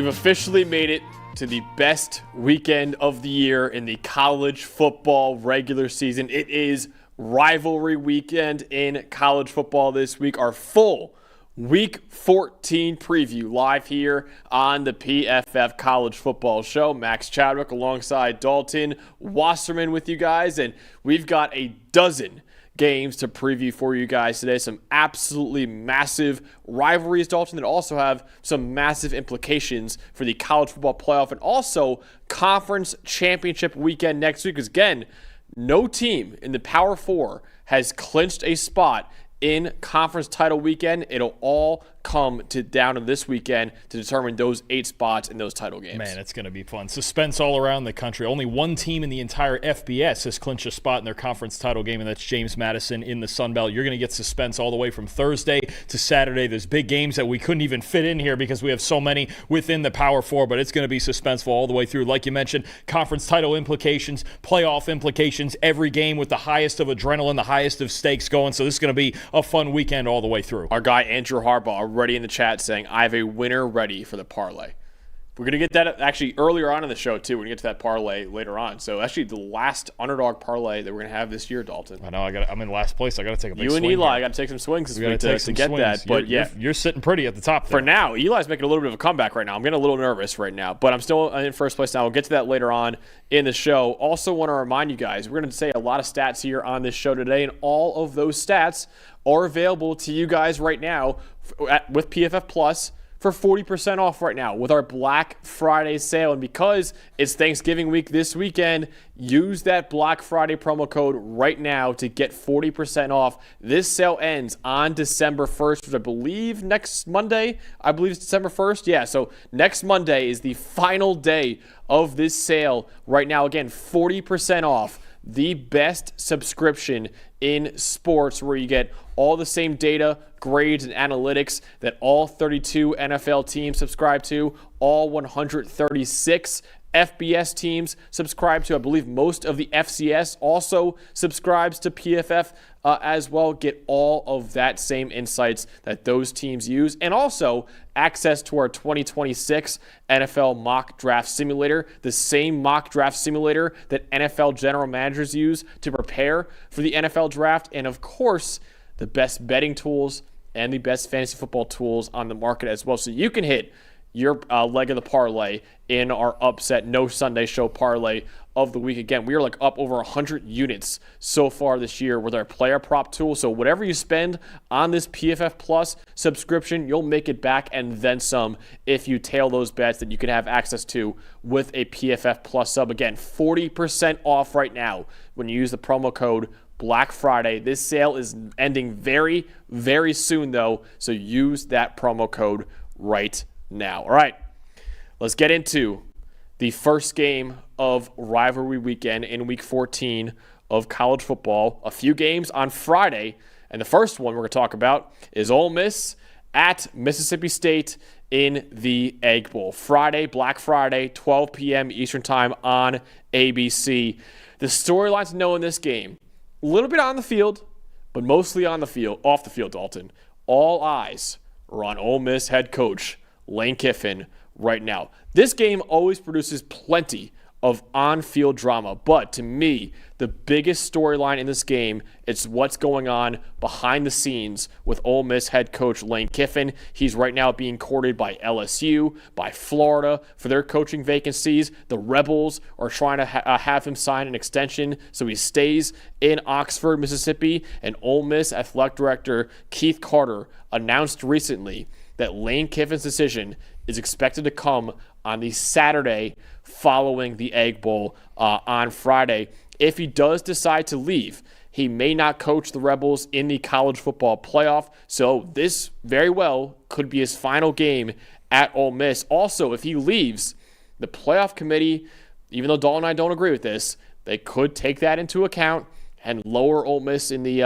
We've officially made it to the best weekend of the year in the college football regular season. It is rivalry weekend in college football this week. Our full Week 14 preview live here on the PFF College Football Show. Max Chadwick alongside Dalton Wasserman with you guys, and we've got a dozen games to preview for you guys today. Some absolutely massive rivalries, Dalton, that also have some massive implications for the college football playoff and also conference championship weekend next week. Because again, no team in the Power Four has clinched a spot in conference title weekend. It'll all come down to this weekend to determine those 8 spots in those title games. Man, it's going to be fun. Suspense all around the country. Only one team in the entire FBS has clinched a spot in their conference title game, and that's James Madison in the Sun Belt. You're going to get suspense all the way from Thursday to Saturday. There's big games that we couldn't even fit in here because we have so many within the Power Four, but it's going to be suspenseful all the way through. Like you mentioned, conference title implications, playoff implications, every game with the highest of adrenaline, the highest of stakes going. So this is going to be a fun weekend all the way through. Our guy Andrew Harbaugh already in the chat saying, I have a winner ready for the parlay. We're going to get that actually earlier on in the show, too. We're going to get to that parlay later on. So, actually, the last underdog parlay that we're going to have this year, Dalton. I know. I'm in last place. I got to take a big swing. You and Eli got to take some swings this week to get that. But you're sitting pretty at the top there. For now, Eli's making a little bit of a comeback right now. I'm getting a little nervous right now. But I'm still in first place now. We'll get to that later on in the show. Also want to remind you guys, we're going to say a lot of stats here on this show today. And all of those stats are available to you guys right now with PFF Plus for 40% off right now with our Black Friday sale. And because it's Thanksgiving week this weekend, use that Black Friday promo code right now to get 40% off. This sale ends on December 1st, which I believe next Monday. I believe it's December 1st. Yeah, so next Monday is the final day of this sale right now. Again, 40% off. The best subscription in sports, where you get all the same data, grades, and analytics that all 32 NFL teams subscribe to, all 136 FBS teams subscribe to. I believe most of the FCS also subscribes to PFF as well. Get all of that same insights that those teams use, and also access to our 2026 NFL mock draft simulator, the same mock draft simulator that NFL general managers use to prepare for the NFL draft, and of course, the best betting tools and the best fantasy football tools on the market as well. So you can hit your leg of the parlay in our upset no Sunday show parlay of the week. Again, we are like up over 100 units so far this year with our player prop tool. So whatever you spend on this PFF Plus subscription, you'll make it back and then some if you tail those bets that you can have access to with a PFF Plus sub. Again, 40% off right now when you use the promo code Black Friday. This sale is ending very, very soon though, so use that promo code right now. All right, let's get into the first game of rivalry weekend in Week 14 of college football. A few games on Friday, and the first one we're going to talk about is Ole Miss at Mississippi State in the Egg Bowl. Friday, Black Friday, 12 p.m. Eastern Time on ABC. The storylines to know in this game, a little bit on the field, but mostly on the field, off the field, Dalton. All eyes are on Ole Miss head coach Lane Kiffin right now. This game always produces plenty of on-field drama, but to me, the biggest storyline in this game is what's going on behind the scenes with Ole Miss head coach Lane Kiffin. He's right now being courted by LSU, by Florida for their coaching vacancies. The Rebels are trying to have him sign an extension so he stays in Oxford, Mississippi. And Ole Miss athletic director Keith Carter announced recently that Lane Kiffin's decision is expected to come on the Saturday following the Egg Bowl on Friday. If he does decide to leave, he may not coach the Rebels in the college football playoff. So this very well could be his final game at Ole Miss. Also, if he leaves, the playoff committee, even though Dalton and I don't agree with this, they could take that into account and lower Ole Miss in the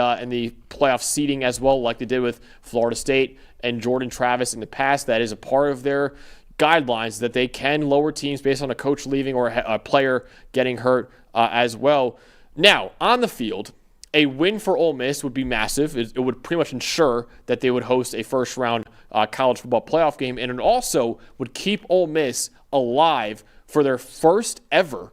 playoff seeding as well, like they did with Florida State and Jordan Travis in the past. That is a part of their guidelines, that they can lower teams based on a coach leaving or a player getting hurt as well. Now, on the field, A win for Ole Miss would be massive. It would pretty much ensure that they would host a first-round college football playoff game, and it also would keep Ole Miss alive for their first ever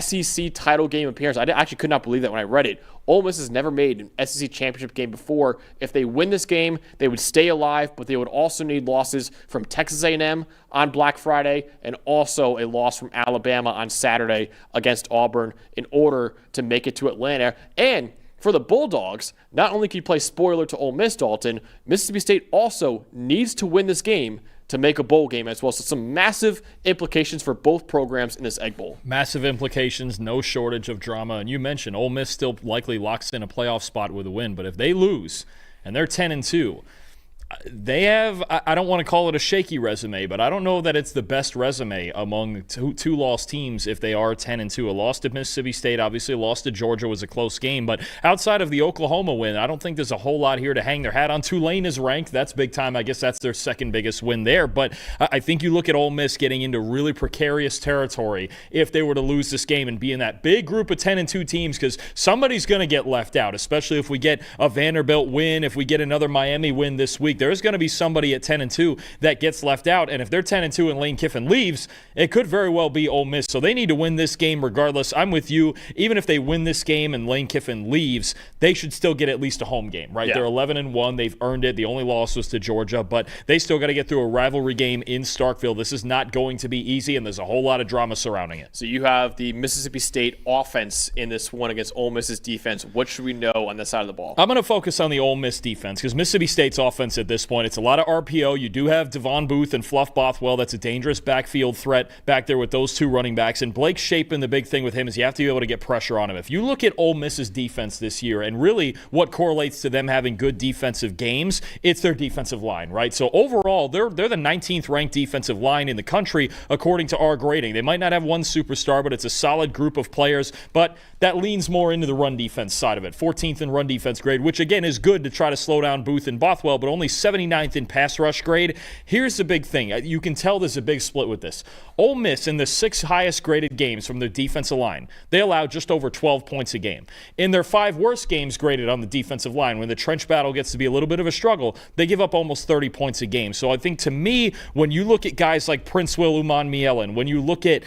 SEC title game appearance. I actually could not believe that when I read it. Ole Miss has never made an SEC championship game before. If they win this game, they would stay alive, but they would also need losses from Texas A&M on Black Friday and also a loss from Alabama on Saturday against Auburn in order to make it to Atlanta. And for the Bulldogs, not only can you play spoiler to Ole Miss, Dalton, Mississippi State also needs to win this game to make a bowl game as well. So some massive implications for both programs in this Egg Bowl. Massive implications, no shortage of drama. And you mentioned Ole Miss still likely locks in a playoff spot with a win. But if they lose and they're 10-2, they have, I don't want to call it a shaky resume, but I don't know that it's the best resume among two lost teams if they are 10-2. A loss to Mississippi State, obviously a loss to Georgia was a close game, but outside of the Oklahoma win, I don't think there's a whole lot here to hang their hat on. Tulane is ranked. That's big time. I guess that's their second biggest win there, but I think you look at Ole Miss getting into really precarious territory if they were to lose this game and be in that big group of 10-2 teams, because somebody's going to get left out, especially if we get a Vanderbilt win, if we get another Miami win this week. There's going to be somebody at 10-2 that gets left out, and if they're 10-2 and Lane Kiffin leaves, it could very well be Ole Miss. So they need to win this game regardless. I'm with you. Even if they win this game and Lane Kiffin leaves, they should still get at least a home game, right? Yeah. They're 11-1. They've earned it. The only loss was to Georgia, but they still got to get through a rivalry game in Starkville. This is not going to be easy, and there's a whole lot of drama surrounding it. So you have the Mississippi State offense in this one against Ole Miss's defense. What should we know on this side of the ball? I'm going to focus on the Ole Miss defense because Mississippi State's offense at this point, it's a lot of RPO. You do have Devon Booth and Fluff Bothwell. That's a dangerous backfield threat back there with those two running backs. And Blake Shapen, the big thing with him is you have to be able to get pressure on him. If you look at Ole Miss's defense this year, and really what correlates to them having good defensive games, it's their defensive line, right? So overall, they're the 19th ranked defensive line in the country according to our grading. They might not have one superstar, but it's a solid group of players. But that leans more into the run defense side of it. 14th in run defense grade, which again is good to try to slow down Booth and Bothwell, but only 79th in pass rush grade. Here's the big thing. You can tell there's a big split with this. Ole Miss, in the 6 highest graded games from their defensive line, they allow just over 12 points a game. In their 5 worst games graded on the defensive line, when the trench battle gets to be a little bit of a struggle, they give up almost 30 points a game. So I think, to me, when you look at guys like Prince Will Uman-Mielen, when you look at,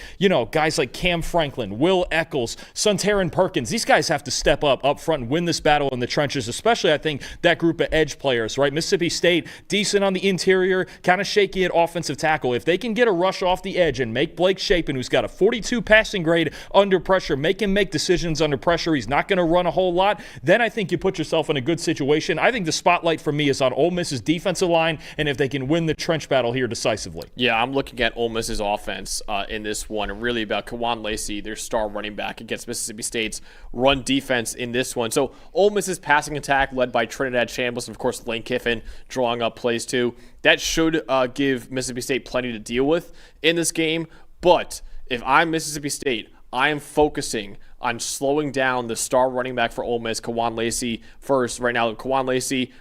guys like Cam Franklin, Will Eccles, Suntaran Perkins, these guys have to step up front and win this battle in the trenches, especially, I think, that group of edge players, right? Mississippi State, decent on the interior, kind of shaky at offensive tackle. If they can get a rush off the edge and make Blake Shapen, who's got a 42 passing grade under pressure, make him make decisions under pressure, he's not going to run a whole lot, then I think you put yourself in a good situation. I think the spotlight for me is on Ole Miss's defensive line, and if they can win the trench battle here decisively. Yeah, I'm looking at Ole Miss's offense in this one, and really about Kawan Lacey, their star running back, against Mississippi State's run defense in this one. So Ole Miss's passing attack led by Trinidad Chambliss, and of course Lane Kiffin drawing up plays too. That should give Mississippi State plenty to deal with in this game. But if I'm Mississippi State, I am focusing on slowing down the star running back for Ole Miss, Kawan Lacey, first. Right now, Kawan Lacey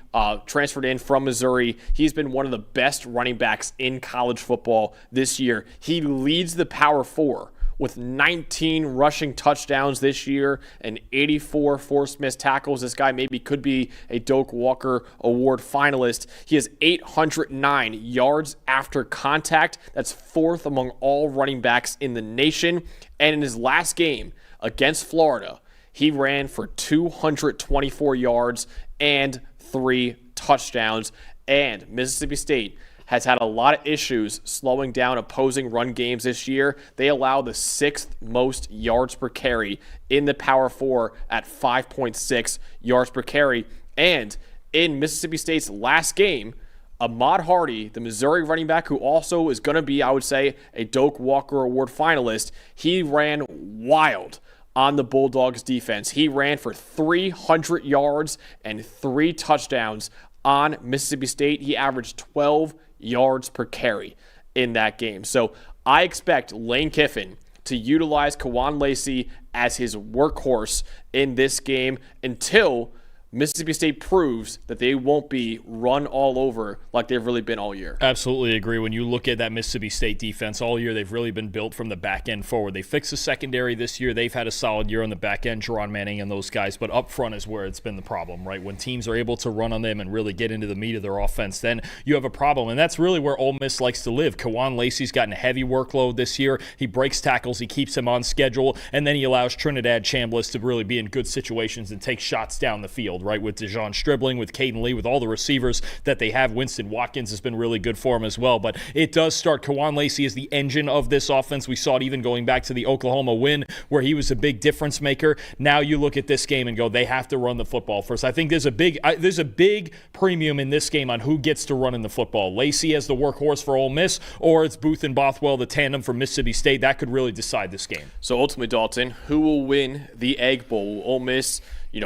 transferred in from Missouri. He's been one of the best running backs in college football this year. He leads the Power 4 with 19 rushing touchdowns this year and 84 forced missed tackles. This guy maybe could be a Doak Walker Award finalist. He has 809 yards after contact. That's 4th among all running backs in the nation. And in his last game against Florida, he ran for 224 yards and 3 touchdowns. And Mississippi State has had a lot of issues slowing down opposing run games this year. They allow the 6th most yards per carry in the Power 4 at 5.6 yards per carry. And in Mississippi State's last game, Ahmad Hardy, the Missouri running back, who also is going to be, I would say, a Doak Walker Award finalist, he ran wild on the Bulldogs defense. He ran for 300 yards and 3 touchdowns on Mississippi State. He averaged 12 yards per carry in that game. So I expect Lane Kiffin to utilize Kawan Lacey as his workhorse in this game until Mississippi State proves that they won't be run all over like they've really been all year. Absolutely agree. When you look at that Mississippi State defense all year, they've really been built from the back end forward. They fixed the secondary this year. They've had a solid year on the back end, Jerron Manning and those guys, but up front is where it's been the problem, right? When teams are able to run on them and really get into the meat of their offense, then you have a problem, and that's really where Ole Miss likes to live. Kawan Lacey's gotten a heavy workload this year. He breaks tackles, he keeps him on schedule, and then he allows Trinidad Chambliss to really be in good situations and take shots down the field, right? With DeJon Stribling, with Caden Lee, with all the receivers that they have. Winston Watkins has been really good for him as well, but it does start. Kawan Lacey is the engine of this offense. We saw it even going back to the Oklahoma win where he was a big difference maker. Now you look at this game and go, they have to run the football first. I think there's a big premium in this game on who gets to run in the football. Lacey as the workhorse for Ole Miss, or it's Booth and Bothwell, the tandem for Mississippi State. That could really decide this game. So ultimately, Dalton, who will win the Egg Bowl? Will Ole Miss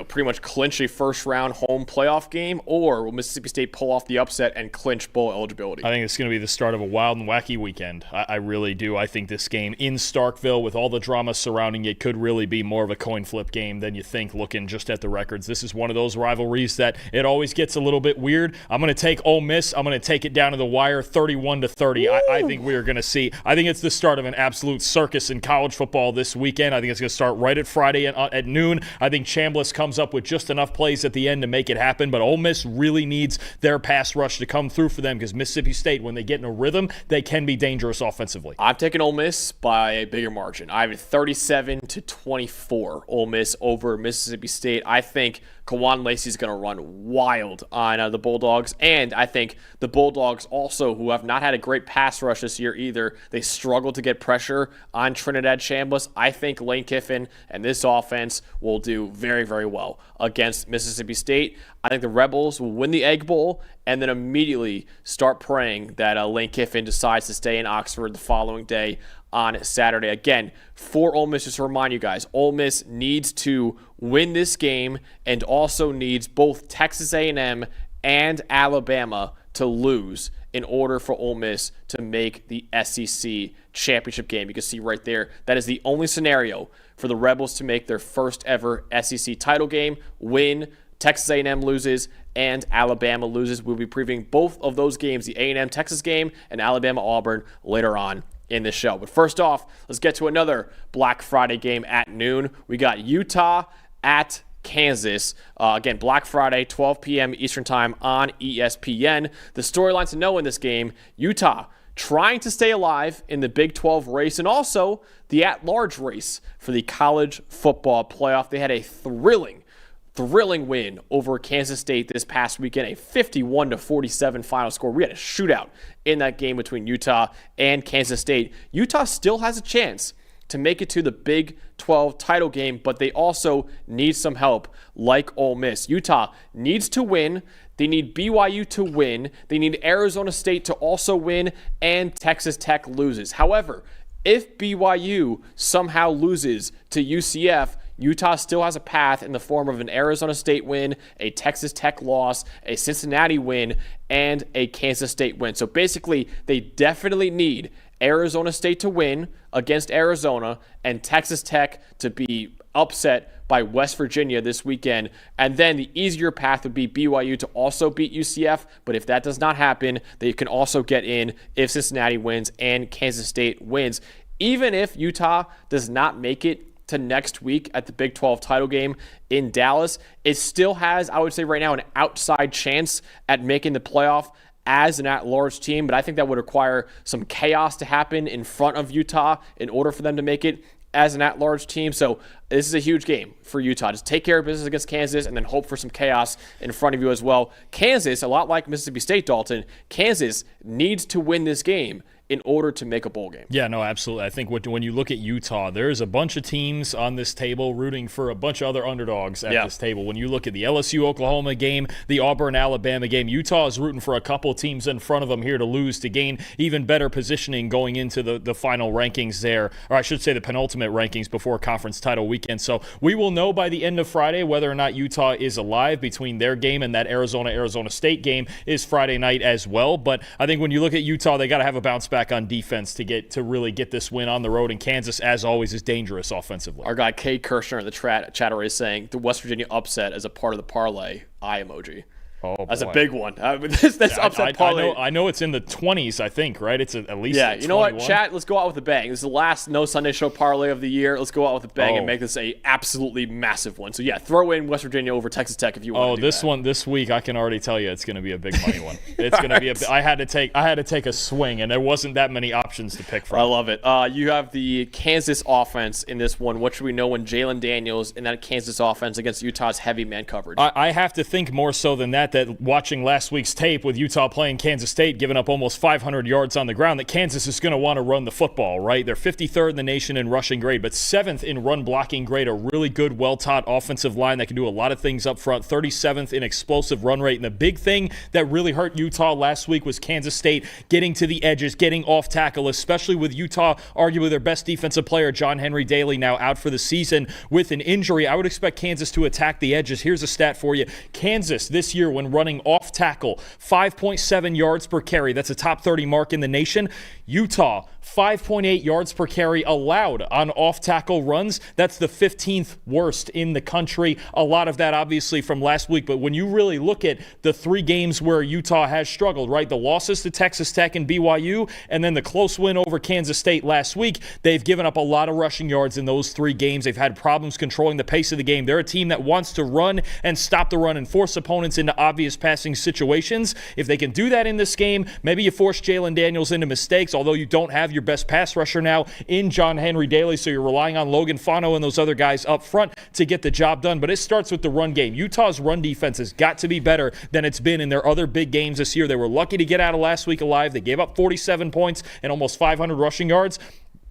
pretty much clinch a first-round home playoff game, or will Mississippi State pull off the upset and clinch bowl eligibility? I think it's going to be the start of a wild and wacky weekend. I really do. I think this game in Starkville, with all the drama surrounding it, could really be more of a coin flip game than you think looking just at the records. This is one of those rivalries that it always gets a little bit weird. I'm going to take Ole Miss. I'm going to take it down to the wire, 31-30. I think we are going to see. I think it's the start of an absolute circus in college football this weekend. I think it's going to start right at Friday at noon. I think Chambliss comes up with just enough plays at the end to make it happen, but Ole Miss really needs their pass rush to come through for them, because Mississippi State, when they get in a rhythm, they can be dangerous offensively. I'm taking Ole Miss by a bigger margin. I have it 37-24 Ole Miss over Mississippi State. I think Kawan Lacey's going to run wild on the Bulldogs, and I think the Bulldogs also, who have not had a great pass rush this year either, they struggle to get pressure on Trinidad Chambliss. I think Lane Kiffin and this offense will do very, very well against Mississippi State. I think the Rebels will win the Egg Bowl and then immediately start praying that Lane Kiffin decides to stay in Oxford the following day on Saturday. Again, for Ole Miss, just to remind you guys, Ole Miss needs to win this game and also needs both Texas A&M and Alabama to lose in order for Ole Miss to make the SEC championship game. You can see right there, that is the only scenario for the Rebels to make their first ever SEC title game, win, Texas A&M loses, and Alabama loses. We'll be previewing both of those games, the A&M-Texas game and Alabama-Auburn, later on in the show. But first off, let's get to another Black Friday game at noon. We got Utah at Kansas. Again, Black Friday, 12 p.m. Eastern Time on ESPN. The storylines to know in this game, Utah trying to stay alive in the Big 12 race and also the at-large race for the college football playoff. They had a thrilling win over Kansas State this past weekend, a 51-47 final score. We had a shootout in that game between Utah and Kansas State. Utah still has a chance to make it to the Big 12 title game, but they also need some help like Ole Miss. Utah needs to win. They need BYU to win. They need Arizona State to also win, and Texas Tech loses. However, if BYU somehow loses to UCF, Utah still has a path in the form of an Arizona State win, a Texas Tech loss, a Cincinnati win, and a Kansas State win. So basically, they definitely need Arizona State to win against Arizona and Texas Tech to be upset by West Virginia this weekend. And then the easier path would be BYU to also beat UCF. But if that does not happen, they can also get in if Cincinnati wins and Kansas State wins. Even if Utah does not make it to next week at the Big 12 title game in Dallas, it still has, I would say right now, an outside chance at making the playoff as an at-large team, but I think that would require some chaos to happen in front of Utah in order for them to make it as an at-large team. So this is a huge game for Utah. Just take care of business against Kansas and then hope for some chaos in front of you as well. Kansas, a lot like Mississippi State, Dalton, Kansas needs to win this game in order to make a bowl game. Yeah, no, absolutely. I think when you look at Utah, there's a bunch of teams on this table rooting for a bunch of other underdogs at this table. When you look at the LSU-Oklahoma game, the Auburn-Alabama game, Utah is rooting for a couple of teams in front of them here to lose to gain even better positioning going into the final rankings there, or I should say the penultimate rankings before conference title weekend. So we will know by the end of Friday whether or not Utah is alive between their game and that Arizona State game is Friday night as well. But I think when you look at Utah, they got to have a bounce back back on defense to really get this win on the road. And Kansas, as always, is dangerous offensively. Our guy Kay Kirshner in the chatter is saying the West Virginia upset as a part of the parlay. Eye emoji. Oh, that's a big one. This upset parlay. I know it's in the 20s, I think, right? It's at least you 21. know what, chat? Let's go out with a bang. This is the last No Sunday Show parlay of the year. Let's go out with a bang and make this a absolutely massive one. So yeah, throw in West Virginia over Texas Tech if you want to do this that. one this week, I can already tell you it's going to be a big money one. It's going to be I had to take a swing, and there wasn't that many options to pick from. I love it. You have the Kansas offense in this one. What should we know when Jalen Daniels in that Kansas offense against Utah's heavy man coverage? I have to think more so than that watching last week's tape with Utah playing Kansas State, giving up almost 500 yards on the ground, that Kansas is going to want to run the football, right? They're 53rd in the nation in rushing grade, but 7th in run blocking grade, a really good, well-taught offensive line that can do a lot of things up front, 37th in explosive run rate. And the big thing that really hurt Utah last week was Kansas State getting to the edges, getting off tackle, especially with Utah, arguably their best defensive player, John Henry Daly, now out for the season with an injury. I would expect Kansas to attack the edges. Here's a stat for you. Kansas this year, when running off tackle, 5.7 yards per carry. That's a top 30 mark in the nation. Utah, 5.8 yards per carry allowed on off-tackle runs. That's the 15th worst in the country. A lot of that obviously from last week, but when you really look at the 3 games where Utah has struggled, right? The losses to Texas Tech and BYU, and then the close win over Kansas State last week, they've given up a lot of rushing yards in those 3 games. They've had problems controlling the pace of the game. They're a team that wants to run and stop the run and force opponents into obvious passing situations. If they can do that in this game, maybe you force Jalen Daniels into mistakes, although you don't have your best pass rusher now in John Henry Daly, so you're relying on Logan Fano and those other guys up front to get the job done. But it starts with the run game. Utah's run defense has got to be better than it's been in their other big games this year. They were lucky to get out of last week alive. They gave up 47 points and almost 500 rushing yards.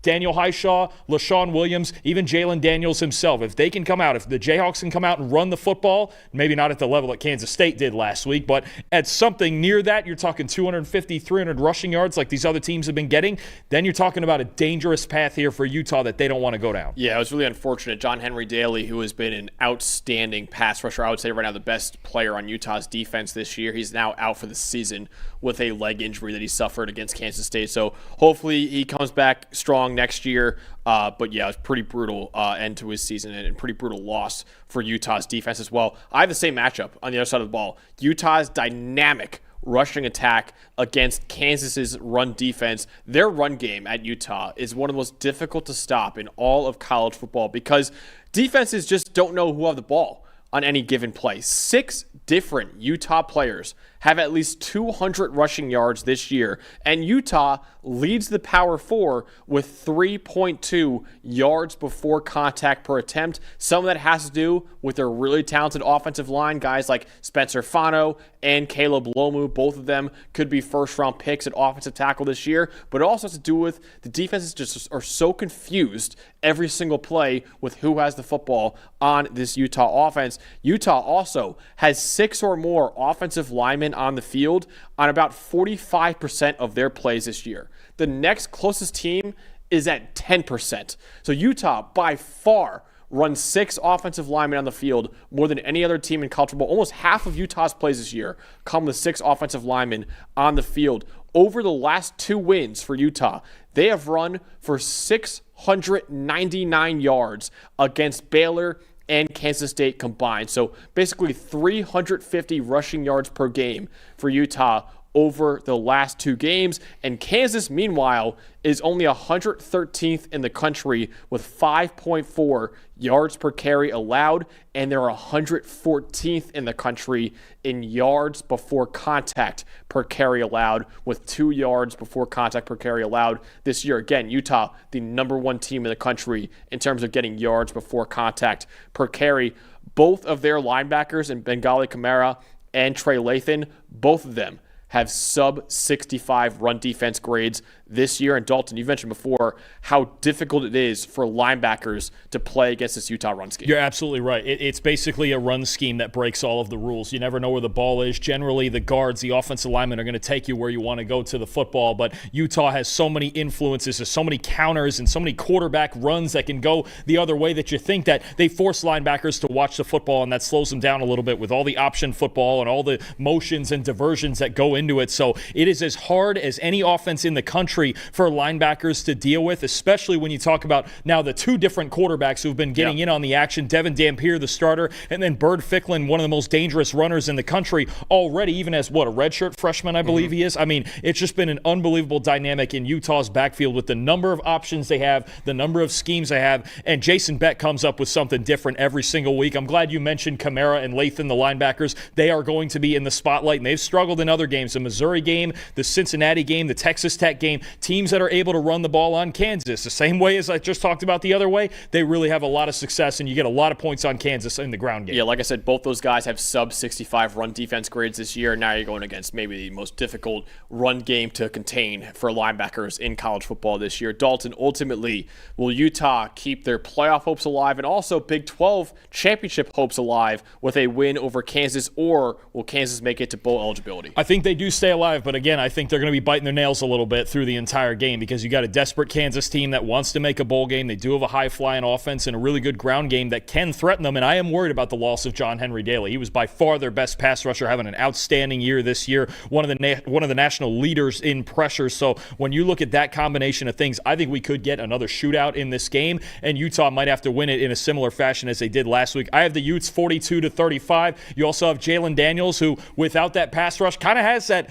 Daniel Highshaw, LaShawn Williams, even Jalen Daniels himself, if they can come out, if the Jayhawks can come out and run the football, maybe not at the level that Kansas State did last week, but at something near that, you're talking 250, 300 rushing yards like these other teams have been getting, then you're talking about a dangerous path here for Utah that they don't want to go down. Yeah, it was really unfortunate. John Henry Daly, who has been an outstanding pass rusher, I would say right now the best player on Utah's defense this year, he's now out for the season with a leg injury that he suffered against Kansas State. So hopefully he comes back strong next year. But yeah, it was pretty brutal end to his season and pretty brutal loss for Utah's defense as well. I have the same matchup on the other side of the ball. Utah's dynamic rushing attack against Kansas's run defense. Their run game at Utah is one of the most difficult to stop in all of college football because defenses just don't know who have the ball on any given play. 6 different Utah players have at least 200 rushing yards this year, and Utah leads the Power 4 with 3.2 yards before contact per attempt. Some of that has to do with their really talented offensive line, guys like Spencer Fano and Caleb Lomu. Both of them could be first-round picks at offensive tackle this year, but it also has to do with the defenses just are so confused every single play with who has the football on this Utah offense. Utah also has 6 or more offensive linemen on the field on about 45% of their plays this year. The next closest team is at 10%. So Utah, by far, runs 6 offensive linemen on the field more than any other team in college football. Almost half of Utah's plays this year come with 6 offensive linemen on the field. Over the last 2 wins for Utah, they have run for 699 yards against Baylor and Kansas State combined. So basically 350 rushing yards per game for Utah over the last 2 games. And Kansas, meanwhile, is only 113th in the country with 5.4 yards per carry allowed, and they're 114th in the country in yards before contact per carry allowed with 2 yards before contact per carry allowed this year. Again, Utah, the number 1 team in the country in terms of getting yards before contact per carry. Both of their linebackers, in Bengali Kamara and Trey Lathan, both of them have sub-65 run defense grades this year. And Dalton, you've mentioned before how difficult it is for linebackers to play against this Utah run scheme. You're absolutely right. It's basically a run scheme that breaks all of the rules. You never know where the ball is. Generally, the guards, the offensive linemen are going to take you where you want to go to the football, but Utah has so many influences, there's so many counters and so many quarterback runs that can go the other way that you think that they force linebackers to watch the football, and that slows them down a little bit with all the option football and all the motions and diversions that go into it. So it is as hard as any offense in the country country for linebackers to deal with, especially when you talk about now the two different quarterbacks who've been getting in on the action. Devin Dampier, the starter, and then Bird Ficklin, one of the most dangerous runners in the country already, even as, a redshirt freshman, I believe he is. I mean, it's just been an unbelievable dynamic in Utah's backfield with the number of options they have, the number of schemes they have, and Jason Beck comes up with something different every single week. I'm glad you mentioned Kamara and Lathan, the linebackers. They are going to be in the spotlight, and they've struggled in other games. The Missouri game, the Cincinnati game, the Texas Tech game, teams that are able to run the ball on Kansas. The same way as I just talked about the other way, they really have a lot of success, and you get a lot of points on Kansas in the ground game. Yeah, like I said, both those guys have sub-65 run defense grades this year. Now you're going against maybe the most difficult run game to contain for linebackers in college football this year. Dalton, ultimately, will Utah keep their playoff hopes alive and also Big 12 championship hopes alive with a win over Kansas, or will Kansas make it to bowl eligibility? I think they do stay alive, but again, I think they're going to be biting their nails a little bit through the entire game because you got a desperate Kansas team that wants to make a bowl game. They do have a high-flying offense and a really good ground game that can threaten them, and I am worried about the loss of John Henry Daly. He was by far their best pass rusher, having an outstanding year this year, one of the national leaders in pressure. So when you look at that combination of things, I think we could get another shootout in this game, and Utah might have to win it in a similar fashion as they did last week. I have the Utes 42-35. You also have Jalen Daniels, who without that pass rush kind of has that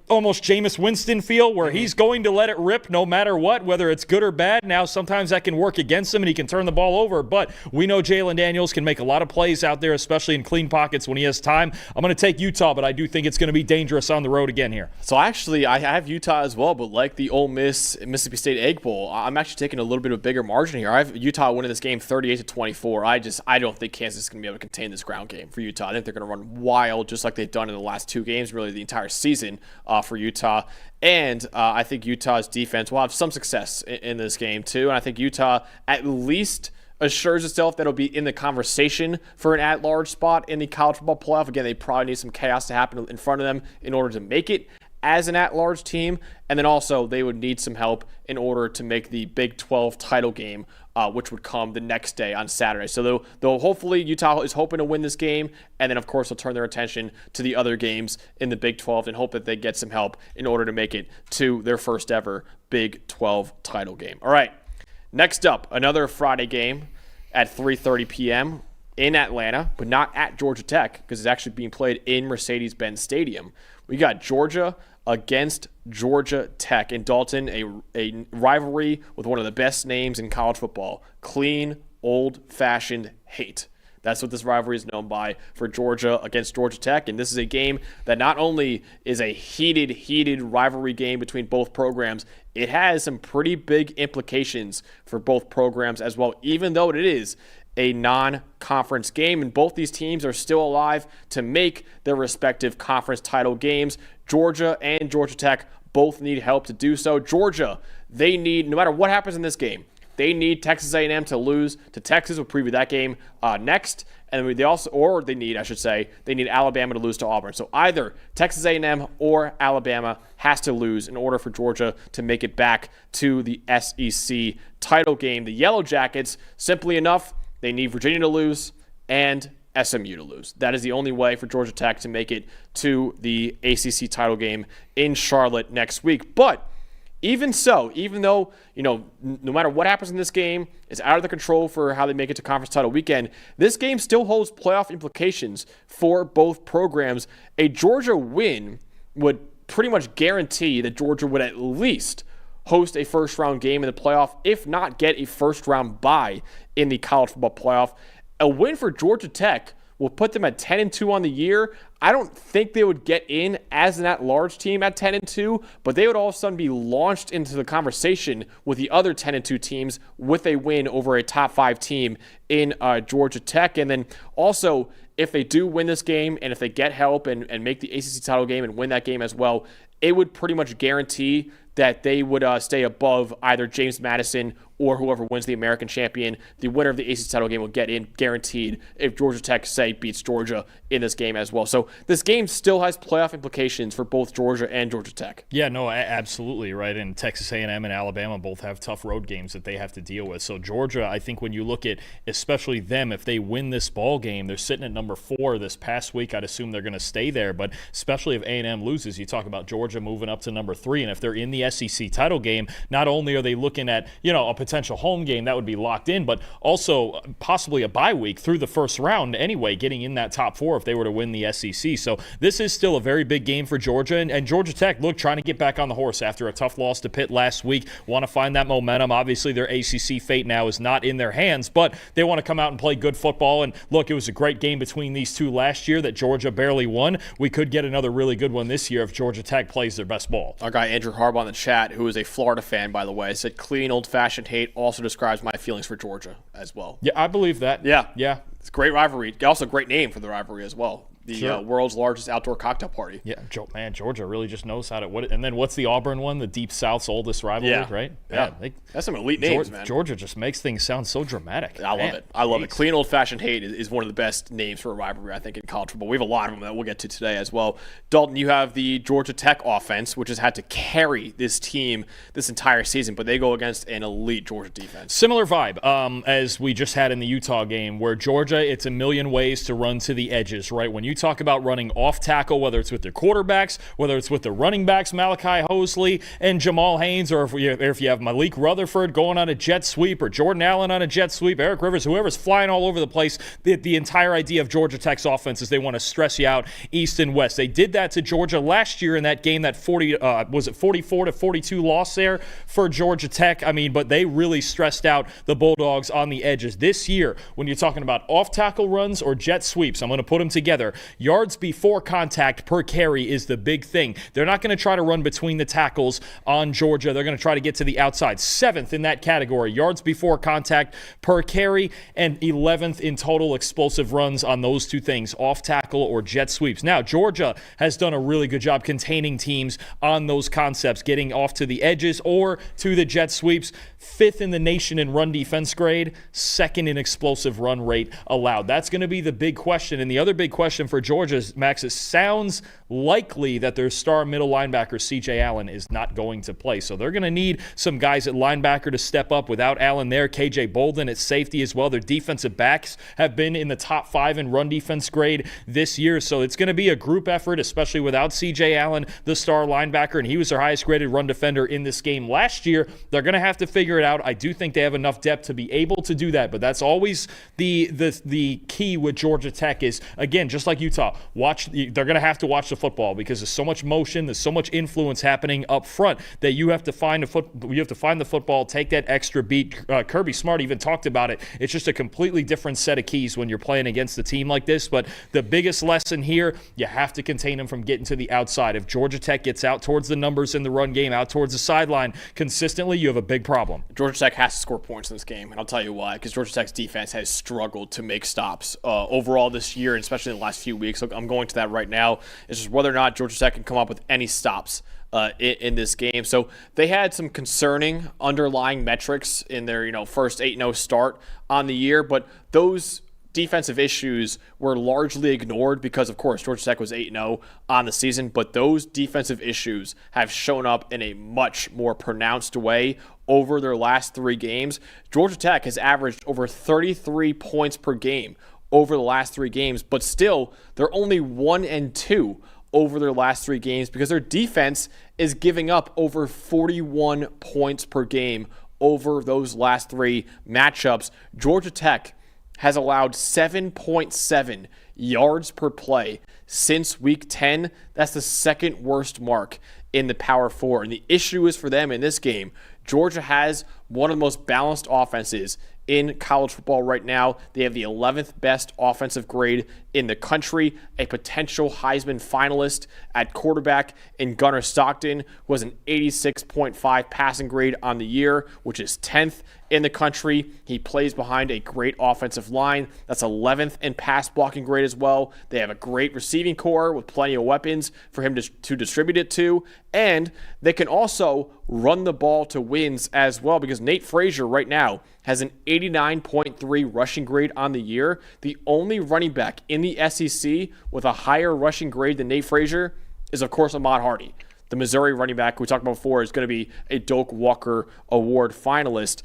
almost Jameis Winston feel where he's going to let it rip no matter what, whether it's good or bad. Now, sometimes that can work against him and he can turn the ball over, but we know Jalen Daniels can make a lot of plays out there, especially in clean pockets when he has time. I'm going to take Utah, but I do think it's going to be dangerous on the road again here. So actually, I have Utah as well, but like the Ole Miss-Mississippi State Egg Bowl, I'm actually taking a little bit of a bigger margin here. I have Utah winning this game 38-24. I don't think Kansas is going to be able to contain this ground game for Utah. I think they're going to run wild just like they've done in the last two games, really the entire season for Utah. And I think Utah's defense will have some success in this game too. And I think Utah at least assures itself that it'll be in the conversation for an at-large spot in the college football playoff. Again, they probably need some chaos to happen in front of them in order to make it as an at-large team. And then also they would need some help in order to make the Big 12 title game, which would come the next day on Saturday. So they'll hopefully Utah is hoping to win this game, and then of course they'll turn their attention to the other games in the Big 12 and hope that they get some help in order to make it to their first ever Big 12 title game. All right, next up, another Friday game at 3:30 p.m. in Atlanta, but not at Georgia Tech because it's actually being played in Mercedes-Benz Stadium. We got Georgia against Georgia Tech in Dalton, a rivalry with one of the best names in college football, clean, old-fashioned hate. That's what this rivalry is known by for Georgia against Georgia Tech, and this is a game that not only is a heated rivalry game between both programs, it has some pretty big implications for both programs as well, even though it is a non-conference game, and both these teams are still alive to make their respective conference title games. Georgia and Georgia Tech both need help to do so. Georgia, they need, no matter what happens in this game, they need Texas A&M to lose to Texas. We'll preview that game next. And they need Alabama to lose to Auburn. So either Texas A&M or Alabama has to lose in order for Georgia to make it back to the SEC title game. The Yellow Jackets, simply enough, they need Virginia to lose and SMU to lose. That is the only way for Georgia Tech to make it to the ACC title game in Charlotte next week. But even so, even though, no matter what happens in this game, it's out of their control for how they make it to conference title weekend, this game still holds playoff implications for both programs. A Georgia win would pretty much guarantee that Georgia would at least host a first-round game in the playoff, if not get a first-round bye in the college football playoff. A win for Georgia Tech will put them at 10-2 on the year. I don't think they would get in as an at-large team at 10-2, but they would all of a sudden be launched into the conversation with the other 10-2 teams with a win over a top 5 team in Georgia Tech. And then also, if they do win this game and if they get help and make the ACC title game and win that game as well, it would pretty much guarantee that they would stay above either James Madison or whoever wins the American champion, the winner of the ACC title game will get in guaranteed if Georgia Tech, say, beats Georgia in this game as well. So this game still has playoff implications for both Georgia and Georgia Tech. Yeah, no, absolutely, right? And Texas A&M and Alabama both have tough road games that they have to deal with. So Georgia, I think when you look at especially them, if they win this ball game, they're sitting at number 4 this past week. I'd assume they're going to stay there. But especially if A&M loses, you talk about Georgia moving up to number 3. And if they're in the SEC title game, not only are they looking at, a potential home game that would be locked in, but also possibly a bye week through the first round anyway, getting in that top 4 if they were to win the SEC. So this is still a very big game for Georgia. And Georgia Tech, look, trying to get back on the horse after a tough loss to Pitt last week, want to find that momentum. Obviously, their ACC fate now is not in their hands, but they want to come out and play good football. And look, it was a great game between these two last year that Georgia barely won. We could get another really good one this year if Georgia Tech plays their best ball. Our guy Andrew Harbaugh in the chat, who is a Florida fan, by the way, said clean, old-fashioned hate also describes my feelings for Georgia as well. Yeah, I believe that. Yeah. It's a great rivalry. Also a great name for the rivalry as well. The Sure. World's largest outdoor cocktail party. Yeah, man, Georgia really just knows how to. And then what's the Auburn one? The Deep South's oldest rivalry, right? Yeah. That's some elite names, man. Georgia just makes things sound so dramatic. I love it. I love it. Clean, old-fashioned hate is one of the best names for a rivalry, I think, in college football. We have a lot of them that we'll get to today as well. Dalton, you have the Georgia Tech offense, which has had to carry this team this entire season, but they go against an elite Georgia defense. Similar vibe as we just had in the Utah game, where Georgia, it's a million ways to run to the edges, right? When you talk about running off tackle, whether it's with their quarterbacks, whether it's with the running backs, Malachi Hosley and Jamal Haynes, or if you have Malik Rutherford going on a jet sweep, or Jordan Allen on a jet sweep, Eric Rivers, whoever's flying all over the place, the entire idea of Georgia Tech's offense is they want to stress you out east and west. They did that to Georgia last year in that game, that 44-42 loss there for Georgia Tech. But they really stressed out the Bulldogs on the edges. This year, when you're talking about off-tackle runs or jet sweeps, I'm going to put them together. Yards before contact per carry is the big thing. They're not going to try to run between the tackles on Georgia. They're going to try to get to the outside. 7th in that category, yards before contact per carry, and 11th in total explosive runs on those two things, off tackle or jet sweeps. Now, Georgia has done a really good job containing teams on those concepts, getting off to the edges or to the jet sweeps. 5th in the nation in run defense grade, 2nd in explosive run rate allowed. That's going to be the big question. And the other big question for Georgia is, Max, it sounds likely that their star middle linebacker, C.J. Allen, is not going to play. So they're going to need some guys at linebacker to step up. Without Allen there, K.J. Bolden at safety as well. Their defensive backs have been in the top 5 in run defense grade this year. So it's going to be a group effort, especially without C.J. Allen, the star linebacker, and he was their highest graded run defender in this game last year. They're going to have to figure it out. I do think they have enough depth to be able to do that, but that's always the key with Georgia Tech is, again, just like Utah, they're going to have to watch the football because there's so much motion, there's so much influence happening up front that you have to find the football, take that extra beat. Kirby Smart even talked about it. It's just a completely different set of keys when you're playing against a team like this. But the biggest lesson here, you have to contain them from getting to the outside. If Georgia Tech gets out towards the numbers in the run game, out towards the sideline consistently, you have a big problem. Georgia Tech has to score points in this game, and I'll tell you why. Because Georgia Tech's defense has struggled to make stops overall this year, and especially in the last few weeks. So I'm going to that right now. It's just whether or not Georgia Tech can come up with any stops in this game. So they had some concerning underlying metrics in their first 8-0 start on the year, but those defensive issues were largely ignored because, of course, Georgia Tech was 8-0 on the season, but those defensive issues have shown up in a much more pronounced way over their last 3 games. Georgia Tech has averaged over 33 points per game over the last 3 games, but still, they're only 1-2 over their last 3 games because their defense is giving up over 41 points per game over those last 3 matchups. Georgia Tech has allowed 7.7 yards per play since week 10. That's the second worst mark in the Power 4. And the issue is for them in this game, Georgia has one of the most balanced offenses in college football right now. They have the 11th best offensive grade in the country, a potential Heisman finalist at quarterback in Gunnar Stockton, who has an 86.5 passing grade on the year, which is 10th in the country. He plays behind a great offensive line. That's 11th in pass blocking grade as well. They have a great receiving core with plenty of weapons for him to distribute it to. And they can also run the ball to wins as well, because Nate Frazier right now has an 89.3 rushing grade on the year. The only running back in the SEC with a higher rushing grade than Nate Frazier is, of course, Ahmad Hardy. The Missouri running back we talked about before is going to be a Doak Walker Award finalist.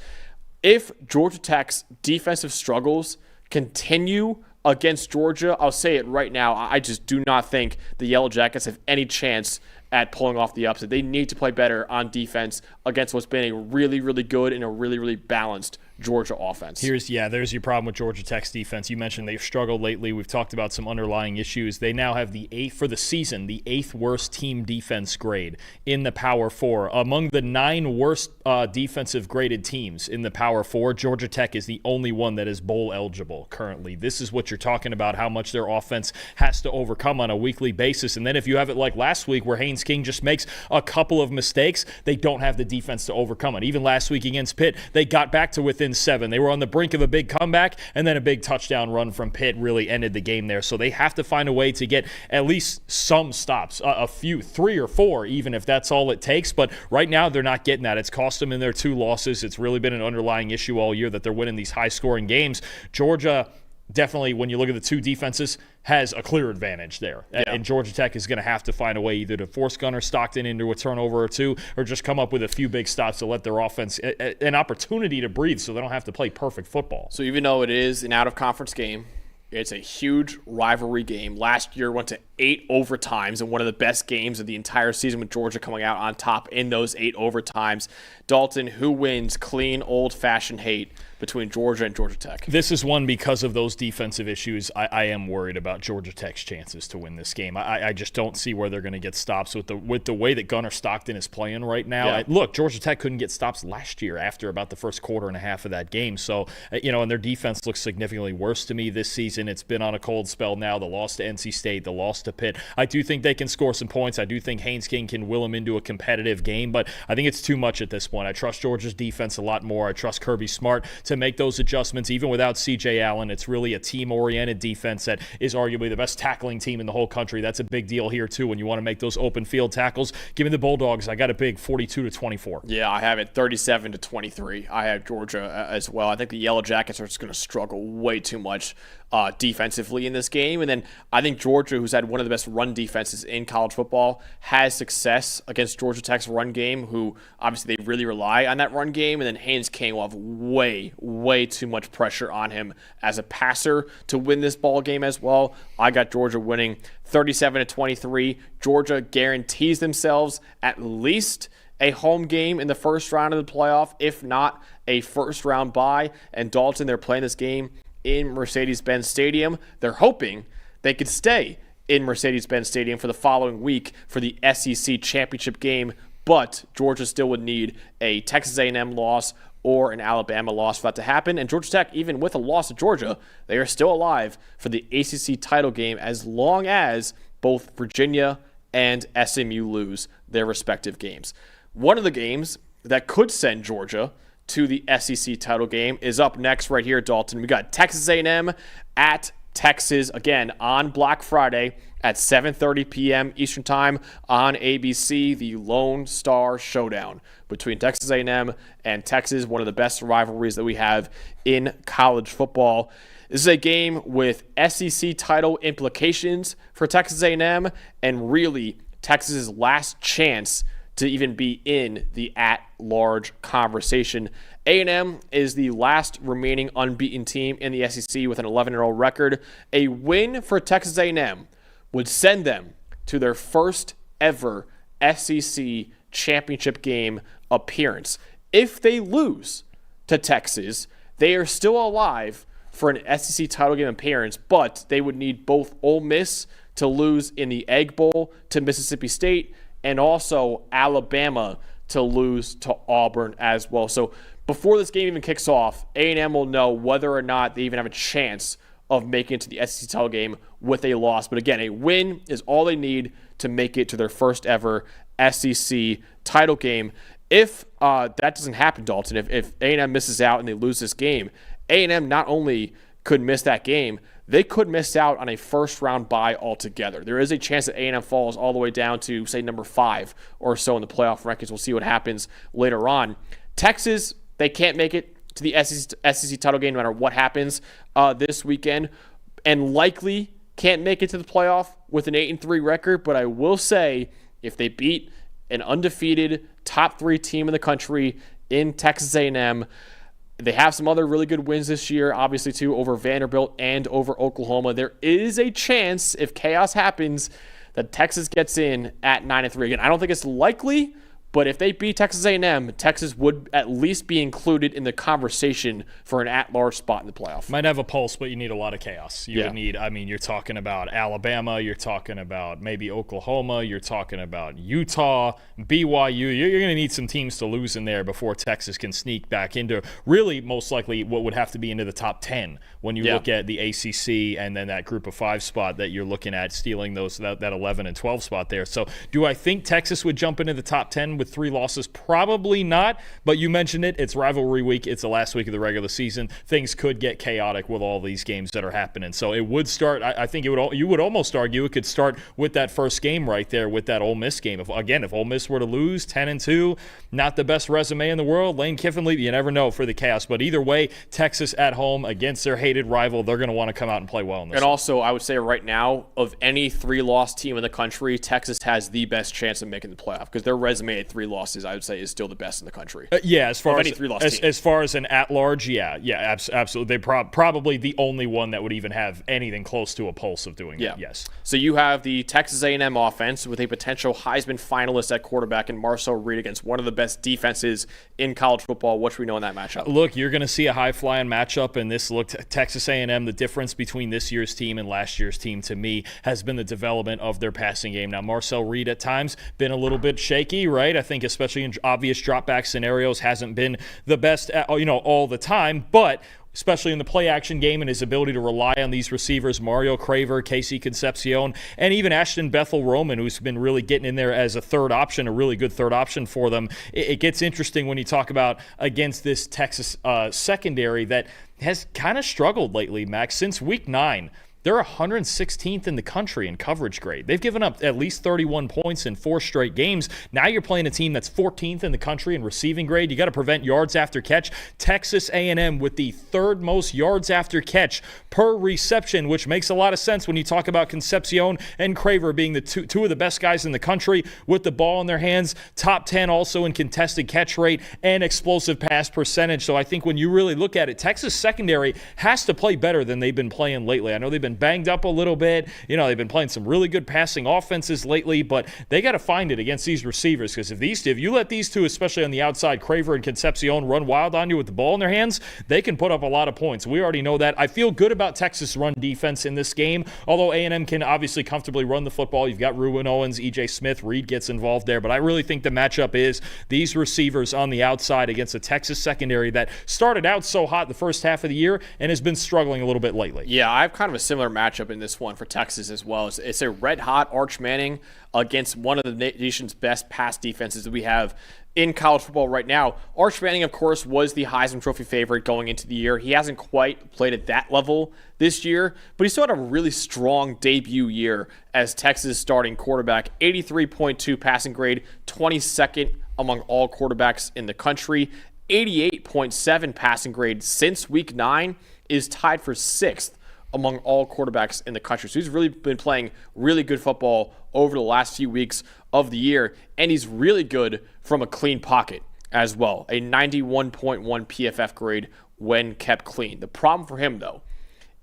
If Georgia Tech's defensive struggles continue against Georgia, I'll say it right now, I just do not think the Yellow Jackets have any chance at pulling off the upset. They need to play better on defense against what's been a really, really good and a really, really balanced Georgia offense. There's your problem with Georgia Tech's defense. You mentioned they've struggled lately. We've talked about some underlying issues. They now have the eighth worst team defense grade in the Power Four. Among the 9 worst defensive graded teams in the Power Four, Georgia Tech is the only one that is bowl eligible currently. This is what you're talking about, how much their offense has to overcome on a weekly basis. And then if you have it like last week where Haynes King just makes a couple of mistakes, they don't have the defense to overcome it. Even last week against Pitt, they got back to within 7. They were on the brink of a big comeback, and then a big touchdown run from Pitt really ended the game there. So they have to find a way to get at least some stops, a few, 3 or 4, even if that's all it takes. But right now, they're not getting that. It's cost them in their 2 losses. It's really been an underlying issue all year that they're winning these high-scoring games. Georgia, definitely, when you look at the 2 defenses, has a clear advantage there. Yeah. And Georgia Tech is going to have to find a way either to force Gunnar Stockton into a turnover or 2, or just come up with a few big stops to let their offense an opportunity to breathe so they don't have to play perfect football. So even though it is an out-of-conference game, it's a huge rivalry game. Last year went to 8 overtimes, and one of the best games of the entire season with Georgia coming out on top in those 8 overtimes. Dalton, who wins clean, old-fashioned hate between Georgia and Georgia Tech? This is one because of those defensive issues. I am worried about Georgia Tech's chances to win this game. I just don't see where they're going to get stops with the way that Gunnar Stockton is playing right now. Yeah. Look, Georgia Tech couldn't get stops last year after about the first quarter and a half of that game. So, and their defense looks significantly worse to me this season. It's been on a cold spell now. The loss to NC State, the loss to Pitt. I do think they can score some points. I do think Haynes King can will them into a competitive game, but I think it's too much at this point. I trust Georgia's defense a lot more. I trust Kirby Smart to make those adjustments. Even without C.J. Allen, it's really a team-oriented defense that is arguably the best tackling team in the whole country. That's a big deal here, too, when you want to make those open field tackles. Give me the Bulldogs. I got a big 42-24. Yeah, I have it 37-23. I have Georgia as well. I think the Yellow Jackets are just going to struggle way too much defensively in this game. And then I think Georgia, who's had one of the best run defenses in college football, has success against Georgia Tech's run game, who obviously they really rely on that run game. And then Haynes King will have way too much pressure on him as a passer to win this ball game as well. I got Georgia winning 37-23. Georgia guarantees themselves at least a home game in the first round of the playoff, if not a first round bye. And Dalton, they're playing this game in Mercedes-Benz Stadium. They're hoping they could stay in Mercedes-Benz Stadium for the following week for the SEC championship game, but Georgia still would need a Texas A&M loss or an Alabama loss for that to happen. And Georgia Tech, even with a loss to Georgia, they are still alive for the ACC title game as long as both Virginia and SMU lose their respective games. One of the games that could send Georgia to the SEC title game is up next right here, Dalton. We got Texas A&M at Texas, again, on Black Friday at 7:30 p.m. Eastern Time on ABC, the Lone Star Showdown between Texas A&M and Texas, one of the best rivalries that we have in college football. This is a game with SEC title implications for Texas A&M and really Texas's last chance to even be in the at-large conversation. A&M is the last remaining unbeaten team in the SEC with an 11-0 record. A win for Texas A&M would send them to their first ever SEC championship game appearance. If they lose to Texas, they are still alive for an SEC title game appearance, but they would need both Ole Miss to lose in the Egg Bowl to Mississippi State and also Alabama to lose to Auburn as well. So before this game even kicks off, A&M will know whether or not they even have a chance of making it to the SEC title game with a loss. But again, a win is all they need to make it to their first ever SEC title game. If that doesn't happen, Dalton, if A&M misses out and they lose this game, A&M not only could miss that game, they could miss out on a first-round bye altogether. There is a chance that A&M falls all the way down to, say, number 5 or so in the playoff rankings. We'll see what happens later on. Texas, they can't make it to the SEC title game no matter what happens this weekend, and likely can't make it to the playoff with an 8-3 record. But I will say, if they beat an undefeated top 3 team in the country in Texas A&M, they have some other really good wins this year, obviously, too, over Vanderbilt and over Oklahoma. There is a chance, if chaos happens, that Texas gets in at 9-3. Again, I don't think it's likely, but if they beat Texas A&M, Texas would at least be included in the conversation for an at-large spot in the playoff. Might have a pulse, but you need a lot of chaos. You would need, you're talking about Alabama, you're talking about maybe Oklahoma, you're talking about Utah, BYU. You're going to need some teams to lose in there before Texas can sneak back into really most likely what would have to be into the top 10 when you look at the ACC and then that group of 5 spot that you're looking at stealing that 11 and 12 spot there. So do I think Texas would jump into the top 10 with 3 losses? Probably not, but you mentioned it. It's rivalry week. It's the last week of the regular season. Things could get chaotic with all these games that are happening. So it would start, I think you would almost argue it could start with that first game right there with that Ole Miss game. If Ole Miss were to lose 10-2, not the best resume in the world, Lane Kiffin, you never know for the chaos. But either way, Texas at home against their hated rival, they're going to want to come out and play well in this. And also, I would say right now, of any 3-loss team in the country, Texas has the best chance of making the playoff because their resume at 3 losses, I would say, is still the best in the country. As far as any 3-loss team. As far as an at-large, absolutely. They're probably the only one that would even have anything close to a pulse of doing that. Yes. So you have the Texas A&M offense with a potential Heisman finalist at quarterback in Marcel Reed against one of the best defenses in college football. What should we know in that matchup? Look, you're going to see a high-flying matchup, and this looked Texas A&M. The difference between this year's team and last year's team, to me, has been the development of their passing game. Now, Marcel Reed at times been a little bit shaky, right? I think especially in obvious drop-back scenarios hasn't been the best, all the time, but especially in the play-action game and his ability to rely on these receivers, Mario Craver, Casey Concepcion, and even Ashton Bethel-Roman, who's been really getting in there as a third option, a really good third option for them. It gets interesting when you talk about against this Texas secondary that has kind of struggled lately, Max, since week 9. They're 116th in the country in coverage grade. They've given up at least 31 points in 4 straight games. Now you're playing a team that's 14th in the country in receiving grade. You got to prevent yards after catch. Texas A&M with the 3rd most yards after catch per reception, which makes a lot of sense when you talk about Concepcion and Craver being the two of the best guys in the country with the ball in their hands. Top 10 also in contested catch rate and explosive pass percentage. So I think when you really look at it, Texas secondary has to play better than they've been playing lately. I know they've been banged up a little bit. They've been playing some really good passing offenses lately, but they got to find it against these receivers because if you let these two, especially on the outside, Craver and Concepcion, run wild on you with the ball in their hands, they can put up a lot of points. We already know that. I feel good about Texas' run defense in this game, although A&M can obviously comfortably run the football. You've got Ruben Owens, E.J. Smith, Reed gets involved there, but I really think the matchup is these receivers on the outside against a Texas secondary that started out so hot the first half of the year and has been struggling a little bit lately. Yeah, I have kind of a similar matchup in this one for Texas as well. It's a red-hot Arch Manning against one of the nation's best pass defenses that we have in college football right now. Arch Manning, of course, was the Heisman Trophy favorite going into the year. He hasn't quite played at that level this year, but he still had a really strong debut year as Texas starting quarterback. 83.2 passing grade, 22nd among all quarterbacks in the country. 88.7 passing grade since week 9 is tied for 6th among all quarterbacks in the country. So he's really been playing really good football over the last few weeks of the year, and he's really good from a clean pocket as well. A 91.1 PFF grade when kept clean. The problem for him, though,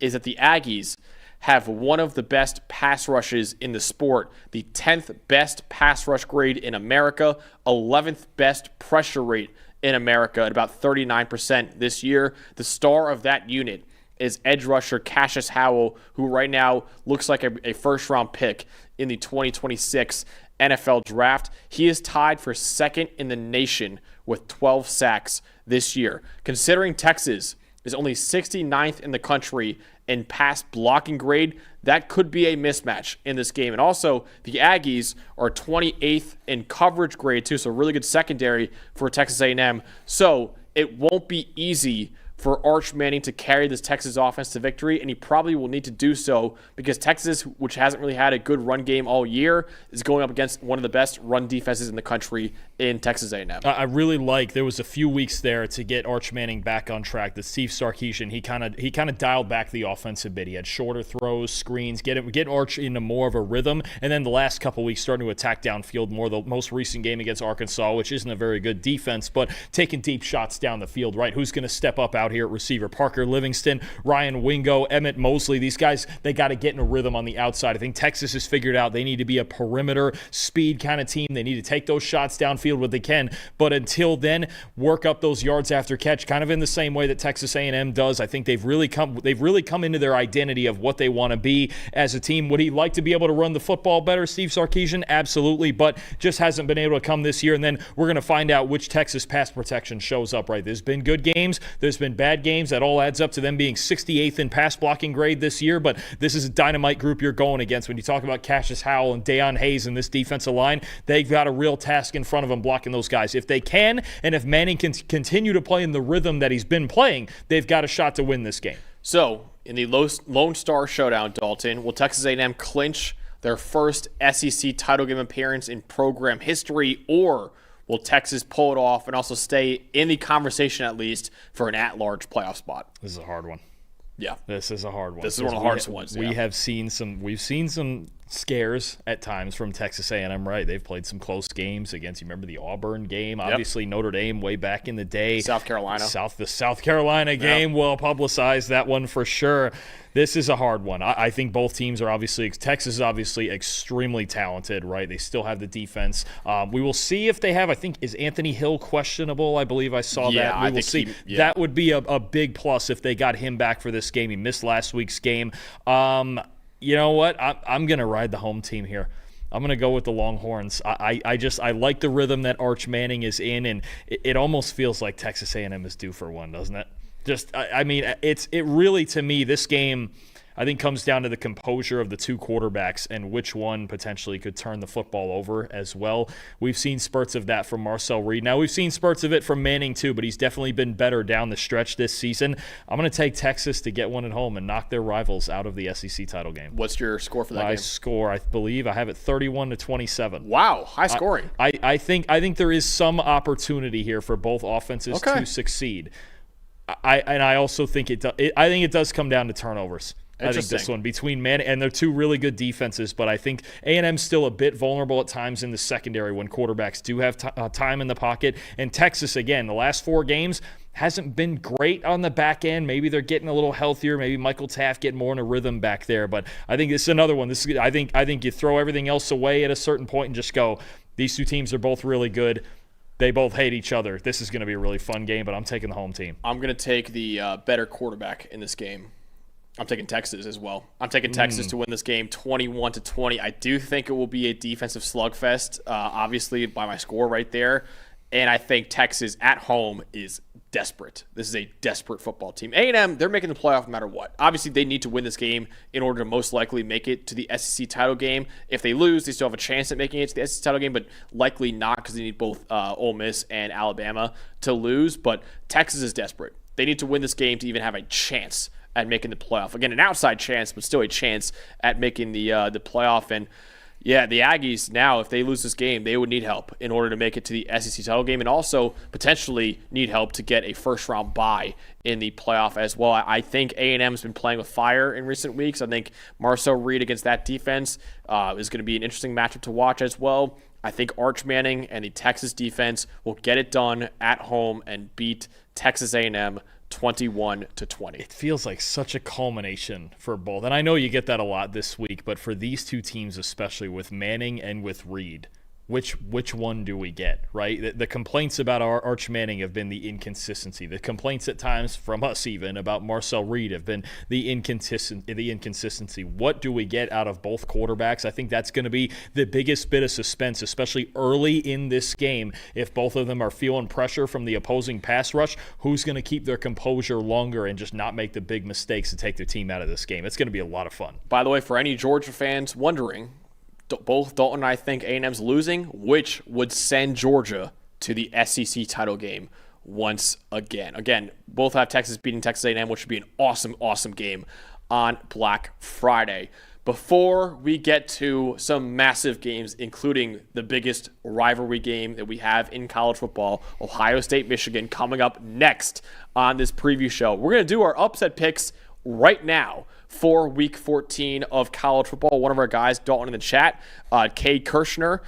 is that the Aggies have one of the best pass rushes in the sport, the 10th best pass rush grade in America, 11th best pressure rate in America at about 39% this year. The star of that unit is edge rusher Cassius Howell, who right now looks like a first-round pick in the 2026 NFL Draft. He is tied for 2nd in the nation with 12 sacks this year. Considering Texas is only 69th in the country and pass blocking grade, that could be a mismatch in this game. And also, the Aggies are 28th in coverage grade too, so really good secondary for Texas A&M. So it won't be easy for Arch Manning to carry this Texas offense to victory, and he probably will need to do so because Texas, which hasn't really had a good run game all year, is going up against one of the best run defenses in the country in Texas A&M. I really like, there was a few weeks there to get Arch Manning back on track. The Steve Sarkisian, he kind of dialed back the offense a bit. He had shorter throws, screens, get Arch into more of a rhythm, and then the last couple weeks starting to attack downfield more. The most recent game against Arkansas, which isn't a very good defense, but taking deep shots down the field, right? Who's going to step up out here at receiver? Parker Livingston, Ryan Wingo, Emmett Mosley. These guys, they got to get in a rhythm on the outside. I think Texas has figured out they need to be a perimeter speed kind of team. They need to take those shots downfield when they can, but until then, work up those yards after catch, kind of in the same way that Texas A&M does. I think they've really come into their identity of what they want to be as a team. Would he like to be able to run the football better, Steve Sarkisian? Absolutely, but just hasn't been able to come this year. And then we're going to find out which Texas pass protection shows up, right? There's been good games, there's been bad games. That all adds up to them being 68th in pass blocking grade this year, but this is a dynamite group you're going against. When you talk about Cassius Howell and Deion Hayes in this defensive line, they've got a real task in front of them blocking those guys. If they can, and if Manning can continue to play in the rhythm that he's been playing, they've got a shot to win this game. So, in the Lone Star Showdown, Dalton, will Texas A&M clinch their first SEC title game appearance in program history, or will Texas pull it off and also stay in the conversation at least for an at-large playoff spot? This is a hard one. Yeah. This is a hard one. This is one of the hardest ones. We've seen some scares at times from Texas A&M, right? They've played some close games against, you remember the Auburn game, obviously Notre Dame way back in the day. South Carolina. The South Carolina game, well publicized, that one for sure. This is a hard one. I think both teams are Texas is obviously extremely talented, right? They still have the defense. We will see if they have, I think, is Anthony Hill questionable? I believe I saw that. We will see. That would be a big plus if they got him back for this game. He missed last week's game. You know what? I'm going to ride the home team here. I'm going to go with the Longhorns. I like the rhythm that Arch Manning is in, and it almost feels like Texas A&M is due for one, doesn't it? It really, to me, this game, I think, comes down to the composure of the two quarterbacks and which one potentially could turn the football over as well. We've seen spurts of that from Marcel Reed. Now, we've seen spurts of it from Manning too, but he's definitely been better down the stretch this season. I'm going to take Texas to get one at home and knock their rivals out of the SEC title game. What's your score for that game? My score, I believe, I have it 31-27. Wow, high scoring. I think there is some opportunity here for both offenses to succeed. I also think I think it does come down to turnovers. I think this one between Manning, and they're two really good defenses, but I think A&M's still a bit vulnerable at times in the secondary when quarterbacks do have time in the pocket. And Texas, again, the last 4 games hasn't been great on the back end. Maybe they're getting a little healthier. Maybe Michael Taft getting more in a rhythm back there. But I think this is another one. I think you throw everything else away at a certain point and just go, these two teams are both really good. They both hate each other. This is going to be a really fun game, but I'm taking the home team. I'm going to take the better quarterback in this game. I'm taking Texas as well. I'm taking Texas to win this game 21-20. I do think it will be a defensive slugfest, obviously by my score right there. And I think Texas at home is desperate. This is a desperate football team. A&M, they're making the playoff no matter what. Obviously, they need to win this game in order to most likely make it to the SEC title game. If they lose, they still have a chance at making it to the SEC title game, but likely not because they need both Ole Miss and Alabama to lose. But Texas is desperate. They need to win this game to even have a chance at making the playoff. Again, an outside chance, but still a chance at making the playoff. And yeah, the Aggies now, if they lose this game, they would need help in order to make it to the SEC title game, and also potentially need help to get a first-round bye in the playoff as well. I think A&M's been playing with fire in recent weeks. I think Marcel Reed against that defense is going to be an interesting matchup to watch as well. I think Arch Manning and the Texas defense will get it done at home and beat Texas A&M 21-20. It feels like such a culmination for both. And I know you get that a lot this week, but for these two teams, especially with Manning and with Reed, which one do we get, right? The complaints about our Arch Manning have been the inconsistency. The complaints at times from us even about Marcel Reed have been the inconsistency. What do we get out of both quarterbacks? I think that's going to be the biggest bit of suspense, especially early in this game. If both of them are feeling pressure from the opposing pass rush, who's going to keep their composure longer and just not make the big mistakes to take their team out of this game? It's going to be a lot of fun. By the way, for any Georgia fans wondering, both Dalton and I think A&M's losing, which would send Georgia to the SEC title game once again. Again, both have Texas beating Texas A&M, which would be an awesome, awesome game on Black Friday. Before we get to some massive games, including the biggest rivalry game that we have in college football, Ohio State-Michigan, coming up next on this preview show, we're going to do our upset picks right now for Week 14 of college football. One of our guys, Dalton, in the chat, Cade Kirshner,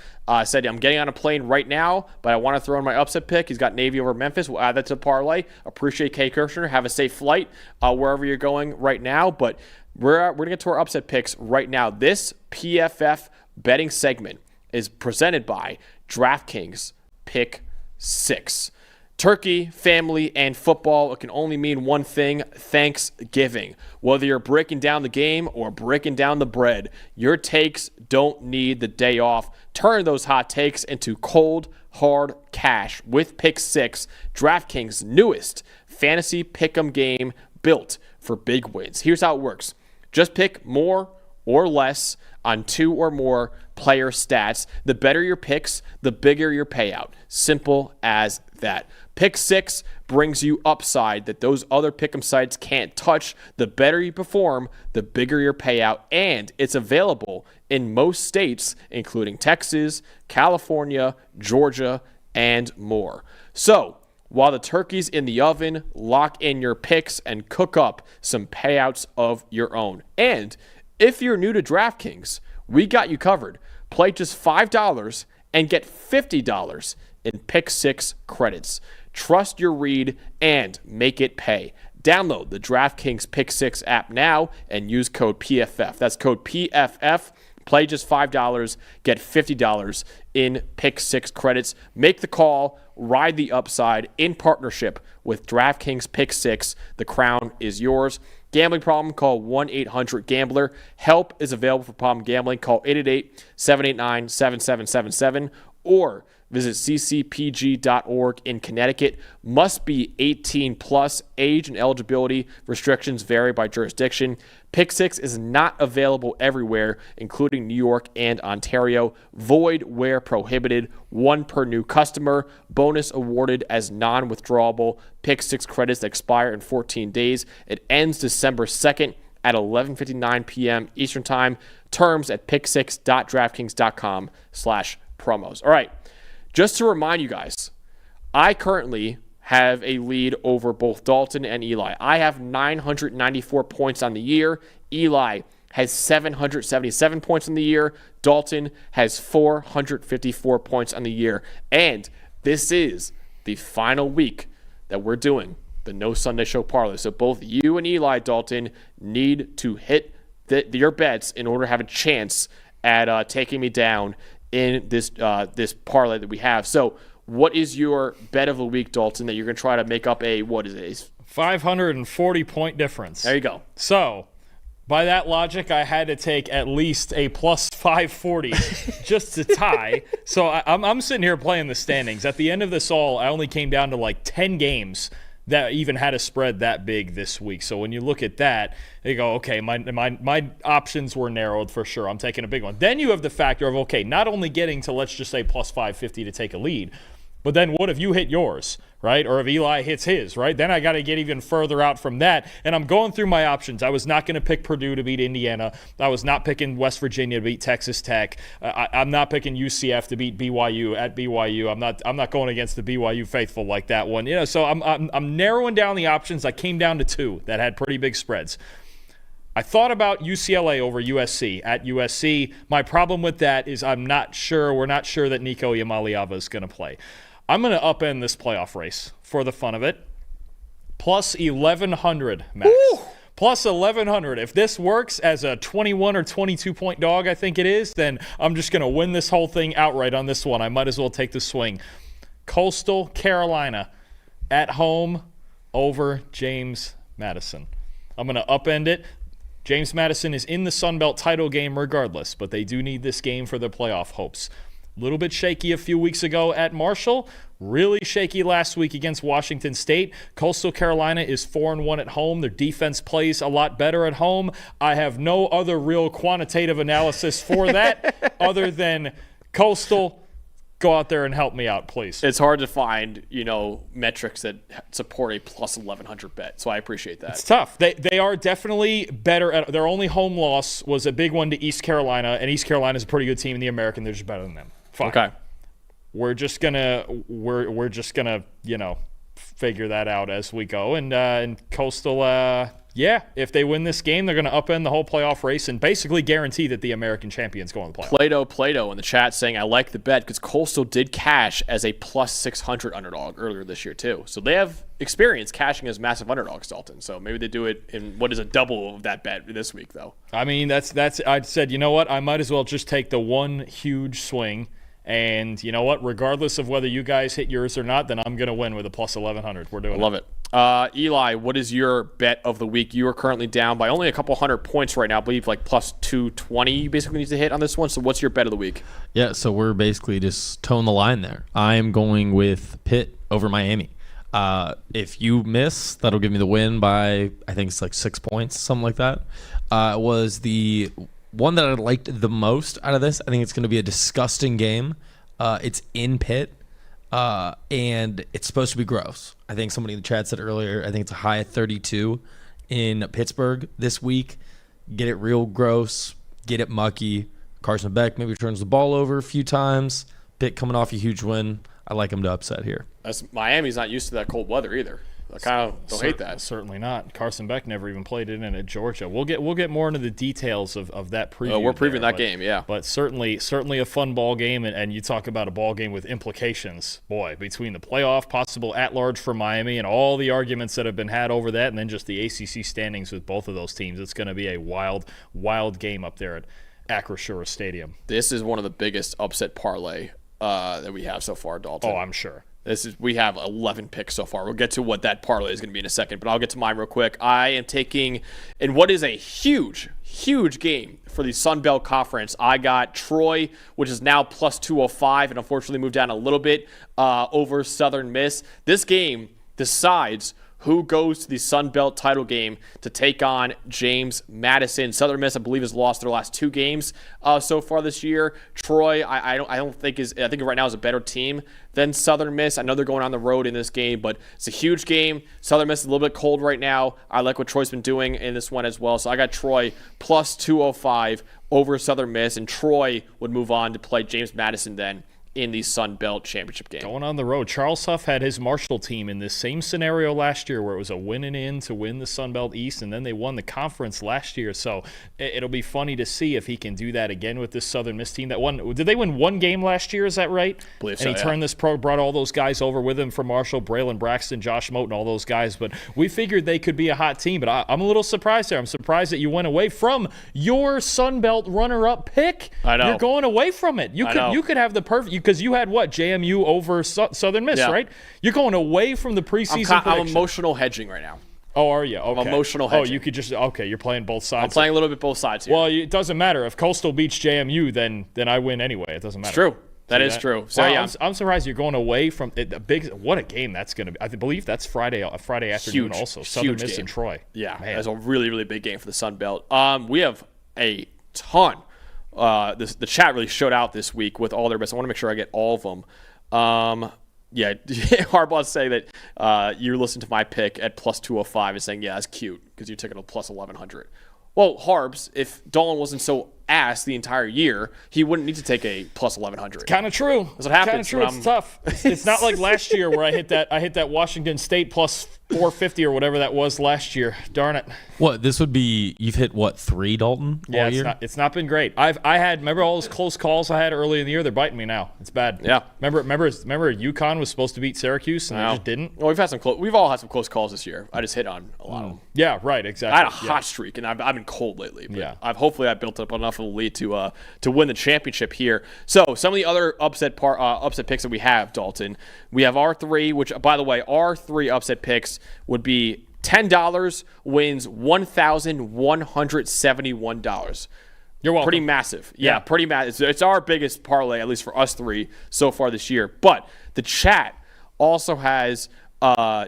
said, I'm getting on a plane right now, but I want to throw in my upset pick. He's got Navy over Memphis. We'll add that to the parlay. Appreciate Cade Kirshner. Have a safe flight wherever you're going right now. But we're going to get to our upset picks right now. This PFF betting segment is presented by DraftKings Pick 6. Turkey, family, and football, it can only mean one thing: Thanksgiving. Whether you're breaking down the game or breaking down the bread, your takes don't need the day off. Turn those hot takes into cold, hard cash with Pick 6, DraftKings' newest fantasy pick'em game built for big wins. Here's how it works. Just pick more or less on 2 or more player stats. The better your picks, the bigger your payout. Simple as that. Pick 6 brings you upside that those other pick'em sites can't touch. The better you perform, the bigger your payout, and it's available in most states, including Texas, California, Georgia, and more. So, while the turkey's in the oven, lock in your picks and cook up some payouts of your own. And if you're new to DraftKings, we got you covered. Play just $5 and get $50 in Pick 6 credits. Trust your read and make it pay. Download the DraftKings Pick 6 app now and use code PFF. That's code PFF. Play just $5, get $50 in Pick 6 credits. Make the call, ride the upside in partnership with DraftKings Pick 6. The crown is yours. Gambling problem? Call 1-800-GAMBLER. Help is available for problem gambling. Call 888-789-7777 or visit ccpg.org in Connecticut. Must be 18 plus. Age and eligibility restrictions vary by jurisdiction. Pick 6 is not available everywhere, including New York and Ontario. Void where prohibited. 1 per new customer. Bonus awarded as non-withdrawable. Pick 6 credits that expire in 14 days. It ends December 2nd at 11:59 p.m. Eastern Time. Terms at pick6.draftkings.com/promos. All right. Just to remind you guys, I currently have a lead over both Dalton and Eli. I have 994 points on the year. Eli has 777 points on the year. Dalton has 454 points on the year. And this is the final week that we're doing the No Sunday Show parlay. So both you and Eli, Dalton, need to hit your bets in order to have a chance at taking me down in this parlay that we have. So what is your bet of the week, Dalton, that you're going to try to make up a 540-point difference. There you go. So by that logic, I had to take at least a plus 540 just to tie. So I'm sitting here playing the standings. At the end of this all, I only came down to like 10 games that even had a spread that big this week. So when you look at that, you go, okay, my options were narrowed for sure. I'm taking a big one. Then you have the factor of, okay, not only getting to, let's just say, plus 550 to take a lead, but then what if you hit yours, right? Or if Eli hits his, right? Then I got to get even further out from that. And I'm going through my options. I was not going to pick Purdue to beat Indiana. I was not picking West Virginia to beat Texas Tech. I'm not picking UCF to beat BYU at BYU. I'm not going against the BYU faithful like that one. You know, so I'm narrowing down the options. I came down to 2 that had pretty big spreads. I thought about UCLA over USC at USC. My problem with that is we're not sure that Nico Iamaleava is going to play. I'm going to upend this playoff race for the fun of it. Plus 1,100, Max. Ooh. Plus 1,100. If this works as a 21 or 22-point dog, I think it is, then I'm just going to win this whole thing outright on this one. I might as well take the swing. Coastal Carolina at home over James Madison. I'm going to upend it. James Madison is in the Sun Belt title game regardless, but they do need this game for their playoff hopes. A little bit shaky a few weeks ago at Marshall. Really shaky last week against Washington State. Coastal Carolina is 4-1 at home. Their defense plays a lot better at home. I have no other real quantitative analysis for that other than Coastal. Go out there and help me out, please. It's hard to find, metrics that support a plus 1,100 bet, so I appreciate that. It's tough. They are definitely better at their only home loss was a big one to East Carolina, and East Carolina is a pretty good team in the American. They're just better than them. Fine. Okay. We're just gonna figure that out as we go. And Coastal, if they win this game, they're gonna upend the whole playoff race and basically guarantee that the American champions go in the playoff. Plato in the chat saying I like the bet because Coastal did cash as a plus 600 underdog earlier this year too. So they have experience cashing as massive underdogs, Dalton. So maybe they do it in what is a double of that bet this week though. I mean that's I said, you know what, I might as well just take the one huge swing. And you know what? Regardless of whether you guys hit yours or not, then I'm going to win with a plus 1,100. We're doing it. Love it. Eli, what is your bet of the week? You are currently down by only a couple hundred points right now. I believe like plus 220 you basically need to hit on this one. So what's your bet of the week? Yeah, so we're basically just toeing the line there. I am going with Pitt over Miami. If you miss, that'll give me the win by, I think it's like 6 points, something like that. It was the one that I liked the most out of this. I think it's going to be a disgusting game. It's in Pitt, and it's supposed to be gross. I think somebody in the chat said earlier, I think it's a high of 32 in Pittsburgh this week. Get it real gross. Get it mucky. Carson Beck maybe turns the ball over a few times. Pitt coming off a huge win. I like him to upset here. Miami's not used to that cold weather either. I kind of don't hate that. Certainly not. Carson Beck never even played it in at Georgia. We'll get more into the details of that preview. We're previewing that game, yeah. But certainly a fun ball game, and you talk about a ball game with implications, boy, between the playoff, possible at-large for Miami, and all the arguments that have been had over that, and then just the ACC standings with both of those teams. It's going to be a wild, wild game up there at Acrisure Stadium. This is one of the biggest upset parlay that we have so far, Dalton. Oh, I'm sure. We have 11 picks so far. We'll get to what that parlay is going to be in a second, but I'll get to mine real quick. I am taking, in what is a huge, huge game for the Sun Belt Conference, I got Troy, which is now plus 205, and unfortunately moved down a little bit over Southern Miss. This game decides who goes to the Sun Belt title game to take on James Madison. Southern Miss, I believe, has lost their last 2 games so far this year. Troy, I think right now is a better team than Southern Miss. I know they're going on the road in this game, but it's a huge game. Southern Miss is a little bit cold right now. I like what Troy's been doing in this one as well. So I got Troy plus 205 over Southern Miss, and Troy would move on to play James Madison then in the Sun Belt Championship game. Going on the road. Charles Huff had his Marshall team in this same scenario last year where it was a win and in to win the Sun Belt East, and then they won the conference last year. So it'll be funny to see if he can do that again with this Southern Miss team. Did they win 1 game last year? Is that right? I believe so, and he turned this pro, brought all those guys over with him from Marshall, Braylon Braxton, Josh Moten, all those guys. But we figured they could be a hot team. But I'm a little surprised there. I'm surprised that you went away from your Sun Belt runner-up pick. I know. You're going away from it. You could have the perfect, because you had what? JMU over Southern Miss, right? You're going away from the preseason prediction. I'm emotional hedging right now. Oh, are you? Okay. I'm emotional hedging. Oh, you could just, you're playing both sides. I'm playing a little bit both sides here. Well, it doesn't matter. If Coastal beats JMU, then I win anyway. It doesn't matter. It's true. That is true. So, yeah. I'm surprised you're going away from it. What a game that's going to be. I believe that's Friday afternoon also. Southern Miss and Troy. Yeah, that's a really, really big game for the Sun Belt. We have a ton. The chat really showed out this week with all their bets. I want to make sure I get all of them. Harbaugh's saying that you listen to my pick at plus 205 and saying, yeah, that's cute because you took it at plus 1,100. Well, Harbs, if Dalton wasn't so ass the entire year, he wouldn't need to take a plus 1,100. Kind of true. That's what happens. Kind of true. It's tough. It's not like last year where I hit that Washington State plus 450 or whatever that was last year. Darn it. What, this would be, you've hit what, 3, Dalton, all year? It's not been great. Remember all those close calls I had early in the year? They're biting me now. It's bad. Yeah. Remember UConn was supposed to beat Syracuse and they just didn't? Well, we've all had some close calls this year. I just hit on a lot of them. Yeah, right, exactly. I had a hot streak, and I've been cold lately. But hopefully I built up enough of a lead to win the championship here. So some of the other upset picks that we have, Dalton, we have our 3, which, by the way, our 3 upset picks would be $10 wins $1,171. You're welcome. Pretty massive. Yeah, pretty massive. It's our biggest parlay, at least for us 3 so far this year. But the chat also has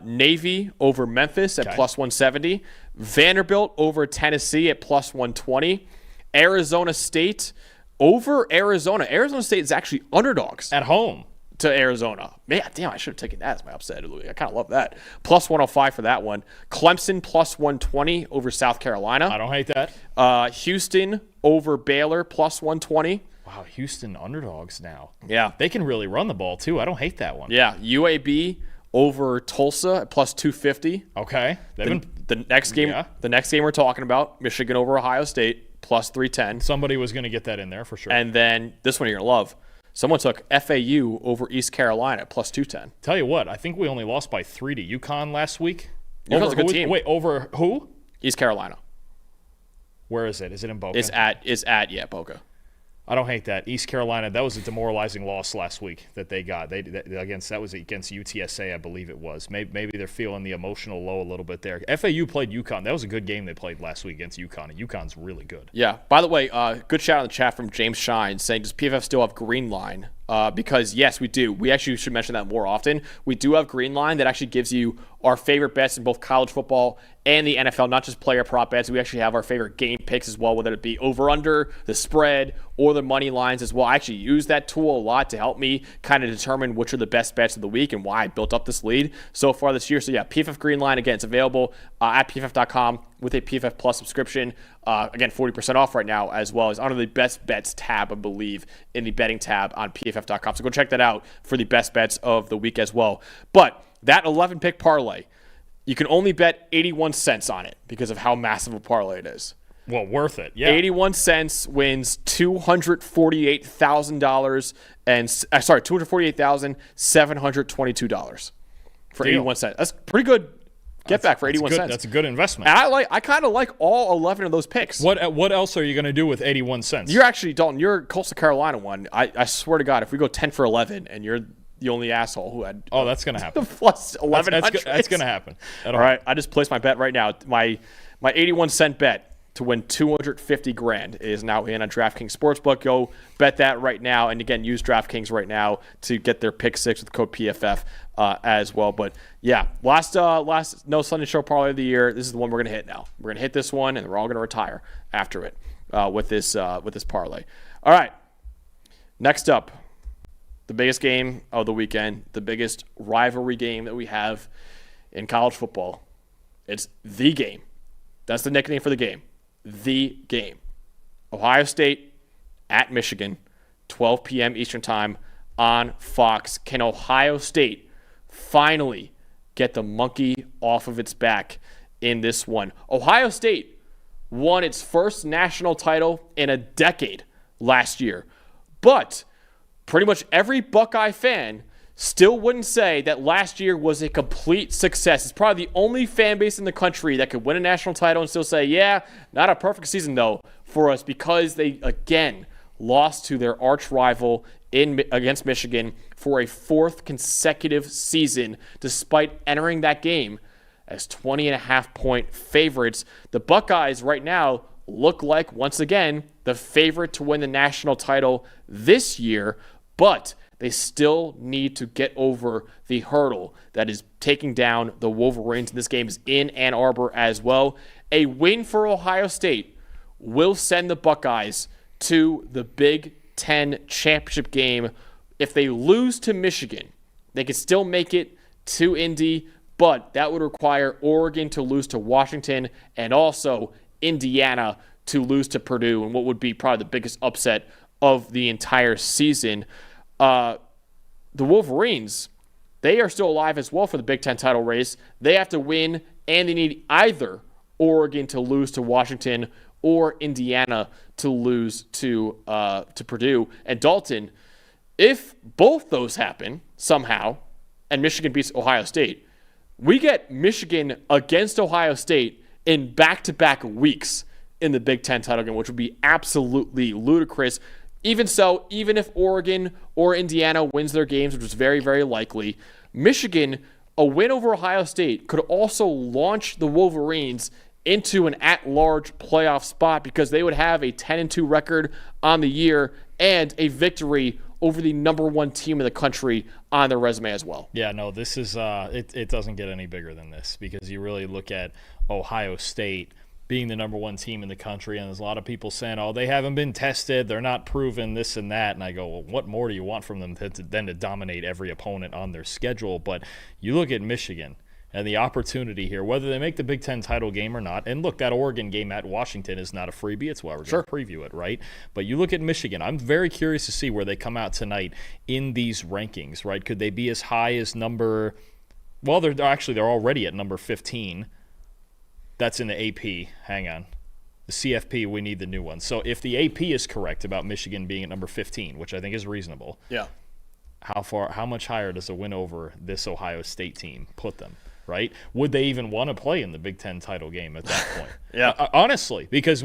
Navy over Memphis at plus 170, Vanderbilt over Tennessee at plus 120, Arizona State over Arizona. Arizona State is actually underdogs at home to Arizona. Man, damn, I should have taken that as my upset. I kind of love that. Plus 105 for that one. Clemson plus 120 over South Carolina. I don't hate that. Houston over Baylor plus 120. Wow, Houston underdogs now. Yeah. They can really run the ball, too. I don't hate that one. Yeah, UAB over Tulsa at plus 250. Okay. The next game we're talking about, Michigan over Ohio State, plus 310. Somebody was going to get that in there for sure. And then this one you're going to love. Someone took FAU over East Carolina at plus 210. Tell you what, I think we only lost by 3 to UConn last week. UConn's a good team. Wait, over who? East Carolina. Where is it? Is it in Boca? It's at Boca. I don't hate that. East Carolina, that was a demoralizing loss last week that they got. That was against UTSA, I believe it was. Maybe they're feeling the emotional low a little bit there. FAU played UConn. That was a good game they played last week against UConn, and UConn's really good. Yeah. By the way, good shout out in the chat from James Shine saying, does PFF still have Green Line? Because, yes, we do. We actually should mention that more often. We do have Green Line that actually gives you our favorite bets in both college football and the NFL, not just player prop bets. We actually have our favorite game picks as well, whether it be over-under, the spread, or the money lines as well. I actually use that tool a lot to help me kind of determine which are the best bets of the week and why I built up this lead so far this year. So, yeah, PFF Green Line, again, it's available at pff.com with a PFF Plus subscription. Again, 40% off right now, as well as under the best bets tab, I believe, in the betting tab on pff.com. So go check that out for the best bets of the week as well. But that 11-pick parlay, you can only bet 81 cents on it because of how massive a parlay it is. Well, worth it. Yeah. 81 cents wins $248,000 and $248,722 for Deal. 81 cents. That's pretty good. Get back for 81 cents. That's a good investment. And I kind of like all 11 of those picks. What else are you going to do with 81 cents? You're actually, Dalton, your Coastal Carolina one, I swear to God, if we go 10 for 11 and you're the only asshole who had that's going to happen. Plus 1,100. That's going to happen. All right, I just placed my bet right now. My 81 cent bet to win $250,000 is now in on DraftKings Sportsbook. Go bet that right now. And again, use DraftKings right now to get their pick 6 with code PFF as well. But yeah, last No Sunday Show parlay of the year. This is the one we're going to hit now. We're going to hit this one, and we're all going to retire after it with this parlay. All right, next up, the biggest game of the weekend, the biggest rivalry game that we have in college football. It's the game. That's the nickname for the game. The game. Ohio State at Michigan, 12 p.m. Eastern Time on Fox. Can Ohio State finally get the monkey off of its back in this one? Ohio State won its first national title in a decade last year, but pretty much every Buckeye fan still wouldn't say that last year was a complete success. It's probably the only fan base in the country that could win a national title and still say, yeah, not a perfect season, though, for us, because they, again, lost to their arch rival against Michigan for a 4th consecutive season, despite entering that game as 20.5-point favorites. The Buckeyes right now look like, once again, the favorite to win the national title this year, but they still need to get over the hurdle that is taking down the Wolverines. This game is in Ann Arbor as well. A win for Ohio State will send the Buckeyes to the Big Ten championship game. If they lose to Michigan, they could still make it to Indy, but that would require Oregon to lose to Washington and also Indiana to lose to Purdue and what would be probably the biggest upset of the entire season. The Wolverines, they are still alive as well for the Big Ten title race. They have to win, and they need either Oregon to lose to Washington or Indiana to lose to Purdue. And Dalton, if both those happen somehow, and Michigan beats Ohio State, we get Michigan against Ohio State in back-to-back weeks in the Big Ten title game, which would be absolutely ludicrous. Even so, even if Oregon or Indiana wins their games, which is very, very likely, Michigan, a win over Ohio State, could also launch the Wolverines into an at-large playoff spot because they would have a 10-2 record on the year and a victory over the number one team in the country on their resume as well. Yeah, no, this is it doesn't get any bigger than this because you really look at Ohio State being the number one team in the country, and there's a lot of people saying, oh, they haven't been tested, they're not proven this and that, and I go, well, what more do you want from them than to dominate every opponent on their schedule? But you look at Michigan and the opportunity here, whether they make the Big Ten title game or not, and look, that Oregon game at Washington is not a freebie, it's why we're going to preview it, right? But you look at Michigan, I'm very curious to see where they come out tonight in these rankings, right? Could they be as high as they're already at number 15. That's in the AP. Hang on. The CFP, we need the new one. So if the AP is correct about Michigan being at number 15, which I think is reasonable, how much higher does a win over this Ohio State team put them, right? Would they even want to play in the Big Ten title game at that point? Honestly, because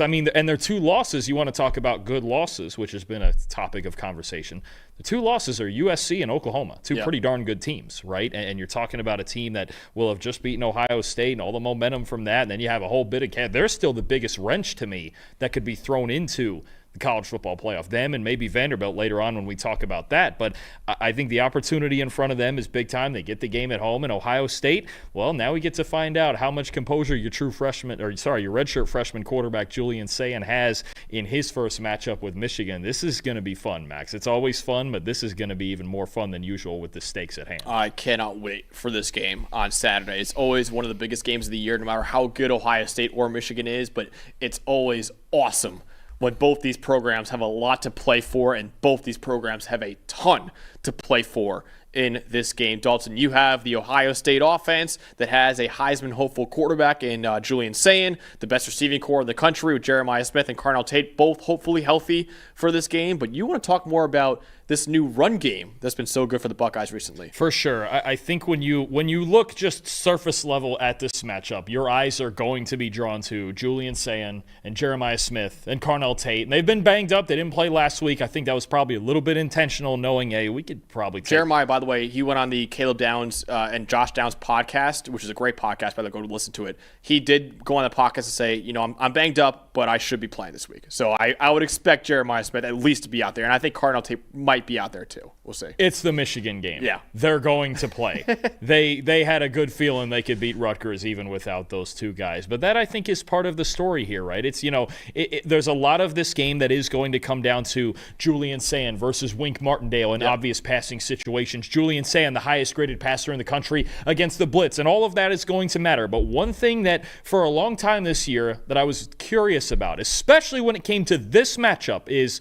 I mean, and their two losses, you want to talk about good losses, which has been a topic of conversation. The two losses are USC and Oklahoma, two pretty darn good teams, right? And you're talking about a team that will have just beaten Ohio State and all the momentum from that, and then you have a whole bit of – they're still the biggest wrench to me that could be thrown into – the college football playoff, them and maybe Vanderbilt later on when we talk about that. But I think the opportunity in front of them is big time. They get the game at home in Ohio State. Well, now we get to find out how much composure your redshirt freshman quarterback Julian Sayin has in his first matchup with Michigan. This is going to be fun, Max. It's always fun, but this is going to be even more fun than usual with the stakes at hand. I cannot wait for this game on Saturday. It's always one of the biggest games of the year, no matter how good Ohio State or Michigan is, but it's always awesome when both these programs have a lot to play for and both these programs have a ton to play for in this game. Dalton, you have the Ohio State offense that has a Heisman hopeful quarterback in Julian Sayin, the best receiving core in the country with Jeremiah Smith and Carnell Tate, both hopefully healthy for this game. But you want to talk more about this new run game that's been so good for the Buckeyes recently. For sure. I think when you look just surface level at this matchup, your eyes are going to be drawn to Julian Sayin and Jeremiah Smith and Carnell Tate. And they've been banged up. They didn't play last week. I think that was probably a little bit intentional, knowing, hey, we could probably take Jeremiah, by the way, he went on the Caleb Downs and Josh Downs podcast, which is a great podcast, by the way, go listen to it. He did go on the podcast and say, I'm banged up, but I should be playing this week. So I would expect Jeremiah Smith at least to be out there. And I think Carnell Tate might be out there too. We'll see. It's the Michigan game. Yeah. They're going to play. They had a good feeling they could beat Rutgers even without those two guys. But that, I think, is part of the story here, right? It's, there's a lot of this game that is going to come down to Julian Sayin versus Wink Martindale in obvious passing situations. Julian Sayin, the highest graded passer in the country against the blitz, and all of that is going to matter. But one thing that for a long time this year that I was curious about, especially when it came to this matchup, is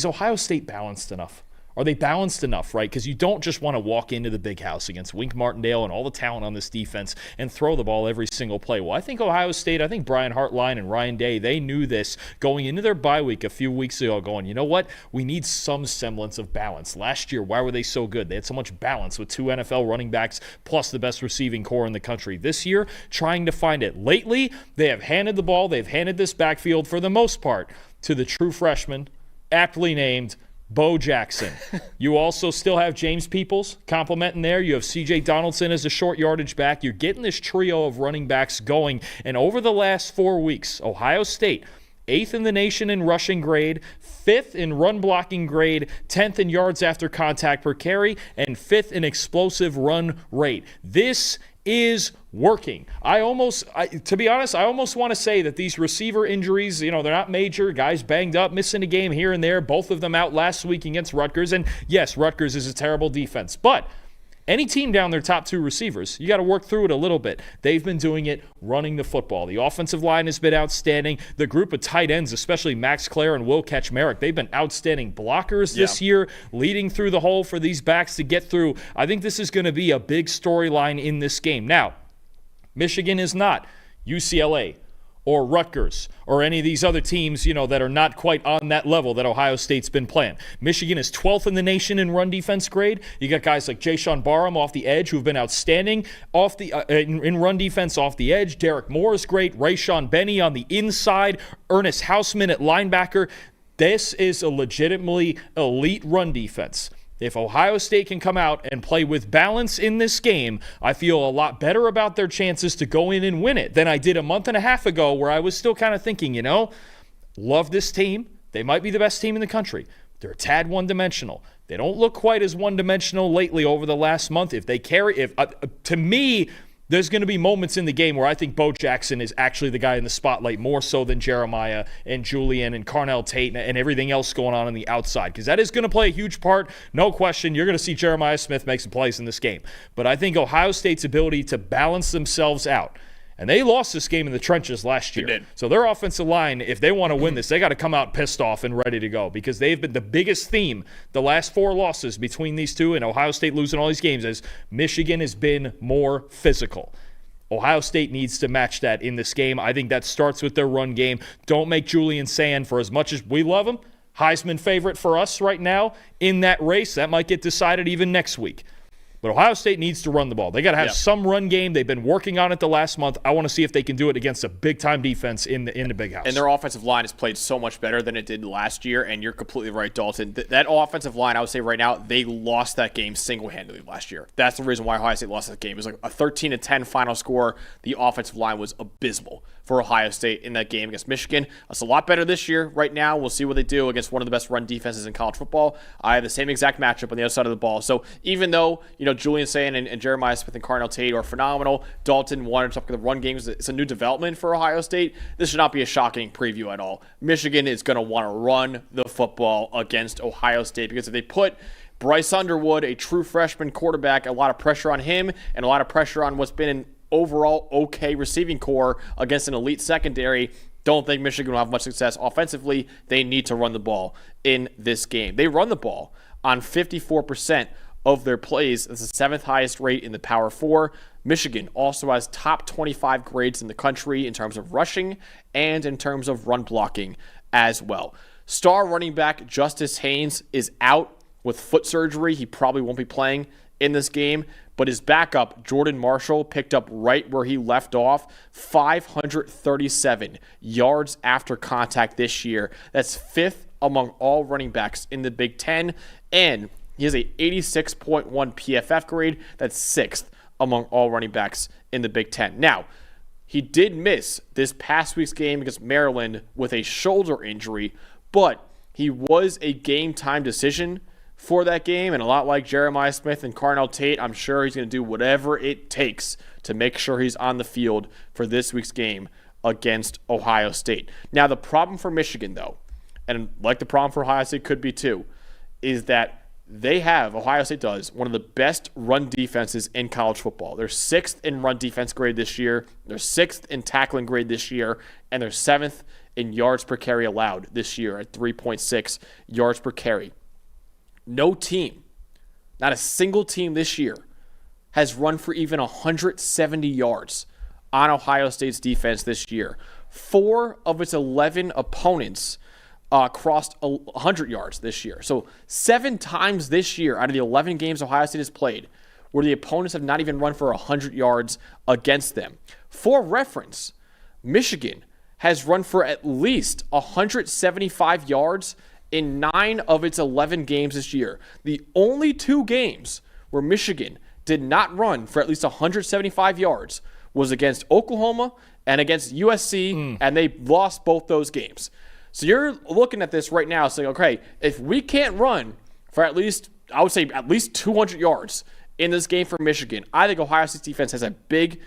Ohio State balanced enough? Are they balanced enough, right? Because you don't just want to walk into the big house against Wink Martindale and all the talent on this defense and throw the ball every single play. Well, I think Ohio State, I think Brian Hartline and Ryan Day, they knew this going into their bye week a few weeks ago, going, you know what? We need some semblance of balance. Last year, why were they so good? They had so much balance with two NFL running backs plus the best receiving core in the country. This year, trying to find it. Lately, they have handed the ball, they've handed this backfield for the most part to the true freshman, aptly named Bo Jackson. You also still have James Peoples complimenting there. You have C.J. Donaldson as a short yardage back. You're getting this trio of running backs going. And over the last 4 weeks, Ohio State, 8th in the nation in rushing grade, 5th in run blocking grade, 10th in yards after contact per carry, and 5th in explosive run rate. This is working. To be honest, I almost want to say that these receiver injuries, they're not major. Guys banged up, missing a game here and there. Both of them out last week against Rutgers. And yes, Rutgers is a terrible defense. But any team down their top 2 receivers, you got to work through it a little bit. They've been doing it running the football. The offensive line has been outstanding. The group of tight ends, especially Max Clare and Will Kaczmarek, they've been outstanding blockers this year, leading through the hole for these backs to get through. I think this is going to be a big storyline in this game. Now, Michigan is not UCLA or Rutgers or any of these other teams, that are not quite on that level that Ohio State's been playing. Michigan is 12th in the nation in run defense grade. You got guys like Jayshon Barham off the edge who've been outstanding off the in run defense off the edge. Derek Moore is great. Rayshawn Benny on the inside. Ernest Hausman at linebacker. This is a legitimately elite run defense. If Ohio State can come out and play with balance in this game, I feel a lot better about their chances to go in and win it than I did a month and a half ago, where I was still kind of thinking, love this team. They might be the best team in the country. They're a tad one-dimensional. They don't look quite as one-dimensional lately over the last month. To me, there's going to be moments in the game where I think Bo Jackson is actually the guy in the spotlight more so than Jeremiah and Julian and Carnell Tate and everything else going on the outside, because that is going to play a huge part. No question, you're going to see Jeremiah Smith make some plays in this game. But I think Ohio State's ability to balance themselves out, and they lost this game in the trenches last year. They did. So their offensive line, if they want to win this, they got to come out pissed off and ready to go, because they've been the biggest theme the last 4 losses between these two, and Ohio State losing all these games, as Michigan has been more physical. Ohio State needs to match that in this game. I think that starts with their run game. Don't make Julian Sand, for as much as we love him, Heisman favorite for us right now in that race. That might get decided even next week. But Ohio State needs to run the ball. They got to have some run game. They've been working on it the last month. I want to see if they can do it against a big-time defense in the Big House. And their offensive line has played so much better than it did last year, and you're completely right, Dalton. That offensive line, I would say right now, they lost that game single-handedly last year. That's the reason why Ohio State lost that game. It was like a 13-10 final score. The offensive line was abysmal for Ohio State in that game against Michigan. It's a lot better this year. Right now, we'll see what they do against one of the best run defenses in college football. I have the same exact matchup on the other side of the ball. So even though, Julian Sand and Jeremiah Smith and Carnell Tate are phenomenal, Dalton wanted to talk about the run games. It's a new development for Ohio State. This should not be a shocking preview at all. Michigan is going to want to run the football against Ohio State, because if they put Bryce Underwood, a true freshman quarterback, a lot of pressure on him and a lot of pressure on what's been an overall okay receiving core against an elite secondary, don't think Michigan will have much success offensively. They need to run the ball in this game. They run the ball on 54% of their plays. That's the 7th highest rate in the Power 4. Michigan also has top 25 grades in the country in terms of rushing and in terms of run blocking as well. Star running back Justice Haynes is out with foot surgery. He probably won't be playing in this game, but his backup, Jordan Marshall, picked up right where he left off, 537 yards after contact this year. That's 5th among all running backs in the Big Ten, and he has a 86.1 PFF grade. That's 6th among all running backs in the Big Ten. Now, he did miss this past week's game against Maryland with a shoulder injury, but he was a game-time decision for that game, and a lot like Jeremiah Smith and Carnell Tate, I'm sure he's going to do whatever it takes to make sure he's on the field for this week's game against Ohio State. Now, the problem for Michigan, though, and like the problem for Ohio State could be too, is that Ohio State does, one of the best run defenses in college football. They're 6th in run defense grade this year. They're 6th in tackling grade this year. And they're 7th in yards per carry allowed this year at 3.6 yards per carry. No team, not a single team this year, has run for even 170 yards on Ohio State's defense this year. 4 of its 11 opponents crossed 100 yards this year. So 7 times this year out of the 11 games Ohio State has played where the opponents have not even run for 100 yards against them. For reference, Michigan has run for at least 175 yards in 9 of its 11 games this year. The only 2 games where Michigan did not run for at least 175 yards was against Oklahoma and against USC, and they lost both those games. So you're looking at this right now saying, okay, if we can't run for at least 200 yards in this game for Michigan, I think Ohio State's defense has a big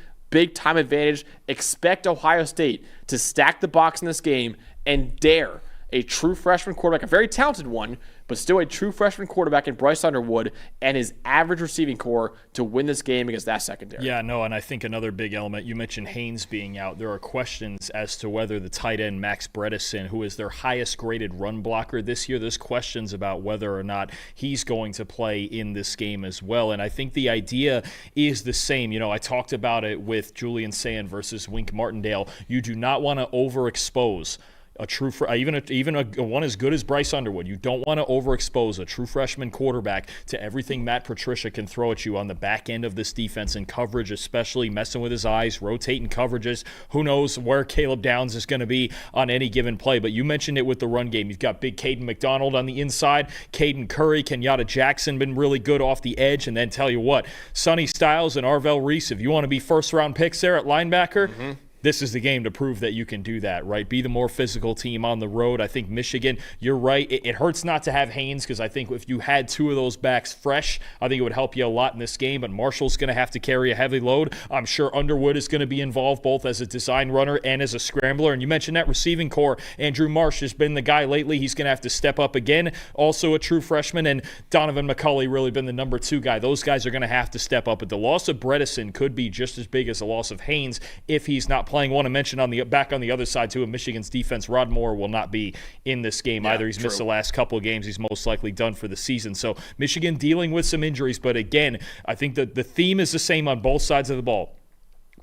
time advantage. Expect Ohio State to stack the box in this game and dare a true freshman quarterback, a very talented one, but still a true freshman quarterback in Bryce Underwood and his average receiving core to win this game against that secondary. Yeah, no, and I think another big element, you mentioned Haynes being out. There are questions as to whether the tight end Max Bredesen, who is their highest graded run blocker this year, there's questions about whether or not he's going to play in this game as well. And I think the idea is the same. I talked about it with Julian Sand versus Wink Martindale. You do not want to overexpose a true even a one as good as Bryce Underwood. You don't want to overexpose a true freshman quarterback to everything Matt Patricia can throw at you on the back end of this defense in coverage, especially messing with his eyes, rotating coverages. Who knows where Caleb Downs is going to be on any given play, but you mentioned it with the run game. You've got big Caden McDonald on the inside, Caden Curry, Kenyatta Jackson been really good off the edge, and then tell you what, Sonny Styles and Arvell Reese, if you want to be first-round picks there at linebacker, this is the game to prove that you can do that, right? Be the more physical team on the road. I think Michigan, you're right. It hurts not to have Haynes because I think if you had two of those backs fresh, I think it would help you a lot in this game. But Marshall's going to have to carry a heavy load. I'm sure Underwood is going to be involved both as a design runner and as a scrambler. And you mentioned that receiving core. Andrew Marsh has been the guy lately. He's going to have to step up again. Also a true freshman. And Donovan McCulley really been the number 2 guy. Those guys are going to have to step up. But the loss of Bredesen could be just as big as the loss of Haynes if he's not playing. Want to mention on the other side too of Michigan's defense, Rod Moore will not be in this game either. He's missed the last couple of games. He's most likely done for the season. So Michigan dealing with some injuries, but again, I think that the theme is the same on both sides of the ball.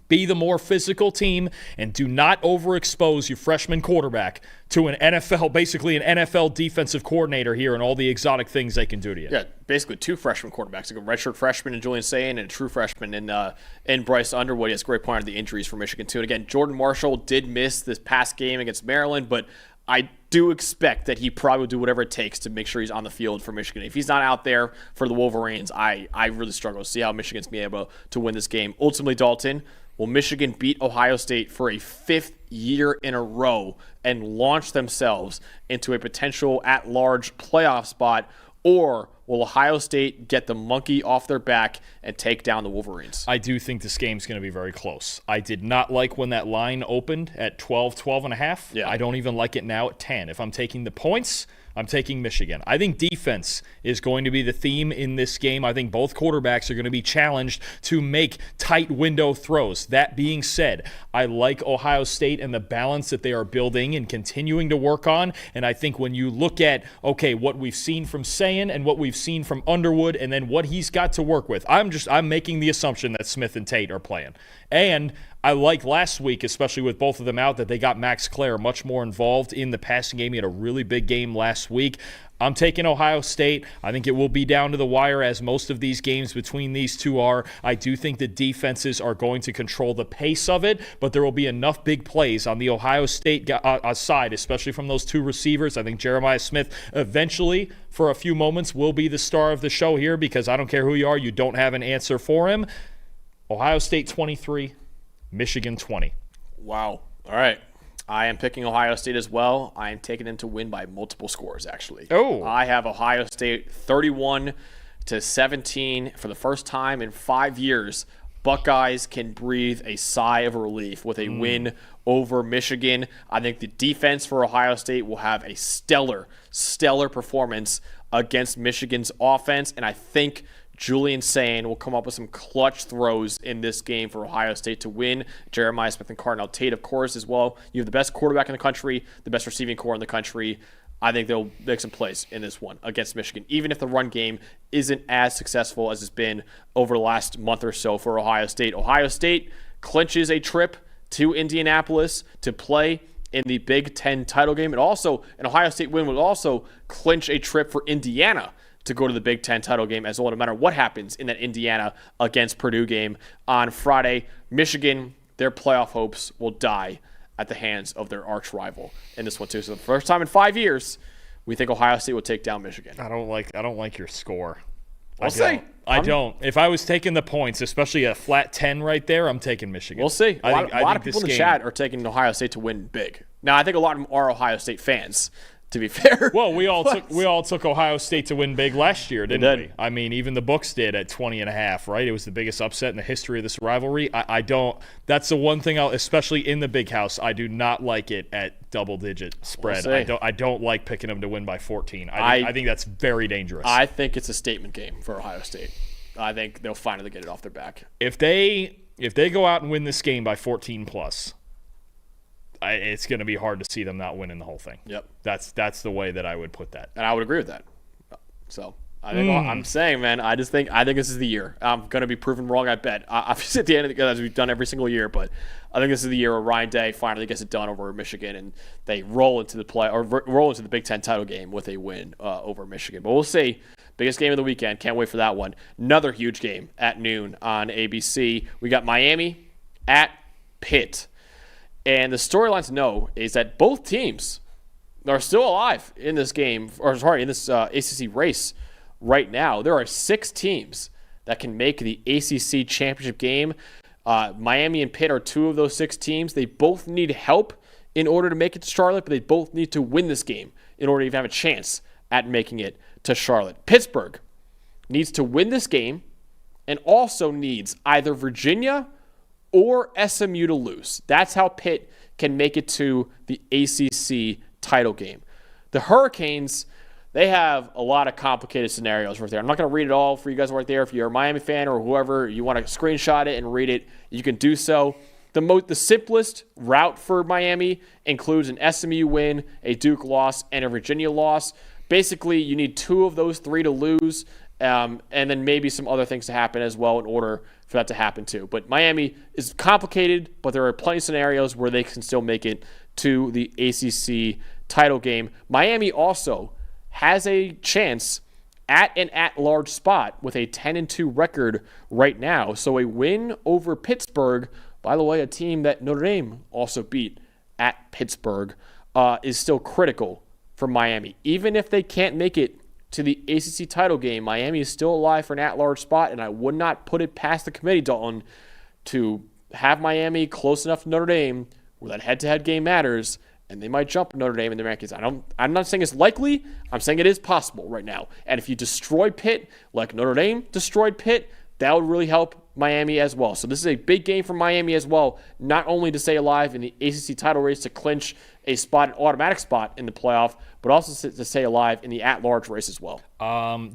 Be the more physical team and do not overexpose your freshman quarterback to an NFL, basically an NFL defensive coordinator here and all the exotic things they can do to you. Yeah, basically 2 freshman quarterbacks, like a redshirt freshman in Julian Sayin and a true freshman in Bryce Underwood. He has a great point on the injuries for Michigan too. And again, Jordan Marshall did miss this past game against Maryland, but I do expect that he probably will do whatever it takes to make sure he's on the field for Michigan. If he's not out there for the Wolverines, I really struggle to see how Michigan's going to be able to win this game. Ultimately, Dalton, will Michigan beat Ohio State for a 5th year in a row and launch themselves into a potential at-large playoff spot, or will Ohio State get the monkey off their back and take down the Wolverines? I do think this game's going to be very close. I did not like when that line opened at 12 and a half. Yeah. I don't even like it now at 10. If I'm taking the points, I'm taking Michigan. I think defense is going to be the theme in this game. I think both quarterbacks are going to be challenged to make tight window throws. That being said, I like Ohio State and the balance that they are building and continuing to work on. And I think when you look at, okay, what we've seen from Sayin and what we've seen from Underwood and then what he's got to work with, I'm making the assumption that Smith and Tate are playing. And I like last week, especially with both of them out, that they got Max Clare much more involved in the passing game. He had a really big game last week. I'm taking Ohio State. I think it will be down to the wire, as most of these games between these two are. I do think the defenses are going to control the pace of it, but there will be enough big plays on the Ohio State side, especially from those 2 receivers. I think Jeremiah Smith eventually, for a few moments, will be the star of the show here, because I don't care who you are, you don't have an answer for him. Ohio State 23, Michigan 20. Wow. All right. I am picking Ohio State as well. I am taking them to win by multiple scores, actually. Oh. I have Ohio State 31-17 for the first time in 5 years. Buckeyes can breathe a sigh of relief with a win over Michigan. I think the defense for Ohio State will have a stellar performance against Michigan's offense, and I think Julian Sayin will come up with some clutch throws in this game for Ohio State to win. Jeremiah Smith and Cardinal Tate, of course, as well. You have the best quarterback in the country, the best receiving core in the country. I think they'll make some plays in this one against Michigan, even if the run game isn't as successful as it's been over the last month or so for Ohio State. Ohio State clinches a trip to Indianapolis to play in the Big Ten title game. And also, an Ohio State win would also clinch a trip for Indiana to go to the Big Ten title game as well, no matter what happens in that Indiana against Purdue game on Friday. Michigan, their playoff hopes will die at the hands of their arch rival in this one too. So the first time in 5 years, we think Ohio State will take down Michigan. I don't like your score. We'll see. I don't. If I was taking the points, especially a flat 10 right there, I'm taking Michigan. We'll see. A lot of people in the chat are taking Ohio State to win big. Now, I think a lot of them are Ohio State fans. to be fair. Well, we all took Ohio State to win big last year, didn't we? I mean, even the books did at 20.5, right? It was the biggest upset in the history of this rivalry. I don't. That's the one thing especially in the big house, I do not like it at double-digit spread. I don't like picking them to win by 14. I think that's very dangerous. I think it's a statement game for Ohio State. I think they'll finally get it off their back. If they go out and win this game by 14 plus, it's going to be hard to see them not winning the whole thing. Yep. That's the way that I would put that. And I would agree with that. So I think I'm saying, man, I think this is the year. I'm going to be proven wrong, I bet. Obviously at the end of the year, as we've done every single year, but I think this is the year where Ryan Day finally gets it done over Michigan, and they roll into the Big Ten title game with a win over Michigan. But we'll see. Biggest game of the weekend. Can't wait for that one. Another huge game at noon on ABC. We got Miami at Pitt. And the storyline to know is that both teams are still alive in this game, in this ACC race right now. There are 6 teams that can make the ACC championship game. Miami and Pitt are 2 of those 6 teams. They both need help in order to make it to Charlotte, but they both need to win this game in order to even have a chance at making it to Charlotte. Pittsburgh needs to win this game and also needs either Virginia or SMU to lose. That's how Pitt can make it to the ACC title game. The Hurricanes, they have a lot of complicated scenarios right there. I'm not going to read it all for you guys right there. If you're a Miami fan or whoever, you want to screenshot it and read it, you can do so. The simplest route for Miami includes an SMU win, a Duke loss, and a Virginia loss. Basically, you need 2 of those 3 to lose, and then maybe some other things to happen as well in order for that to happen too. But Miami is complicated, but there are plenty of scenarios where they can still make it to the ACC title game. Miami also has a chance at an at-large spot with a 10-2 record right now. So a win over Pittsburgh, by the way, a team that Notre Dame also beat at Pittsburgh, is still critical for Miami. Even if they can't make it to the ACC title game, Miami is still alive for an at-large spot, and I would not put it past the committee, Dalton, to have Miami close enough to Notre Dame where that head-to-head game matters, and they might jump Notre Dame in the rankings. I'm not saying it's likely. I'm saying it is possible right now. And if you destroy Pitt like Notre Dame destroyed Pitt, that would really help Miami as well. So this is a big game for Miami as well, not only to stay alive in the ACC title race to clinch a spot, an automatic spot in the playoff, but also to stay alive in the at-large race as well.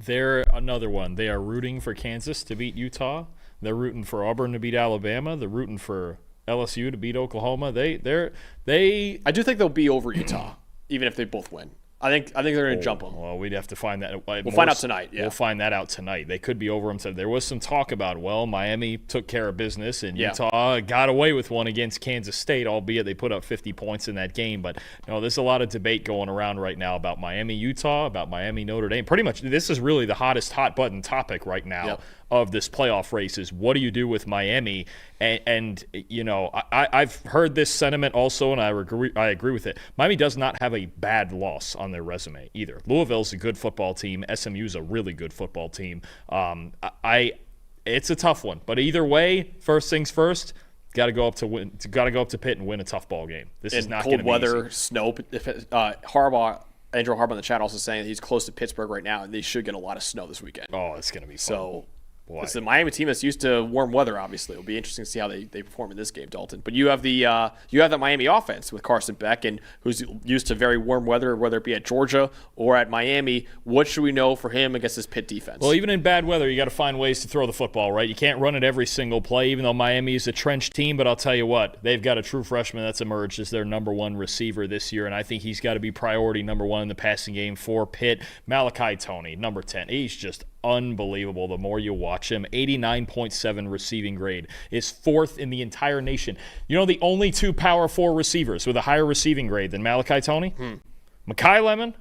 They're another one. They are rooting for Kansas to beat Utah. They're rooting for Auburn to beat Alabama. They're rooting for LSU to beat Oklahoma. I do think they'll be over Utah, even if they both win. I think they're going to jump them. Well, we'd have to find that. We'll find out tonight. Yeah. We'll find that out tonight. They could be over them. So there was some talk about, Miami took care of business, and Utah got away with one against Kansas State, albeit they put up 50 points in that game. But there's a lot of debate going around right now about Miami-Utah, about Miami-Notre Dame. Pretty much, this is really the hottest hot-button topic right now of this playoff race is what do you do with Miami? And I've heard this sentiment also, and I agree with it. Miami does not have a bad loss on their resume either. Louisville's a good football team. SMU's a really good football team. It's a tough one, but either way, first things first. Got to go up to Pitt and win a tough ball game. This is not going to be cold weather, easy. snow. Harbaugh. Andrew Harbaugh in the chat also saying that he's close to Pittsburgh right now, and they should get a lot of snow this weekend. Oh, it's going to be fun. So. It's the Miami team that's used to warm weather, obviously. It'll be interesting to see how they perform in this game, Dalton. But you have the Miami offense with Carson Beck, and who's used to very warm weather, whether it be at Georgia or at Miami. What should we know for him against this Pitt defense? Well, even in bad weather, you got to find ways to throw the football, right? You can't run it every single play, even though Miami is a trench team. But I'll tell you what, they've got a true freshman that's emerged as their number 1 receiver this year, and I think he's got to be priority number 1 in the passing game for Pitt. Malachi Toney, number 10. He's just unbelievable the more you watch him. 89.7 receiving grade, is 4th in the entire nation. The only 2 Power 4 receivers with a higher receiving grade than Malachi Toney? Makai Lemon,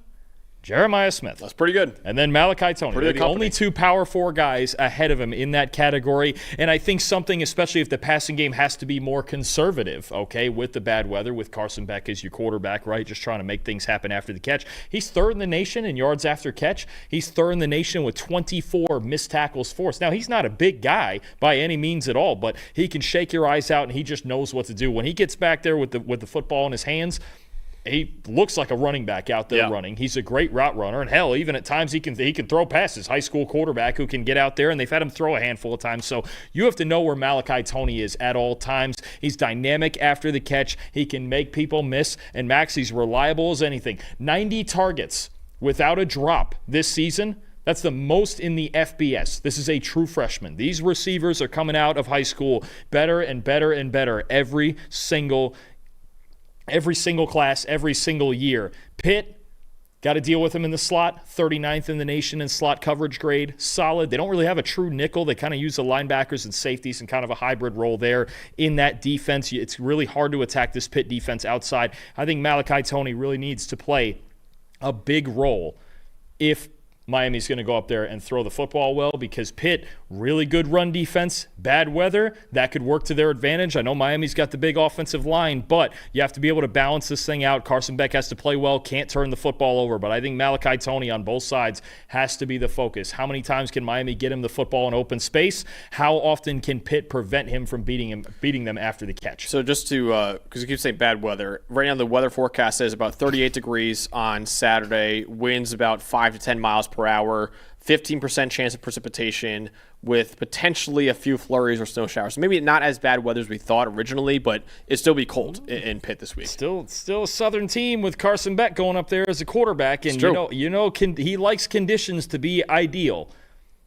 Jeremiah Smith. That's pretty good. And then Malachi Toney. They're the only 2 Power 4 guys ahead of him in that category. And I think something, especially if the passing game has to be more conservative, with the bad weather, with Carson Beck as your quarterback, right, just trying to make things happen after the catch. He's 3rd in the nation in yards after catch. He's 3rd in the nation with 24 missed tackles forced. Now, he's not a big guy by any means at all, but he can shake your eyes out, and he just knows what to do. When he gets back there with the football in his hands, he looks like a running back out there running. He's a great route runner, and hell, even at times he can throw passes. High school quarterback who can get out there, and they've had him throw a handful of times. So you have to know where Malachi Toney is at all times. He's dynamic after the catch. He can make people miss, and Max, he's reliable as anything. 90 targets without a drop this season. That's the most in the FBS. This is a true freshman. These receivers are coming out of high school better and better and better every single class, every single year. Pitt, got to deal with him in the slot, 39th in the nation in slot coverage grade, solid. They don't really have a true nickel. They kind of use the linebackers and safeties and kind of a hybrid role there in that defense. It's really hard to attack this Pitt defense outside. I think Malachi Toney really needs to play a big role if Miami's going to go up there and throw the football well, because Pitt, really good run defense, bad weather, that could work to their advantage. I know Miami's got the big offensive line, but you have to be able to balance this thing out. Carson Beck has to play well, can't turn the football over, but I think Malachi Toney on both sides has to be the focus. How many times can Miami get him the football in open space? How often can Pitt prevent him from beating them after the catch? So just to, because you keep saying bad weather, right now the weather forecast says about 38 degrees on Saturday, winds about 5 to 10 miles per hour, 15% chance of precipitation with potentially a few flurries or snow showers. So maybe not as bad weather as we thought originally, but it'd still be cold in Pitt this week. Still a Southern team with Carson Beck going up there as a quarterback, and he likes conditions to be ideal.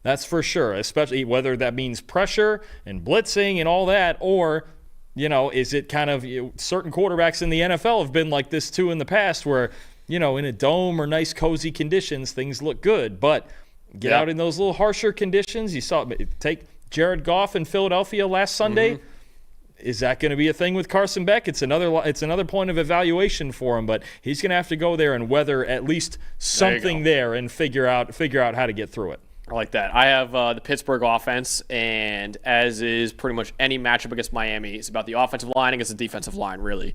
That's for sure, especially whether that means pressure and blitzing and all that, or is it kind of certain quarterbacks in the NFL have been like this too in the past, where in a dome or nice cozy conditions things look good, but get out in those little harsher conditions. You saw take Jared Goff in Philadelphia last Sunday. Mm-hmm. Is that going to be a thing with Carson Beck? It's another point of evaluation for him, but he's going to have to go there and weather at least something there and figure out how to get through it. I like that. I have the Pittsburgh offense, and as is pretty much any matchup against Miami, it's about the offensive line against the defensive line, really.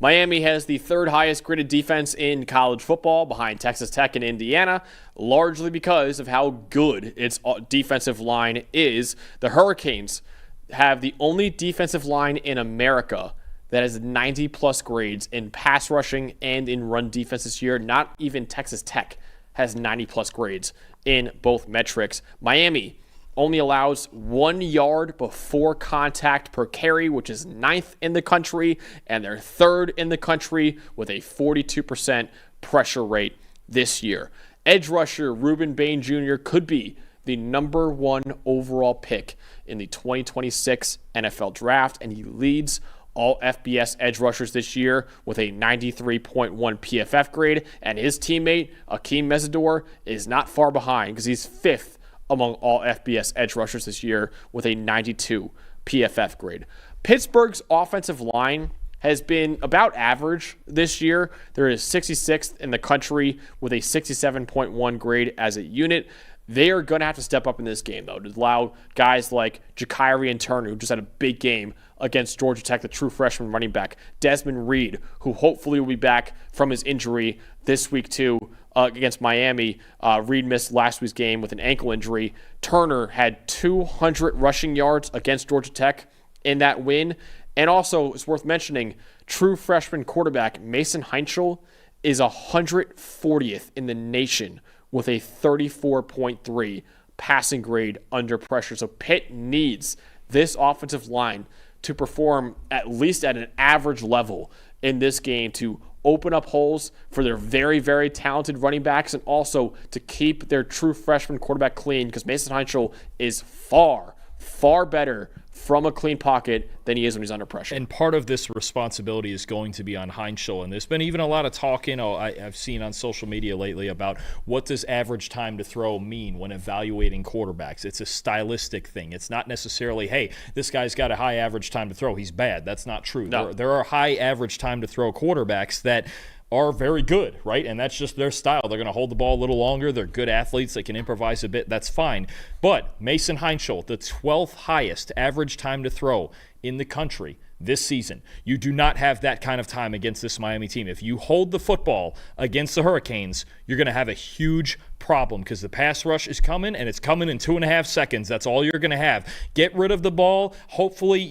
Miami has the third highest graded defense in college football behind Texas Tech and Indiana, largely because of how good its defensive line is. The Hurricanes have the only defensive line in America that has 90-plus grades in pass rushing and in run defense this year. Not even Texas Tech has 90-plus grades in both metrics. Miami only allows 1 yard before contact per carry, which is 9th in the country, and they're 3rd in the country with a 42% pressure rate this year. Edge rusher Reuben Bain Jr. could be the number 1 overall pick in the 2026 NFL Draft, and he leads all FBS edge rushers this year with a 93.1 PFF grade, and his teammate, Akeem Mesidor, is not far behind because he's 5th among all FBS edge rushers this year with a 92 PFF grade. Pittsburgh's offensive line has been about average this year. There is 66th in the country with a 67.1 grade as a unit. They are going to have to step up in this game, though, to allow guys like Jakiri and Turner, who just had a big game against Georgia Tech, the true freshman running back, Desmond Reed, who hopefully will be back from his injury this week, too, against Miami. Reed missed last week's game with an ankle injury. Turner had 200 rushing yards against Georgia Tech in that win. And also, it's worth mentioning, true freshman quarterback Mason Heinschel is 140th in the nation with a 34.3 passing grade under pressure. So Pitt needs this offensive line to perform at least at an average level in this game to open up holes for their very, very talented running backs and also to keep their true freshman quarterback clean, because Mason Heinschel is far, far better from a clean pocket than he is when he's under pressure. And part of this responsibility is going to be on Heinschel. And there's been even a lot of talk, I've seen on social media lately about what does average time to throw mean when evaluating quarterbacks. It's a stylistic thing. It's not necessarily, hey, this guy's got a high average time to throw, he's bad. That's not true. No. There are high average time to throw quarterbacks that are very good, right? And that's just their style. They're going to hold the ball a little longer. They're good athletes. They can improvise a bit. That's fine. But Mason Heinschel, the 12th highest average time to throw in the country this season. You do not have that kind of time against this Miami team. If you hold the football against the Hurricanes, you're going to have a huge problem because the pass rush is coming, and it's coming in 2.5 seconds. That's all you're going to have. Get rid of the ball. Hopefully,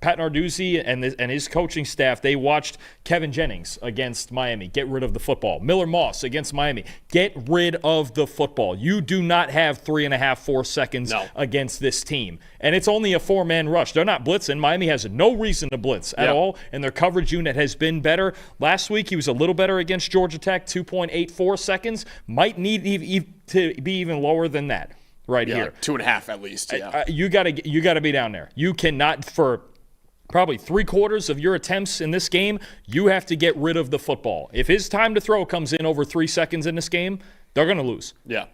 Pat Narduzzi and his coaching staff, they watched Kevin Jennings against Miami get rid of the football. Miller Moss against Miami, get rid of the football. You do not have 3.5, 4 seconds against this team. And it's only a 4-man rush. They're not blitzing. Miami has no reason to blitz at all, and their coverage unit has been better. Last week, he was a little better against Georgia Tech, 2.84 seconds. Might need to be even lower than that here. Like 2.5 at least. You gotta be down there. You cannot, for probably 3/4 of your attempts in this game, you have to get rid of the football. If his time to throw comes in over 3 seconds in this game, they're going to lose. Yeah.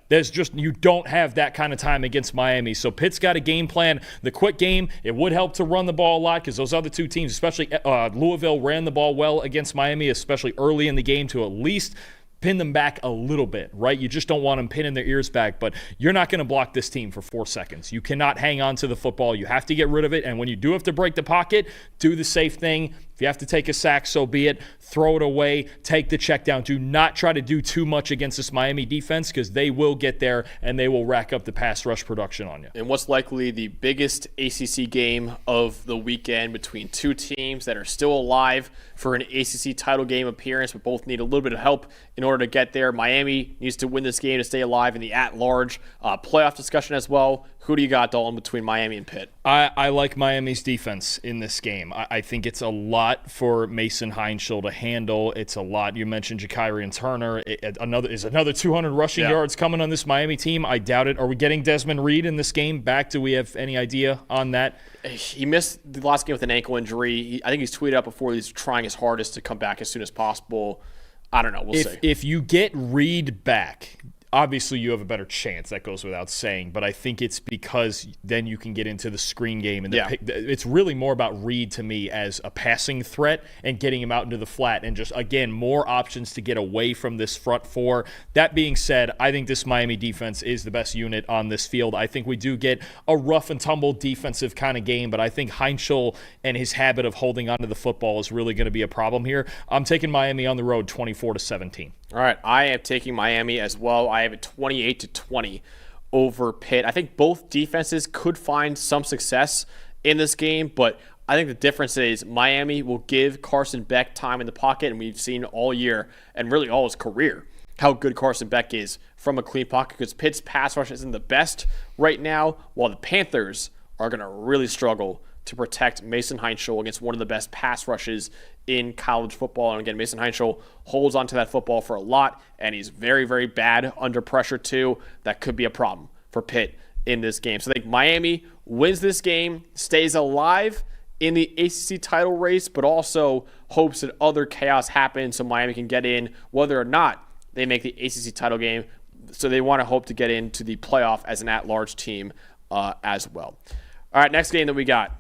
You don't have that kind of time against Miami. So Pitt's got a game plan. The quick game, it would help to run the ball a lot because those other two teams, especially Louisville, ran the ball well against Miami, especially early in the game to at least pin them back a little bit, right? You just don't want them pinning their ears back, but you're not going to block this team for 4 seconds. You cannot hang on to the football. You have to get rid of it, and when you do have to break the pocket, do the safe thing. If you have to take a sack, so be it. Throw it away. Take the check down. Do not try to do too much against this Miami defense because they will get there and they will rack up the pass rush production on you. And what's likely the biggest ACC game of the weekend between two teams that are still alive for an ACC title game appearance, but both need a little bit of help in order to get there. Miami needs to win this game to stay alive in the at-large playoff discussion as well. Who do you got, Dalton, between Miami and Pitt? I like Miami's defense in this game. I think it's a lot for Mason Heinschel to handle. It's a lot. You mentioned Jakirian Turner. Another 200 rushing yards coming on this Miami team? I doubt it. Are we getting Desmond Reed in this game back? Do we have any idea on that? He missed the last game with an ankle injury. I think he's tweeted out before he's trying his hardest to come back as soon as possible. I don't know. We'll see. If you get Reed back, obviously you have a better chance. That goes without saying. But I think it's because then you can get into the screen game. And it's really more about Reed to me as a passing threat and getting him out into the flat and just, again, more options to get away from this front four. That being said, I think this Miami defense is the best unit on this field. I think we do get a rough and tumble defensive kind of game, but I think Heinschel and his habit of holding onto the football is really going to be a problem here. I'm taking Miami on the road 24-17. All right, I am taking Miami as well. I have it 28-20 over Pitt. I think both defenses could find some success in this game, but I think the difference is Miami will give Carson Beck time in the pocket, and we've seen all year and really all his career how good Carson Beck is from a clean pocket because Pitt's pass rush isn't the best right now, while the Panthers are going to really struggle to protect Mason Heinschel against one of the best pass rushes in college football. And again, Mason Heinschel holds onto that football for a lot, and he's very, very bad under pressure too. That could be a problem for Pitt in this game. So I think Miami wins this game, stays alive in the ACC title race, but also hopes that other chaos happens so Miami can get in, whether or not they make the ACC title game. So they want to hope to get into the playoff as an at-large team as well. All right, next game that we got.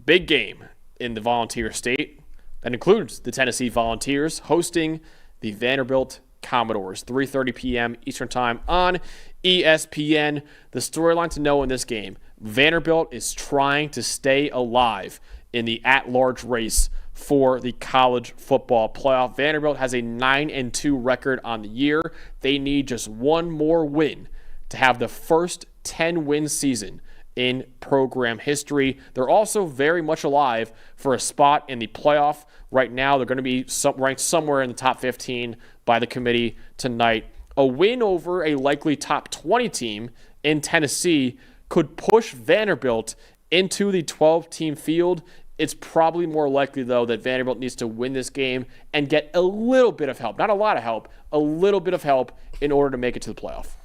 Big game in the Volunteer State. That includes the Tennessee Volunteers hosting the Vanderbilt Commodores, 3:30 p.m. Eastern Time on ESPN. The storyline to know in this game, Vanderbilt is trying to stay alive in the at-large race for the college football playoff. Vanderbilt has a 9-2 record on the year. They need just one more win to have the first 10-win season in program history. They're also very much alive for a spot in the playoff. Right now, they're going to be ranked somewhere in the top 15 by the committee tonight. A win over a likely top 20 team in Tennessee could push Vanderbilt into the 12-team field. It's probably more likely, though, that Vanderbilt needs to win this game and get a little bit of help, not a lot of help, a little bit of help in order to make it to the playoff.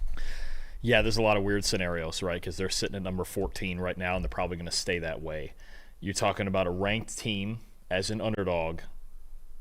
Yeah, there's a lot of weird scenarios, right? Because they're sitting at number 14 right now, and they're probably going to stay that way. You're talking about a ranked team as an underdog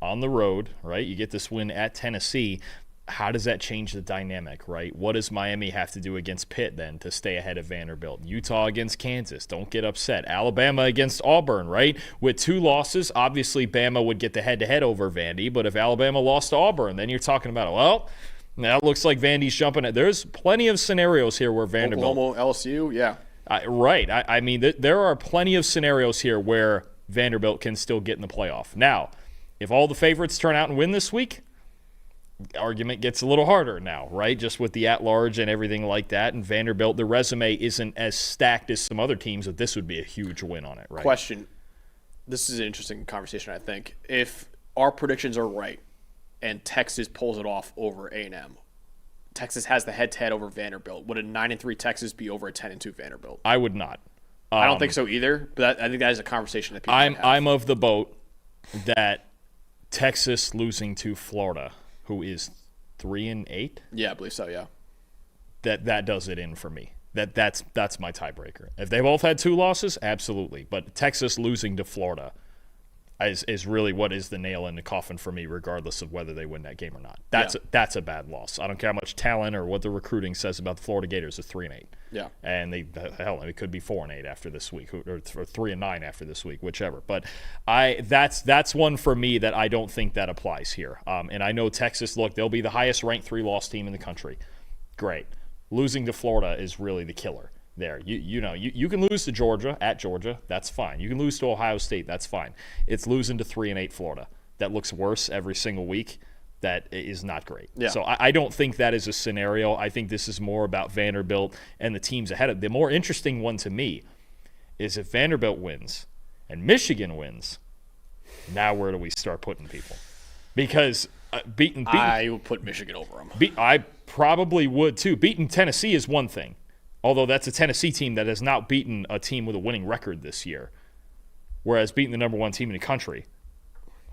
on the road, right? You get this win at Tennessee. How does that change the dynamic, right? What does Miami have to do against Pitt then to stay ahead of Vanderbilt? Utah against Kansas, don't get upset. Alabama against Auburn, right? With 2 losses, obviously Bama would get the head-to-head over Vandy, but if Alabama lost to Auburn, then you're talking about, well, now it looks like Vandy's jumping it. There's plenty of scenarios here where Vanderbilt. Oklahoma, LSU, yeah. Right. I mean, there are plenty of scenarios here where Vanderbilt can still get in the playoff. Now, if all the favorites turn out and win this week, the argument gets a little harder now, right? Just with the at-large and everything like that. And Vanderbilt, the resume isn't as stacked as some other teams, but this would be a huge win on it, right? Question. this is an interesting conversation, I think. If our predictions are right and Texas pulls it off over A&M, Texas has the head-to-head over Vanderbilt. Would a 9-3 Texas be over a 10-2 Vanderbilt? I would not. I don't think so either, but I think that is a conversation that people have. I'm of the boat that Texas losing to Florida, who is 3-8. Yeah, I believe so. Yeah, that does it in for me. That's my tiebreaker. If they both had 2 losses, absolutely. But Texas losing to Florida is really what is the nail in the coffin for me, regardless of whether they win that game or not. That's a bad loss. I don't care how much talent or what the recruiting says about the Florida Gators. It's 3-8. Yeah, and it could be 4-8 after this week, or 3-9 after this week, whichever. But that's one for me that I don't think that applies here. And I know Texas. Look, they'll be the highest ranked 3-loss team in the country. Great. Losing to Florida is really the killer there. You can lose to Georgia at Georgia. That's fine. You can lose to Ohio State. That's fine. It's losing to 3-8 Florida. That looks worse every single week. That is not great. Yeah. So I don't think that is a scenario. I think this is more about Vanderbilt and the teams ahead of. The more interesting one to me is if Vanderbilt wins and Michigan wins, now where do we start putting people? Because I will put Michigan over them. I probably would too. Beating Tennessee is one thing, although that's a Tennessee team that has not beaten a team with a winning record this year, whereas beating the number 1 team in the country,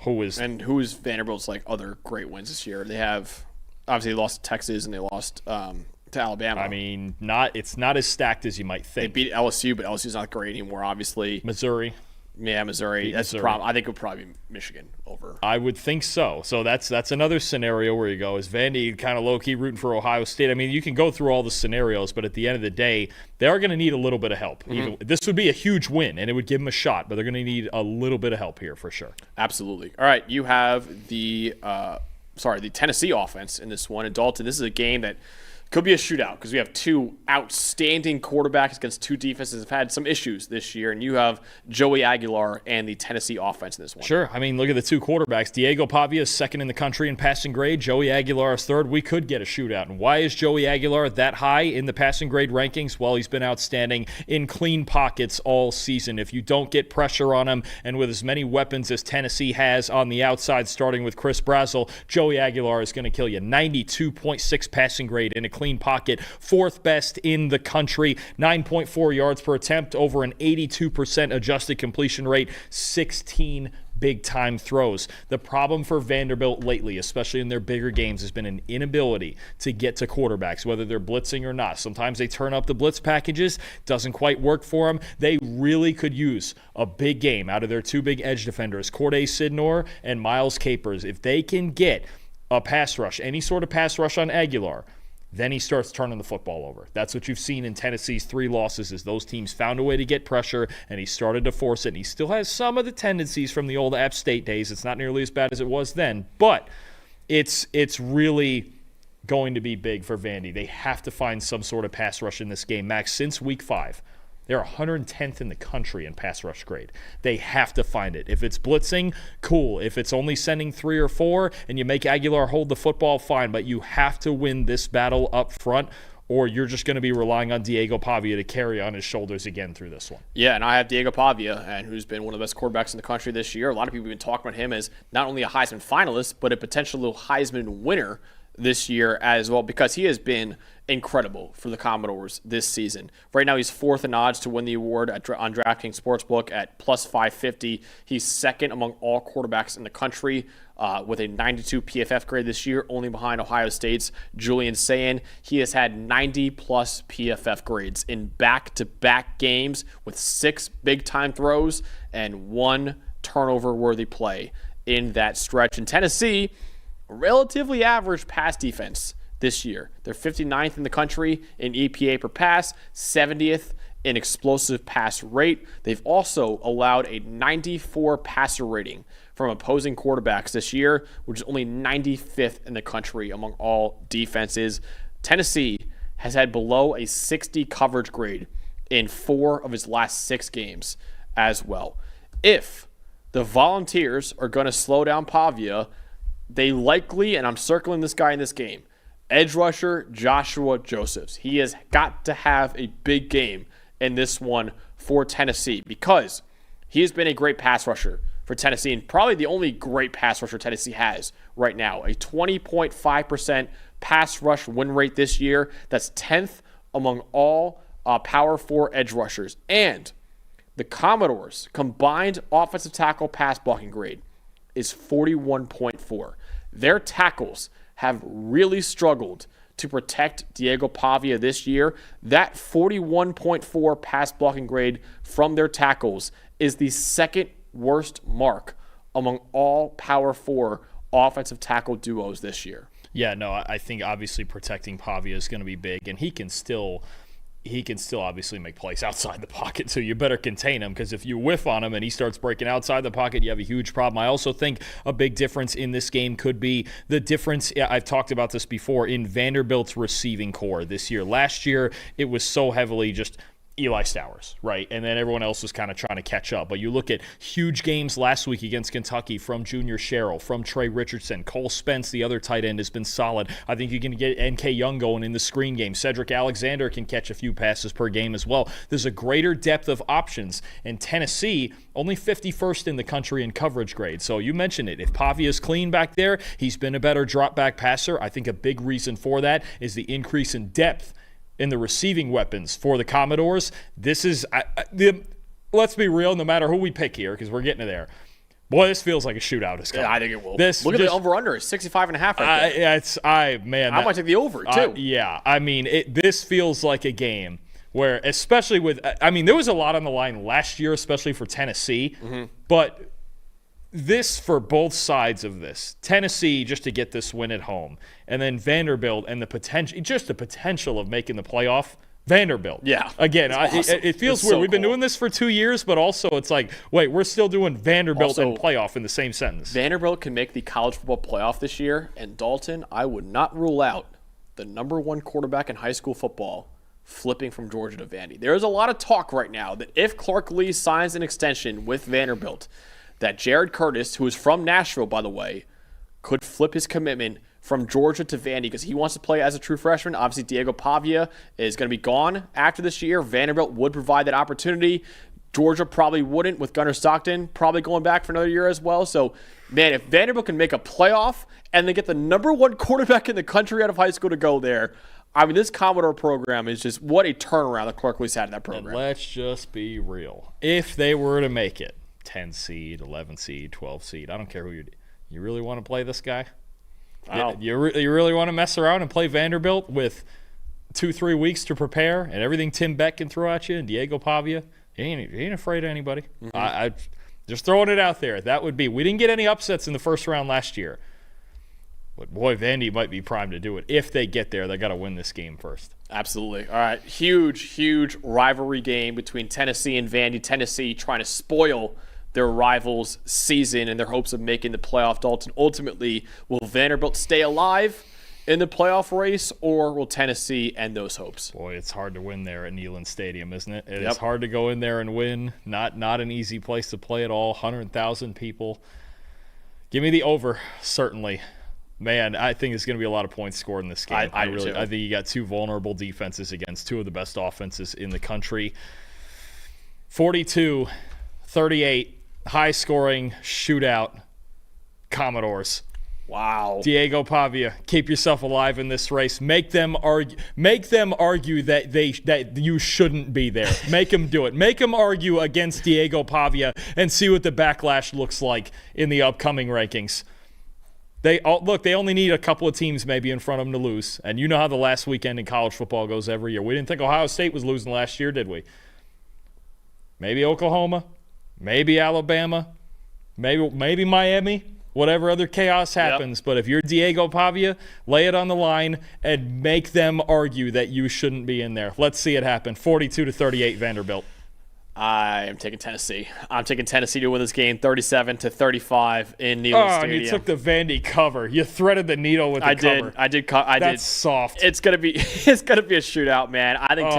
who is Vanderbilt's other great wins this year. They have obviously lost to Texas and they lost to Alabama. I mean, it's not as stacked as you might think. They beat LSU, but LSU's not great anymore. Obviously, Missouri. Yeah, Missouri. That's the problem. I think it would probably be Michigan over. I would think so. So that's another scenario where you go, is Vandy kind of low-key rooting for Ohio State? I mean, you can go through all the scenarios, but at the end of the day, they are going to need a little bit of help. This would be a huge win, and it would give them a shot, but they're going to need a little bit of help here for sure. Absolutely. All right, you have the Tennessee offense in this one. And Dalton, this is a game that could be a shootout because we have 2 outstanding quarterbacks against 2 defenses that have had some issues this year, and you have Joey Aguilar and the Tennessee offense in this one. Sure. I mean, look at the 2 quarterbacks. Diego Pavia is 2nd in the country in passing grade. Joey Aguilar is 3rd. We could get a shootout. And why is Joey Aguilar that high in the passing grade rankings? Well, he's been outstanding in clean pockets all season. If you don't get pressure on him, and with as many weapons as Tennessee has on the outside, starting with Chris Brazzell, Joey Aguilar is going to kill you. 92.6 passing grade in a clean pocket, 4th best in the country, 9.4 yards per attempt, over an 82% adjusted completion rate, 16 big-time throws. The problem for Vanderbilt lately, especially in their bigger games, has been an inability to get to quarterbacks, whether they're blitzing or not. Sometimes they turn up the blitz packages, doesn't quite work for them. They really could use a big game out of their 2 big edge defenders, Corday Sidnor and Miles Capers. If they can get a pass rush, any sort of pass rush on Aguilar, then he starts turning the football over. That's what you've seen in Tennessee's 3 losses, is those teams found a way to get pressure, and he started to force it. And he still has some of the tendencies from the old App State days. It's not nearly as bad as it was then, but it's really going to be big for Vandy. They have to find some sort of pass rush in this game. Max, since week 5, they're 110th in the country in pass rush grade. They have to find it. If it's blitzing, cool. If it's only sending 3 or 4 and you make Aguilar hold the football, fine. But you have to win this battle up front, or you're just going to be relying on Diego Pavia to carry on his shoulders again through this one. Yeah, and I have Diego Pavia, and who's been one of the best quarterbacks in the country this year. A lot of people have been talking about him as not only a Heisman finalist, but a potential Heisman winner this year as well, because he has been incredible for the Commodores this season. Right now, he's 4th in odds to win the award on DraftKings Sportsbook at plus 550. He's 2nd among all quarterbacks in the country with a 92 PFF grade this year, only behind Ohio State's Julian Sayin. He has had 90-plus PFF grades in back-to-back games with 6 big-time throws and 1 turnover-worthy play in that stretch. In Tennessee, relatively average pass defense this year. They're 59th in the country in EPA per pass, 70th in explosive pass rate. They've also allowed a 94 passer rating from opposing quarterbacks this year, which is only 95th in the country among all defenses. Tennessee has had below a 60 coverage grade in 4 of his last 6 games as well. If the Volunteers are going to slow down Pavia, they likely, and I'm circling this guy in this game, edge rusher Joshua Josephs. He has got to have a big game in this one for Tennessee because He has been a great pass rusher for Tennessee, and probably the only great pass rusher Tennessee has right now. A 20.5% pass rush win rate this year. That's 10th among all Power 4 edge rushers. And the Commodores' combined offensive tackle pass blocking grade is 41.4. Their tackles have really struggled to protect Diego Pavia this year. That 41.4 pass blocking grade from their tackles is the second worst mark among all Power 4 offensive tackle duos this year. Yeah, no, I think obviously protecting Pavia is going to be big, and he can still obviously make plays outside the pocket, so you better contain him, because if you whiff on him and he starts breaking outside the pocket, you have a huge problem. I also think a big difference in this game could be the difference, I've talked about this before, in Vanderbilt's receiving core this year. Last year, it was so heavily just Eli Stowers, right? And then everyone else was kind of trying to catch up. But you look at huge games last week against Kentucky from Junior Sherrill, from Trey Richardson. Cole Spence, the other tight end, has been solid. I think you can get N.K. Young going in the screen game. Cedric Alexander can catch a few passes per game as well. There's a greater depth of options. And Tennessee, only 51st in the country in coverage grade. So you mentioned it. If Pavia's clean back there, he's been a better drop-back passer. I think a big reason for that is the increase in depth in the receiving weapons for the Commodores. This is, let's be real, no matter who we pick here, because we're getting to there. Boy, this feels like a shootout is coming. Yeah, I think it will. Look at the over-under. It's 65.5 right there. I might take the over, too. Yeah, I mean, this feels like a game where, especially with, there was a lot on the line last year, especially for Tennessee, but this for both sides of this. Tennessee just to get this win at home, and then Vanderbilt and the potential of making the playoff. Vanderbilt. Yeah. Again, awesome. it feels weird. We've been doing this for 2 years, but also it's like, wait, we're still doing Vanderbilt and playoff in the same sentence. Vanderbilt can make the college football playoff this year, and Dalton, I would not rule out the number one quarterback in high school football flipping from Georgia to Vandy. There is a lot of talk right now that if Clark Lee signs an extension with Vanderbilt, that Jared Curtis, who is from Nashville, by the way, could flip his commitment from Georgia to Vandy because he wants to play as a true freshman. Obviously, Diego Pavia is going to be gone after this year. Vanderbilt would provide that opportunity. Georgia probably wouldn't, with Gunnar Stockton probably going back for another year as well. So, man, if Vanderbilt can make a playoff and they get the number one quarterback in the country out of high school to go there, this Commodore program is just what a turnaround that Clark Lee's had in that program. And let's just be real. If they were to make it, 10 seed, 11 seed, 12 seed. I don't care who you really want to play this guy? You really want to mess around and play Vanderbilt with 2-3 weeks to prepare and everything Tim Beck can throw at you and Diego Pavia? He ain't afraid of anybody. I just throwing it out there. That would be. We didn't get any upsets in the first round last year. But, boy, Vandy might be primed to do it. If they get there, they got to win this game first. Absolutely. All right, huge rivalry game between Tennessee and Vandy. Tennessee trying to spoil their rivals' season in their hopes of making the playoff. Dalton, ultimately, will Vanderbilt stay alive in the playoff race, or will Tennessee end those hopes? Boy, it's hard to win there at Neyland Stadium, isn't it? It is hard to go in there and win. Not an easy place to play at all. 100,000 people. Give me the over, certainly. Man, I think there's going to be a lot of points scored in this game. I think you got two vulnerable defenses against two of the best offenses in the country. 42-38, high-scoring shootout, Commodores. Wow. Diego Pavia, keep yourself alive in this race. Make them argue that you shouldn't be there. Make them do it. Make them argue against Diego Pavia and see what the backlash looks like in the upcoming rankings. They only need a couple of teams maybe in front of them to lose. And you know how the last weekend in college football goes every year. We didn't think Ohio State was losing last year, did we? Maybe Oklahoma, maybe Alabama, maybe Miami, whatever other chaos happens. Yep. But if you're Diego Pavia, lay it on the line and make them argue that you shouldn't be in there. Let's see it happen. 42-38 Vanderbilt. I am taking Tennessee. I'm taking Tennessee to win this game 37-35 in Neyland Stadium. You took the Vandy cover. You threaded the needle with the cover. I did. That's soft. It's gonna be a shootout, man. I think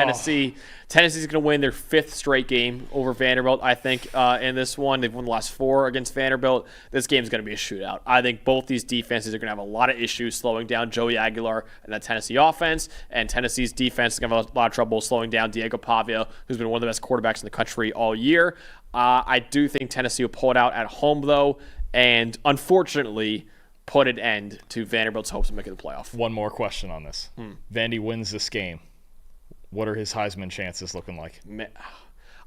Tennessee's going to win their fifth straight game over Vanderbilt, I think, in this one. They've won the last 4 against Vanderbilt. This game's going to be a shootout. I think both these defenses are going to have a lot of issues slowing down Joey Aguilar and that Tennessee offense, and Tennessee's defense is going to have a lot of trouble slowing down Diego Pavia, who's been one of the best quarterbacks in the country country all year. I do think Tennessee will pull it out at home, though, and unfortunately put an end to Vanderbilt's hopes of making the playoff. One more question on this. Vandy wins this game. What are his Heisman chances looking like?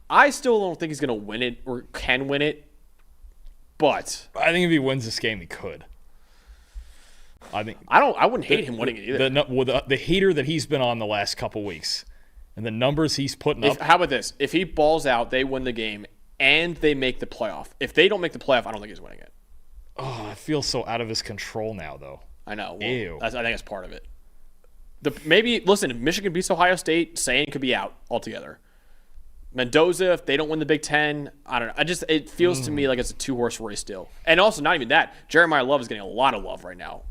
I still don't think he's going to win it or can win it, but I think if he wins this game, he could. I wouldn't hate him winning it either. The heater that he's been on the last couple weeks and the numbers he's putting up. How about this? If he balls out, they win the game, and they make the playoff. If they don't make the playoff, I don't think he's winning it. Oh, I feel so out of his control now, though. I know. Well, Ew. I think that's part of it. Listen, if Michigan beats Ohio State, Sain could be out altogether. Mendoza, if they don't win the Big Ten, I don't know. It feels to me like it's a two-horse race still. And also, not even that, Jeremiah Love is getting a lot of love right now.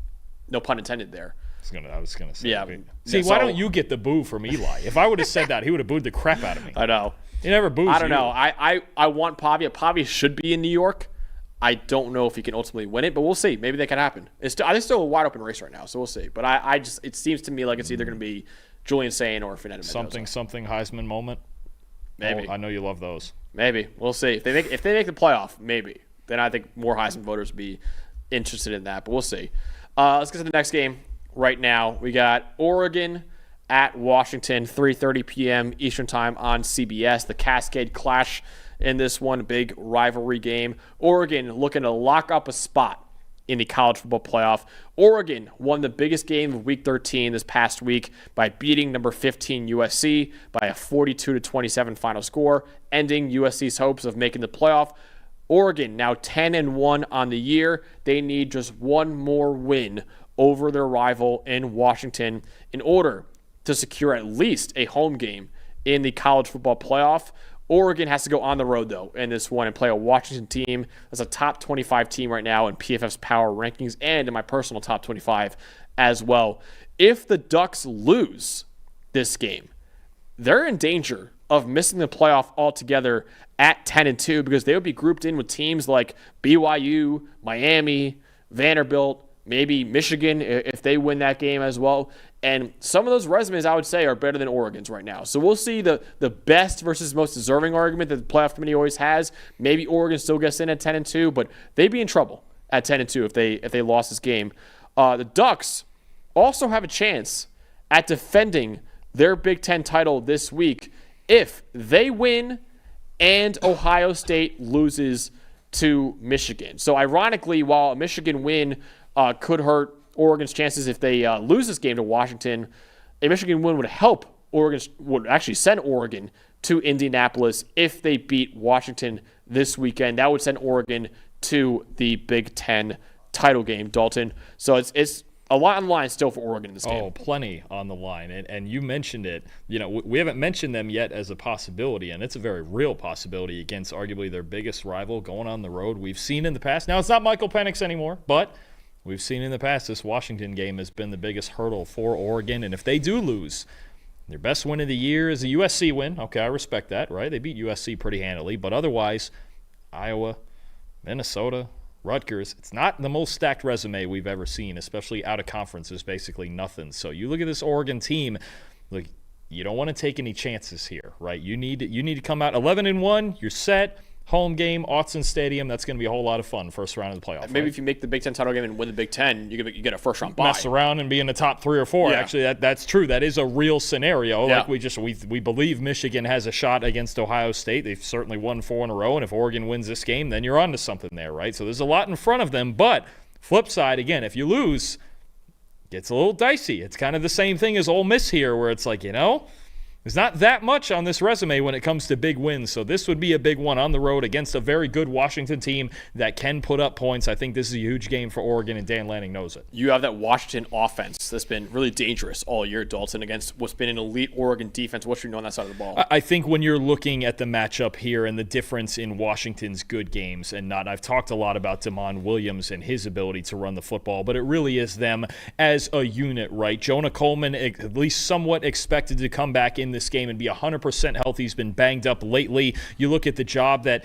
No pun intended there. I was gonna say. Yeah. See, why don't you get the boo from Eli? If I would have said that, he would have booed the crap out of me. I know. He never boos you. I don't know. I want Pavia. Pavia should be in New York. I don't know if he can ultimately win it, but we'll see. Maybe that can happen. I think it's still a wide open race right now, so we'll see. But it seems to me like it's either going to be Julian Sain or Fernando Mendoza. Something Heisman moment. Maybe. I know you love those. Maybe. We'll see. If they make the playoff, maybe. Then I think more Heisman voters would be interested in that, but we'll see. Let's get to the next game right now. We got Oregon at Washington, 3:30 p.m. Eastern Time on CBS. The Cascade Clash in this one, big rivalry game. Oregon looking to lock up a spot in the college football playoff. Oregon won the biggest game of Week 13 this past week by beating number 15 USC by a 42-27 final score, ending USC's hopes of making the playoff. Oregon now 10-1 on the year. They need just one more win over their rival in Washington in order to secure at least a home game in the college football playoff. Oregon has to go on the road, though, in this one and play a Washington team that's a top 25 team right now in PFF's power rankings and in my personal top 25 as well. If the Ducks lose this game, they're in danger of missing the playoff altogether at 10-2 because they would be grouped in with teams like BYU, Miami, Vanderbilt, maybe Michigan if they win that game as well. And some of those resumes, I would say, are better than Oregon's right now. So we'll see the best versus most deserving argument that the playoff committee always has. Maybe Oregon still gets in at 10-2, but they'd be in trouble at 10-2 if they lost this game. The Ducks also have a chance at defending their Big Ten title this week if they win and Ohio State loses to Michigan. So ironically, while a Michigan win could hurt Oregon's chances if they lose this game to Washington, a Michigan win would help would actually send Oregon to Indianapolis if they beat Washington this weekend. That would send Oregon to the Big Ten title game, Dalton. So it's a lot on the line still for Oregon in this game. Oh, plenty on the line. And you mentioned it. We haven't mentioned them yet as a possibility, and it's a very real possibility against arguably their biggest rival going on the road. We've seen in the past. Now, it's not Michael Penix anymore, but we've seen in the past this Washington game has been the biggest hurdle for Oregon. And if they do lose, their best win of the year is a USC win. Okay, I respect that, right? They beat USC pretty handily. But otherwise, Iowa, Minnesota, Rutgers, it's not the most stacked resume we've ever seen, especially out of conference. There's basically nothing. So you look at this Oregon team, look, you don't want to take any chances here, right? You need to come out 11-1, you're set. Home game, Autzen Stadium. That's going to be a whole lot of fun. First round of the playoff. Maybe if you make the Big Ten title game and win the Big Ten, you get a first round bye. Mess around and be in the top 3 or 4. Yeah. Actually, that's true. That is a real scenario. Yeah. Like we believe Michigan has a shot against Ohio State. They've certainly won 4 in a row, and if Oregon wins this game, then you're on to something there, right? So there's a lot in front of them. But flip side, again, if you lose, it gets a little dicey. It's kind of the same thing as Ole Miss here, where it's like, there's not that much on this resume when it comes to big wins, so this would be a big one on the road against a very good Washington team that can put up points. I think this is a huge game for Oregon, and Dan Lanning knows it. You have that Washington offense that's been really dangerous all year, Dalton, against what's been an elite Oregon defense. What should you know on that side of the ball? I think when you're looking at the matchup here and the difference in Washington's good games and not, I've talked a lot about Damon Williams and his ability to run the football, but it really is them as a unit, right? Jonah Coleman, at least somewhat expected to come back in in this game and be 100% healthy. He's been banged up lately. You look at the job that,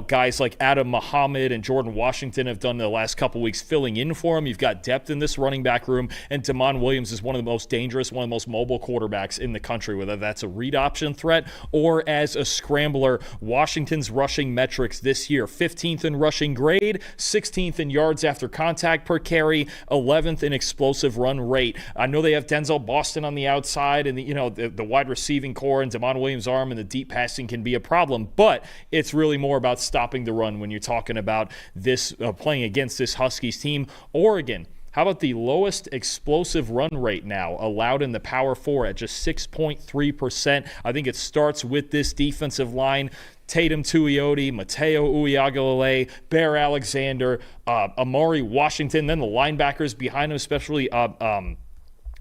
guys like Adam Muhammad and Jordan Washington have done the last couple weeks filling in for him. You've got depth in this running back room, and Damon Williams is one of the most dangerous, one of the most mobile quarterbacks in the country, whether that's a read option threat or as a scrambler. Washington's rushing metrics this year: 15th in rushing grade, 16th in yards after contact per carry, 11th in explosive run rate. I know they have Denzel Boston on the outside, and the wide receiving core and Damon Williams' arm and the deep passing can be a problem, but it's really more about stopping the run when you're talking about this playing against this Huskies team. Oregon, how about the lowest explosive run rate now allowed in the Power 4 at just 6.3%? I think it starts with this defensive line. Tatum Tuioti, Mateo Uiagalelei, Bear Alexander, Amari Washington, then the linebackers behind him, especially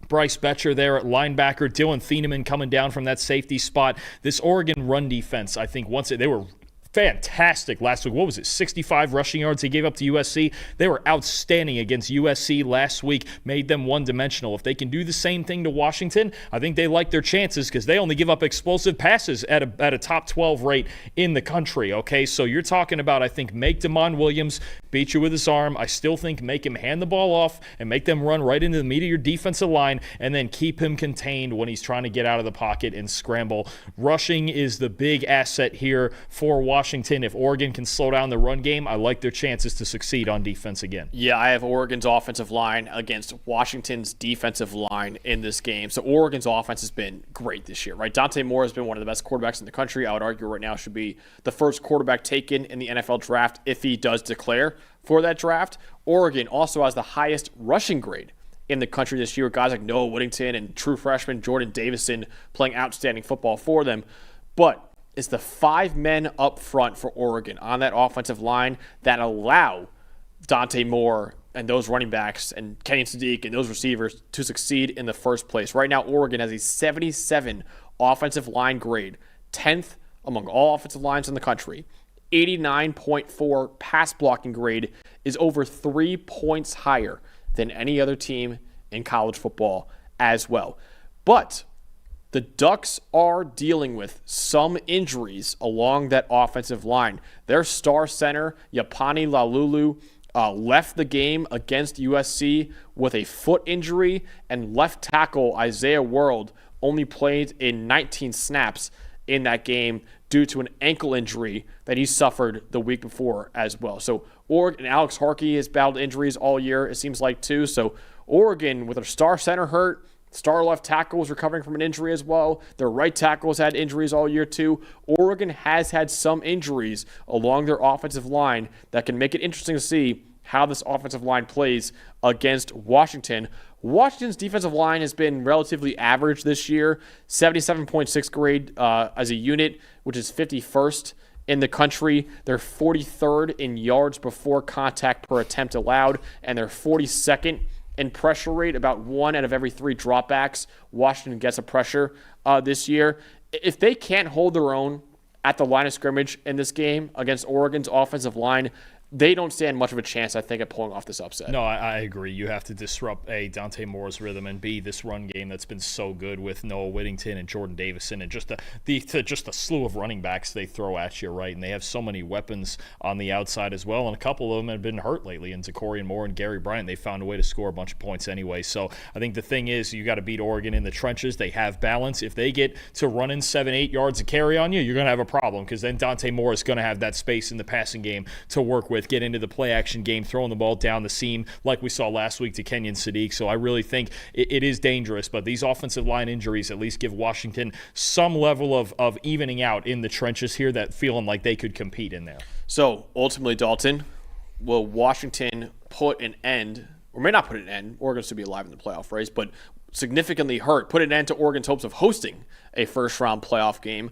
Bryce Betcher there at linebacker, Dylan Thieneman coming down from that safety spot. This Oregon run defense, I think they were fantastic last week. What was it, 65 rushing yards they gave up to USC? They were outstanding against USC last week, made them one-dimensional. If they can do the same thing to Washington, I think they like their chances because they only give up explosive passes at a top 12 rate in the country, okay? So you're talking about, I think, make Damon Williams beat you with his arm. I still think make him hand the ball off and make them run right into the meat of your defensive line, and then keep him contained when he's trying to get out of the pocket and scramble. Rushing is the big asset here for Washington. If Oregon can slow down the run game, I like their chances to succeed on defense again. Yeah, I have Oregon's offensive line against Washington's defensive line in this game. So Oregon's offense has been great this year, right? Dante Moore has been one of the best quarterbacks in the country. I would argue right now should be the first quarterback taken in the NFL draft if he does declare for that draft. Oregon also has the highest rushing grade in the country this year. Guys like Noah Whittington and true freshman Jordan Davison playing outstanding football for them. But it's the 5 men up front for Oregon on that offensive line that allow Dante Moore and those running backs and Kenyon Sadiq and those receivers to succeed in the first place. Right now, Oregon has a 77 offensive line grade, 10th among all offensive lines in the country. 89.4 pass blocking grade is over 3 points higher than any other team in college football as well. But the Ducks are dealing with some injuries along that offensive line. Their star center, Yapani Lalulu, left the game against USC with a foot injury, and left tackle Isaiah World only played in 19 snaps in that game due to an ankle injury that he suffered the week before as well. So Oregon, and Alex Harkey has battled injuries all year, it seems like, too. So Oregon, with their star center hurt, star left tackle was recovering from an injury as well. Their right tackle has had injuries all year too. Oregon has had some injuries along their offensive line that can make it interesting to see how this offensive line plays against Washington. Washington's defensive line has been relatively average this year, 77.6 grade as a unit, which is 51st in the country. They're 43rd in yards before contact per attempt allowed, and they're 42nd in pressure rate. About 1 out of every 3 dropbacks Washington gets a pressure this year. If they can't hold their own at the line of scrimmage in this game against Oregon's offensive line, they don't stand much of a chance, I think, at pulling off this upset. No, I agree. You have to disrupt, A, Dante Moore's rhythm, and B, this run game that's been so good with Noah Whittington and Jordan Davison, and just a slew of running backs they throw at you, right? And they have so many weapons on the outside as well, and a couple of them have been hurt lately. And Zachorian Moore and Gary Bryant, they found a way to score a bunch of points anyway. So I think the thing is, you got to beat Oregon in the trenches. They have balance. If they get to running 7-8 yards of carry on you, you're going to have a problem, because then Dante Moore is going to have that space in the passing game to work with, get into the play action game, throwing the ball down the seam like we saw last week to Kenyon Sadiq. So I really think it is dangerous, but these offensive line injuries at least give Washington some level of evening out in the trenches here, that feeling like they could compete in there. So ultimately, Dalton, will Washington put an end, or may not put an end, Oregon should be alive in the playoff race, but significantly put an end to Oregon's hopes of hosting a first-round playoff game,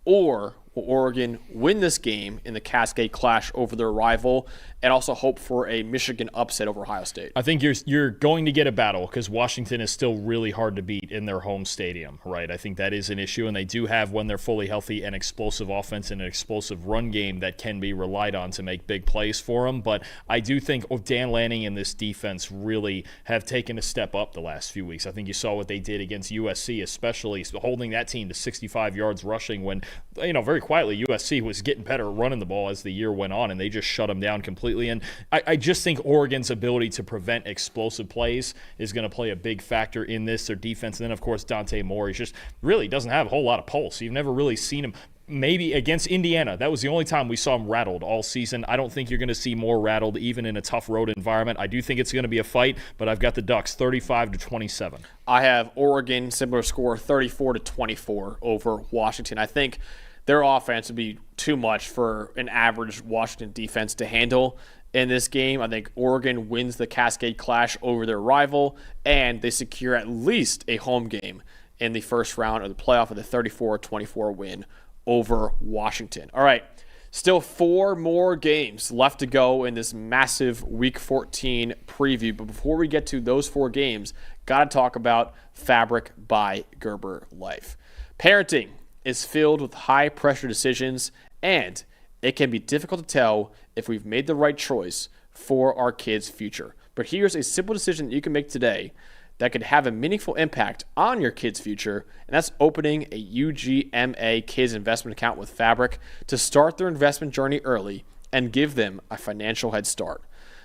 or Will Oregon win this game in the Cascade Clash over their rival, and also hope for a Michigan upset over Ohio State? I think you're going to get a battle because Washington is still really hard to beat in their home stadium, right? I think that is an issue, and they do have, when they're fully healthy, an explosive offense and an explosive run game that can be relied on to make big plays for them. But I do think Dan Lanning and this defense really have taken a step up the last few weeks. I think you saw what they did against USC, especially holding that team to 65 yards rushing when, very quietly, USC was getting better at running the ball as the year went on, and they just shut them down completely. And I just think Oregon's ability to prevent explosive plays is going to play a big factor in this, their defense. And then, of course, Dante Moore, he just really doesn't have a whole lot of pulse. You've never really seen him. Maybe against Indiana, that was the only time we saw him rattled all season. I don't think you're going to see more rattled even in a tough road environment. I do think it's going to be a fight, but I've got the Ducks 35-27. I have Oregon, similar score, 34-24 over Washington. I think their offense would be too much for an average Washington defense to handle in this game. I think Oregon wins the Cascade Clash over their rival, and they secure at least a home game in the first round of the playoff with a 34-24 win over Washington. All right, still 4 more games left to go in this massive Week 14 preview. But before we get to those 4 games, got to talk about Fabric by Gerber Life. Parenting is filled with high-pressure decisions, and it can be difficult to tell if we've made the right choice for our kids' future. But here's a simple decision that you can make today that could have a meaningful impact on your kids' future, and that's opening a UGMA Kids Investment Account with Fabric to start their investment journey early and give them a financial head start.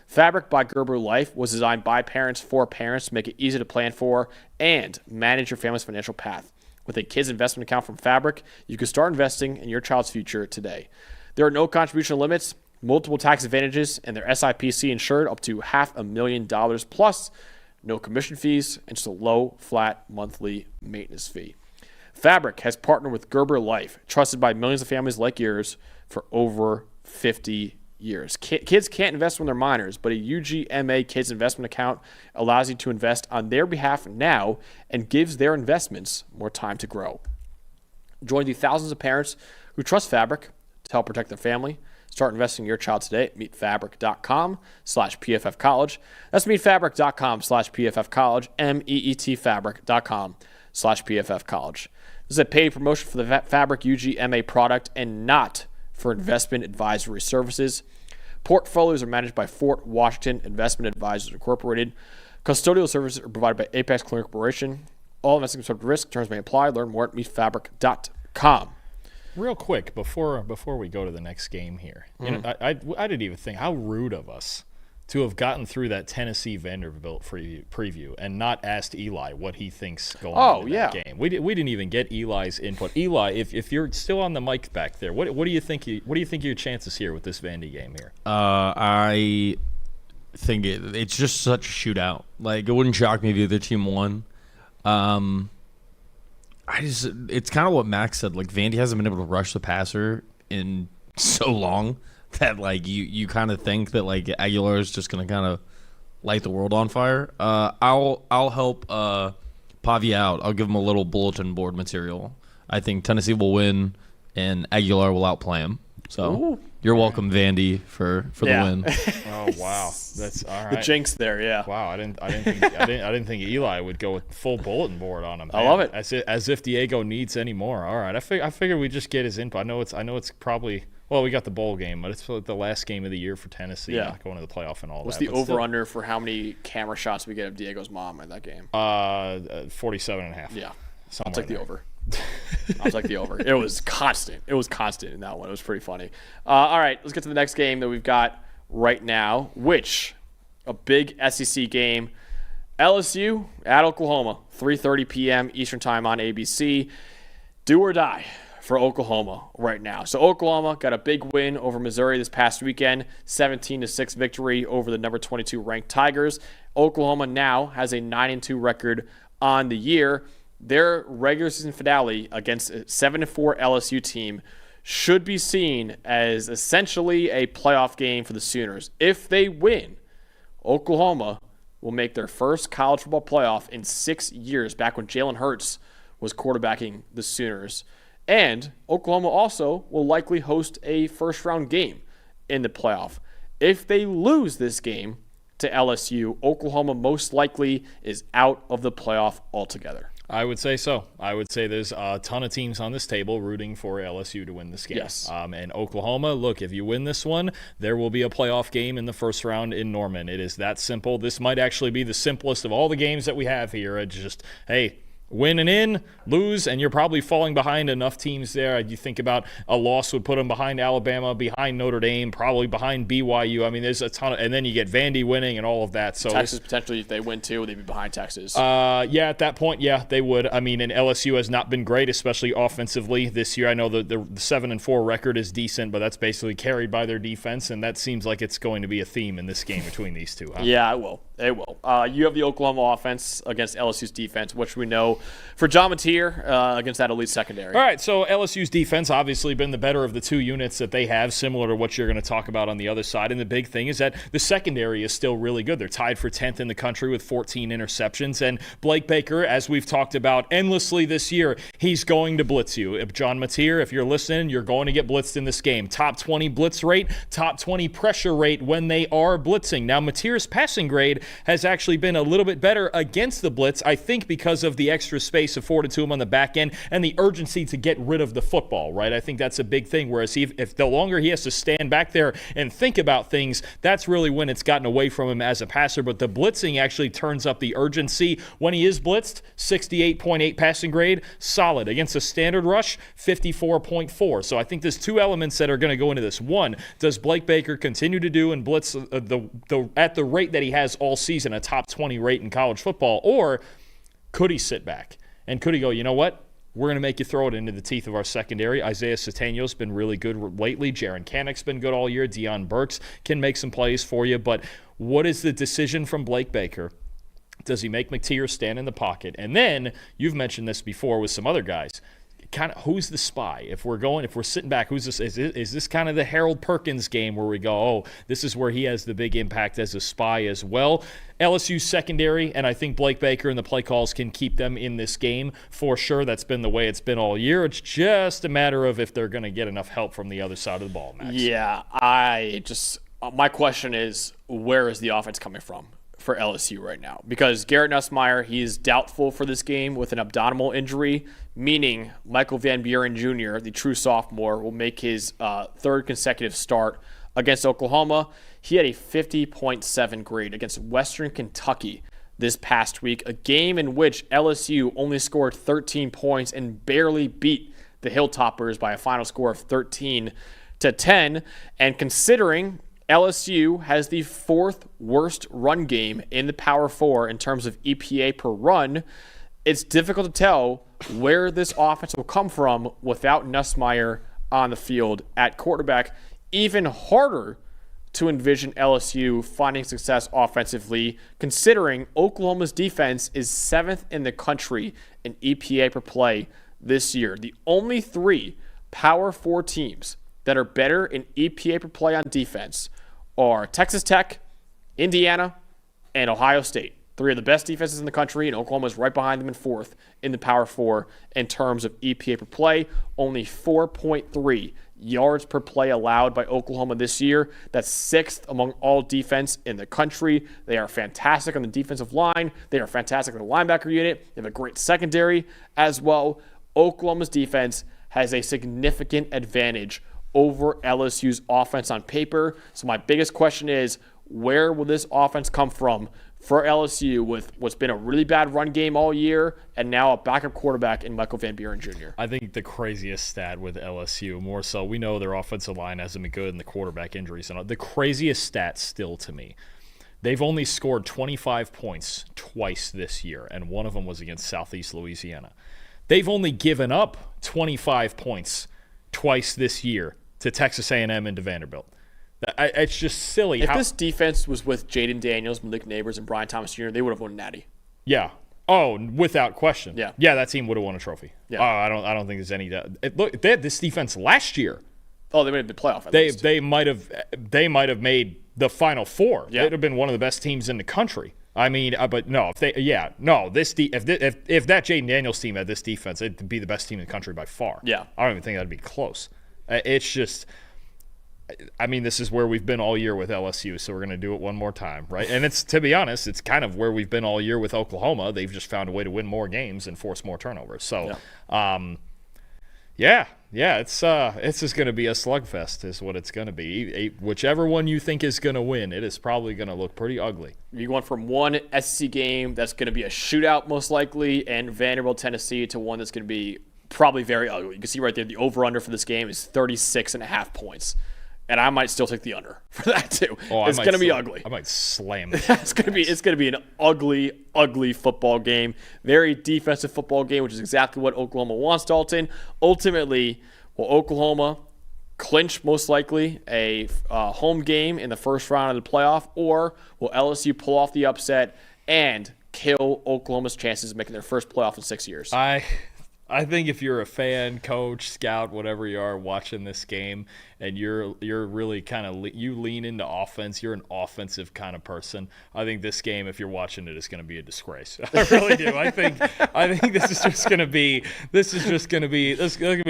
Fabric by Gerber Life was designed by parents for parents to make it easy to plan for and manage your family's financial path. With a kids investment account from Fabric, you can start investing in your child's future today. There are no contribution limits, multiple tax advantages, and they're SIPC insured up to $500,000 plus no commission fees and just a low, flat monthly maintenance fee. Fabric has partnered with Gerber Life, trusted by millions of families like yours for over 50 years. Kids can't invest when they're minors, but a UGMA Kids Investment Account allows you to invest on their behalf now and gives their investments more time to grow. Join the thousands of parents who trust Fabric to help protect their family. Start investing in your child today at meetfabric.com/PFFcollege. That's meetfabric.com/PFFcollege, meetfabric.com/PFFcollege. This is a paid promotion for the Fabric UGMA product and not for investment advisory services. Portfolios are managed by Fort Washington Investment Advisors Incorporated. Custodial services are provided by Apex Clearing Corporation. All investing is subject to risk. Terms may apply. Learn more at meetfabric.com. Real quick, before we go to the next game here, I didn't even think how rude of us to have gotten through that Tennessee Vanderbilt preview and not asked Eli what he thinks going into that game. We didn't even get Eli's input. Eli, if you're still on the mic back there, what do you think? What do you think your chances here with this Vandy game here? I think it's just such a shootout. Like, it wouldn't shock me if the other team won. It's kind of what Max said. Like, Vandy hasn't been able to rush the passer in so long that, like, you kind of think that, like, Aguilar is just going to kind of light the world on fire. I'll help Pavia out. I'll give him a little bulletin board material. I think Tennessee will win, and Aguilar will outplay him. So you're welcome, Vandy, for the win. Oh wow, that's all right. The jinx there, yeah. Wow, I didn't think Eli would go with full bulletin board on him. I love it. As if Diego needs any more. All right, I figured we just get his input. I know it's probably. Well, we got the bowl game, but it's the last game of the year for Tennessee. Yeah. Not going to the playoff and all What's that. What's the over-under for how many camera shots we get of Diego's mom in that game? 47.5. Yeah. I'll take the over. I'll take the over. It was constant. It was constant in that one. It was pretty funny. All right, let's get to the next game that we've got right now, which a big SEC game. LSU at Oklahoma, 3:30 p.m. Eastern Time on ABC. Do or die for Oklahoma right now. So Oklahoma got a big win over Missouri this past weekend, 17-6 victory over the number 22 ranked Tigers. Oklahoma now has a 9-2 record on the year. Their regular season finale against a 7-4 LSU team should be seen as essentially a playoff game for the Sooners. If they win, Oklahoma will make their first college football playoff in 6 years, back when Jalen Hurts was quarterbacking the Sooners. And Oklahoma also will likely host a first-round game in the playoff. If they lose this game to LSU, Oklahoma most likely is out of the playoff altogether. I would say so. I would say there's a ton of teams on this table rooting for LSU to win this game. Yes. And Oklahoma, look, if you win this one, there will be a playoff game in the first round in Norman. It is that simple. This might actually be the simplest of all the games that we have here. It's just, hey, win and in, lose, and you're probably falling behind enough teams there. You think about a loss would put them behind Alabama, behind Notre Dame, probably behind BYU. I mean, there's a ton of, and then you get Vandy winning and all of that. So Texas potentially, if they win too, they'd be behind Texas. Yeah, at that point, yeah, they would. I mean, and LSU has not been great, especially offensively this year. I know the 7-4 record is decent, but that's basically carried by their defense, and that seems like it's going to be a theme in this game between these two. Huh? Yeah, it will. It will. You have the Oklahoma offense against LSU's defense, which we know for John Mateer against that elite secondary. All right, so LSU's defense obviously been the better of the two units that they have, similar to what you're going to talk about on the other side. And the big thing is that the secondary is still really good. They're tied for 10th in the country with 14 interceptions. And Blake Baker, as we've talked about endlessly this year, he's going to blitz you. If John Mateer, if you're listening, you're going to get blitzed in this game. Top 20 blitz rate, top 20 pressure rate when they are blitzing. Now, Mateer's passing grade has actually been a little bit better against the blitz, I think because of the extra space afforded to him on the back end and the urgency to get rid of the football, right? I think that's a big thing, whereas if the longer he has to stand back there and think about things, that's really when it's gotten away from him as a passer. But the blitzing actually turns up the urgency. When he is blitzed, 68.8 passing grade, solid. Against a standard rush, 54.4. So I think there's two elements that are going to go into this. One, does Blake Baker continue to do and blitz at the rate that he has all season, a top 20 rate in college football, or could he sit back? And could he go, you know what? We're going to make you throw it into the teeth of our secondary. Isaiah Cetagno's been really good lately. Jaron Canick's been good all year. Deion Burks can make some plays for you. But what is the decision from Blake Baker? Does he make Mateer stand in the pocket? And then, you've mentioned this before with some other guys, kind of who's the spy? If we're sitting back, who's this? Is this kind of the Harold Perkins game where we go, oh, this is where he has the big impact as a spy as well? LSU secondary, and I think Blake Baker and the play calls can keep them in this game for sure. That's been the way it's been all year. It's just a matter of if they're going to get enough help from the other side of the ball, Max. Yeah, my question is, where is the offense coming from for LSU right now? Because Garrett Nussmeier, he's doubtful for this game with an abdominal injury, meaning Michael Van Buren Jr., the true sophomore, will make his third consecutive start against Oklahoma. He had a 50.7 grade against Western Kentucky this past week, a game in which LSU only scored 13 points and barely beat the Hilltoppers by a final score of 13-10. And considering LSU has the fourth worst run game in the Power 4 in terms of EPA per run, it's difficult to tell where this offense will come from without Nussmeier on the field at quarterback. Even harder to envision LSU finding success offensively, considering Oklahoma's defense is 7th in the country in EPA per play this year. The only three Power 4 teams that are better in EPA per play on defense are Texas Tech, Indiana, and Ohio State. Three of the best defenses in the country, and Oklahoma is right behind them in 4th in the Power 4 in terms of EPA per play. Only 4.3 yards per play allowed by Oklahoma this year. That's 6th among all defense in the country. They are fantastic on the defensive line. They are fantastic in the linebacker unit. They have a great secondary as well. Oklahoma's defense has a significant advantage over LSU's offense on paper. So my biggest question is, where will this offense come from for LSU with what's been a really bad run game all year and now a backup quarterback in Michael Van Buren Jr.? I think the craziest stat with LSU, more so, we know their offensive line hasn't been good and the quarterback injuries and all. The craziest stat still to me, they've only scored 25 points twice this year, and one of them was against Southeast Louisiana. They've only given up 25 points twice this year to Texas A&M and to Vanderbilt. It's just silly. If this defense was with Jaden Daniels, Malik Neighbors, and Brian Thomas Jr., they would have won Natty. Yeah. Oh, without question. Yeah. Yeah, that team would have won a trophy. Yeah. Oh, I don't think there's any doubt. Look, they had this defense last year. Oh, they made the playoff. At least. They might have made the Final Four. Yeah. They'd have been one of the best teams in the country. I mean, but no, if that Jaden Daniels team had this defense, it'd be the best team in the country by far. Yeah. I don't even think that'd be close. It's just, I mean, this is where we've been all year with LSU, so we're going to do it one more time, right? And it's, to be honest, it's kind of where we've been all year with Oklahoma. They've just found a way to win more games and force more turnovers. So, it's just going to be a slugfest is what it's going to be. Whichever one you think is going to win, it is probably going to look pretty ugly. You're going from one SEC game that's going to be a shootout most likely, and Vanderbilt-Tennessee, to one that's going to be probably very ugly. You can see right there the over-under for this game is 36.5 points. And I might still take the under for that too. It's going to be ugly. I might slam it. It's going to be an ugly football game. Very defensive football game, which is exactly what Oklahoma wants, Dalton. Ultimately, will Oklahoma clinch most likely a home game in the first round of the playoff, or will LSU pull off the upset and kill Oklahoma's chances of making their first playoff in 6 years? I think if you're a fan, coach, scout, whatever you are watching this game, and you're really kind of you lean into offense, you're an offensive kind of person. I think this game, if you're watching it, is going to be a disgrace. I really do. I think this is just going to be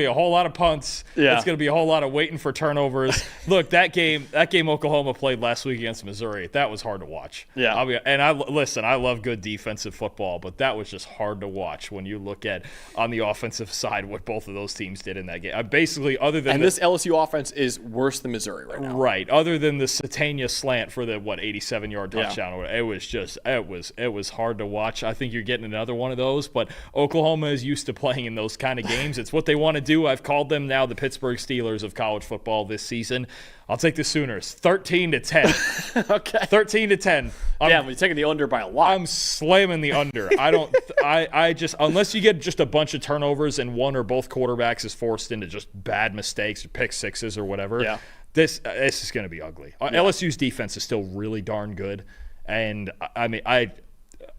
a whole lot of punts. Yeah. It's going to be a whole lot of waiting for turnovers. Look, that game Oklahoma played last week against Missouri, that was hard to watch. Yeah. I love good defensive football, but that was just hard to watch when you look at on the offensive side what both of those teams did in that game. Basically, other than this LSU offense is worse than Missouri right now. Right. Other than the Satania slant for the 87-yard touchdown, it was hard to watch. I think you're getting another one of those, but Oklahoma is used to playing in those kind of games. It's what they want to do. I've called them now the Pittsburgh Steelers of college football this season. I'll take the Sooners 13-10. Okay. 13-10. We're taking the under by a lot. I'm slamming the under. I just unless you get just a bunch of turnovers and one or both quarterbacks is forced into just bad mistakes or pick sixes or whatever. Yeah. This is going to be ugly. LSU's defense is still really darn good, and I mean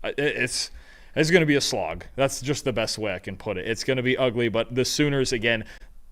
it's going to be a slog. That's just the best way I can put it. It's going to be ugly, but the Sooners again.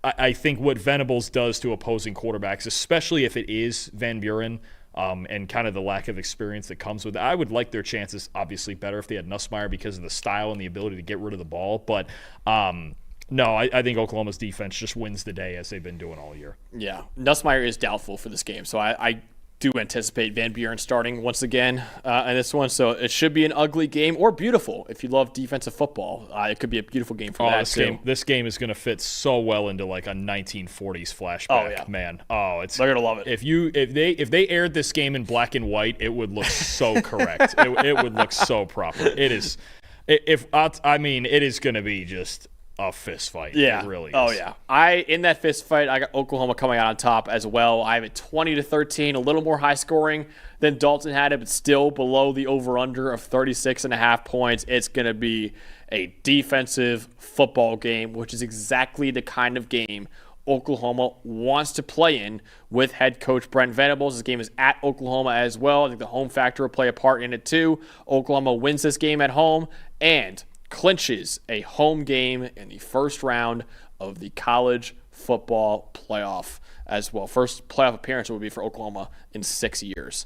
I think what Venables does to opposing quarterbacks, especially if it is Van Buren, and kind of the lack of experience that comes with it, I would like their chances obviously better if they had Nussmeier because of the style and the ability to get rid of the ball. But no, I think Oklahoma's defense just wins the day as they've been doing all year. Yeah, Nussmeier is doubtful for this game, so I do anticipate Van Buren starting once again in this one. So it should be an ugly game or beautiful if you love defensive football. It could be a beautiful game for that too. This game is going to fit so well into like a 1940s flashback. Oh yeah, man. They're gonna love it. If they aired this game in black and white, it would look so correct. It would look so proper. It is. It is going to be just a fist fight. Yeah. It really is. Oh, yeah. In that fist fight, I got Oklahoma coming out on top as well. I have it 20-13, a little more high scoring than Dalton had it, but still below the over-under of 36.5 points. It's going to be a defensive football game, which is exactly the kind of game Oklahoma wants to play in with head coach Brent Venables. This game is at Oklahoma as well. I think the home factor will play a part in it too. Oklahoma wins this game at home and clinches a home game in the first round of the college football playoff as well. First playoff appearance will be for Oklahoma in 6 years.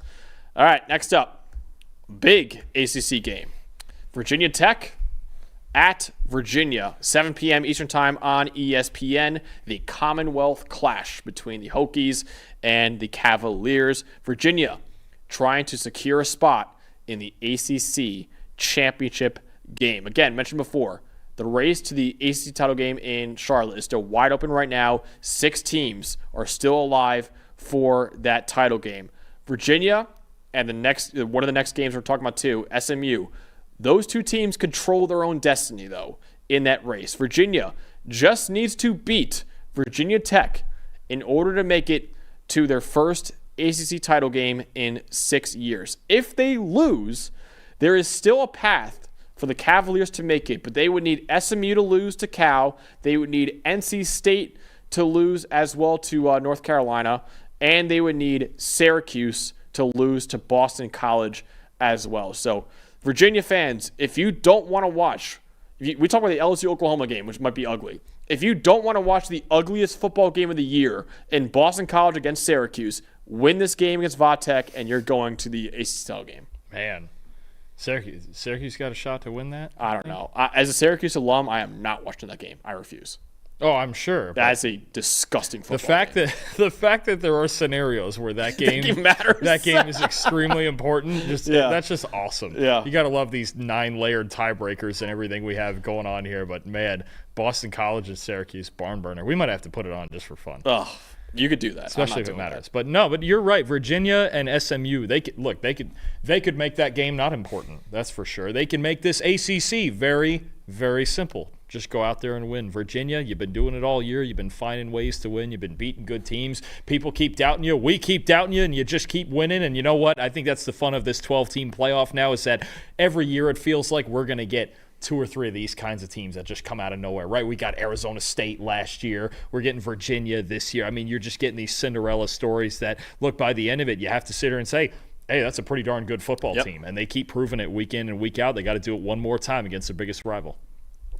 All right, next up, big ACC game. Virginia Tech at Virginia, 7 p.m. Eastern Time on ESPN. The Commonwealth clash between the Hokies and the Cavaliers. Virginia trying to secure a spot in the ACC championship game. Again, mentioned before, the race to the ACC title game in Charlotte is still wide open right now. 6 teams are still alive for that title game. Virginia and one of the next games we're talking about too, SMU. Those 2 teams control their own destiny though in that race. Virginia just needs to beat Virginia Tech in order to make it to their first ACC title game in 6 years. If they lose, there is still a path for the Cavaliers to make it, but they would need SMU to lose to Cal. They would need NC State to lose as well to North Carolina, and they would need Syracuse to lose to Boston College as well. So, Virginia fans, if you don't want to watch, we talk about the LSU-Oklahoma game, which might be ugly. If you don't want to watch the ugliest football game of the year in Boston College against Syracuse, win this game against Vatech, and you're going to the ACC title game. Man. Syracuse got a shot to win that? I don't know. As a Syracuse alum, I am not watching that game. I refuse. Oh, I'm sure. That's a disgusting football game. The fact that there are scenarios where that game matters. That game is extremely important. That's just awesome. Yeah. You got to love these 9-layered tiebreakers and everything we have going on here. But man, Boston College and Syracuse barn burner. We might have to put it on just for fun. Oh, you could do that, especially if it matters. But you're right. Virginia and SMU, they could make that game not important. That's for sure. They can make this ACC very, very simple. Just go out there and win. Virginia, you've been doing it all year. You've been finding ways to win. You've been beating good teams. People keep doubting you. We keep doubting you, and you just keep winning. And you know what? I think that's the fun of this 12-team playoff now, is that every year it feels like we're going to get 2 or 3 of these kinds of teams that just come out of nowhere, right? We got Arizona State last year. We're getting Virginia this year. I mean, you're just getting these Cinderella stories that, look, by the end of it, you have to sit here and say, hey, that's a pretty darn good football team. And they keep proving it week in and week out. They got to do it one more time against their biggest rival.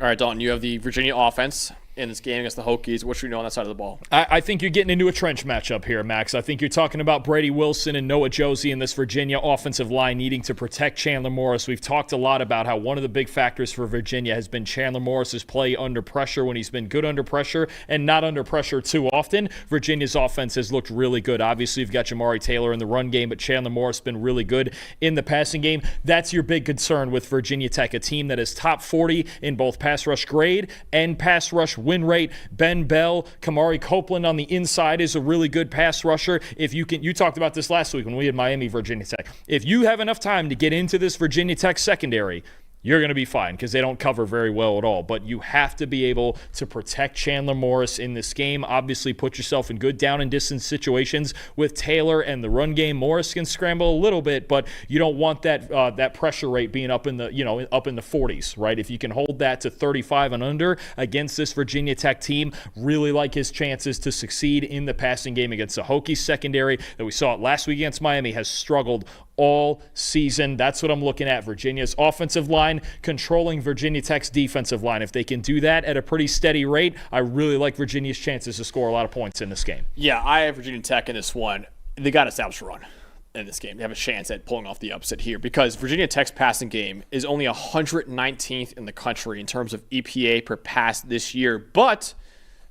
All right, Dalton, you have the Virginia offense in this game against the Hokies. What should we know on that side of the ball? I think you're getting into a trench matchup here, Max. I think you're talking about Brady Wilson and Noah Josie in this Virginia offensive line needing to protect Chandler Morris. We've talked a lot about how one of the big factors for Virginia has been Chandler Morris's play under pressure, when he's been good under pressure and not under pressure too often. Virginia's offense has looked really good. Obviously, you've got Jamari Taylor in the run game, but Chandler Morris has been really good in the passing game. That's your big concern with Virginia Tech, a team that is top 40 in both pass rush grade and pass rush win rate. Ben Bell, Kamari Copeland on the inside is a really good pass rusher. If you talked about this last week when we had Miami, Virginia Tech. If you have enough time to get into this Virginia Tech secondary, you're going to be fine because they don't cover very well at all. But you have to be able to protect Chandler Morris in this game. Obviously, put yourself in good down and distance situations with Taylor and the run game. Morris can scramble a little bit, but you don't want that pressure rate being up in the 40s, right? If you can hold that to 35 and under against this Virginia Tech team, really like his chances to succeed in the passing game against the Hokies secondary that we saw last week against Miami has struggled all season. That's what I'm looking at. Virginia's offensive line controlling Virginia Tech's defensive line. If they can do that at a pretty steady rate, I really like Virginia's chances to score a lot of points in this game. Yeah, I have Virginia Tech in this one. They got to establish a run in this game. They have a chance at pulling off the upset here because Virginia Tech's passing game is only 119th in the country in terms of EPA per pass this year. But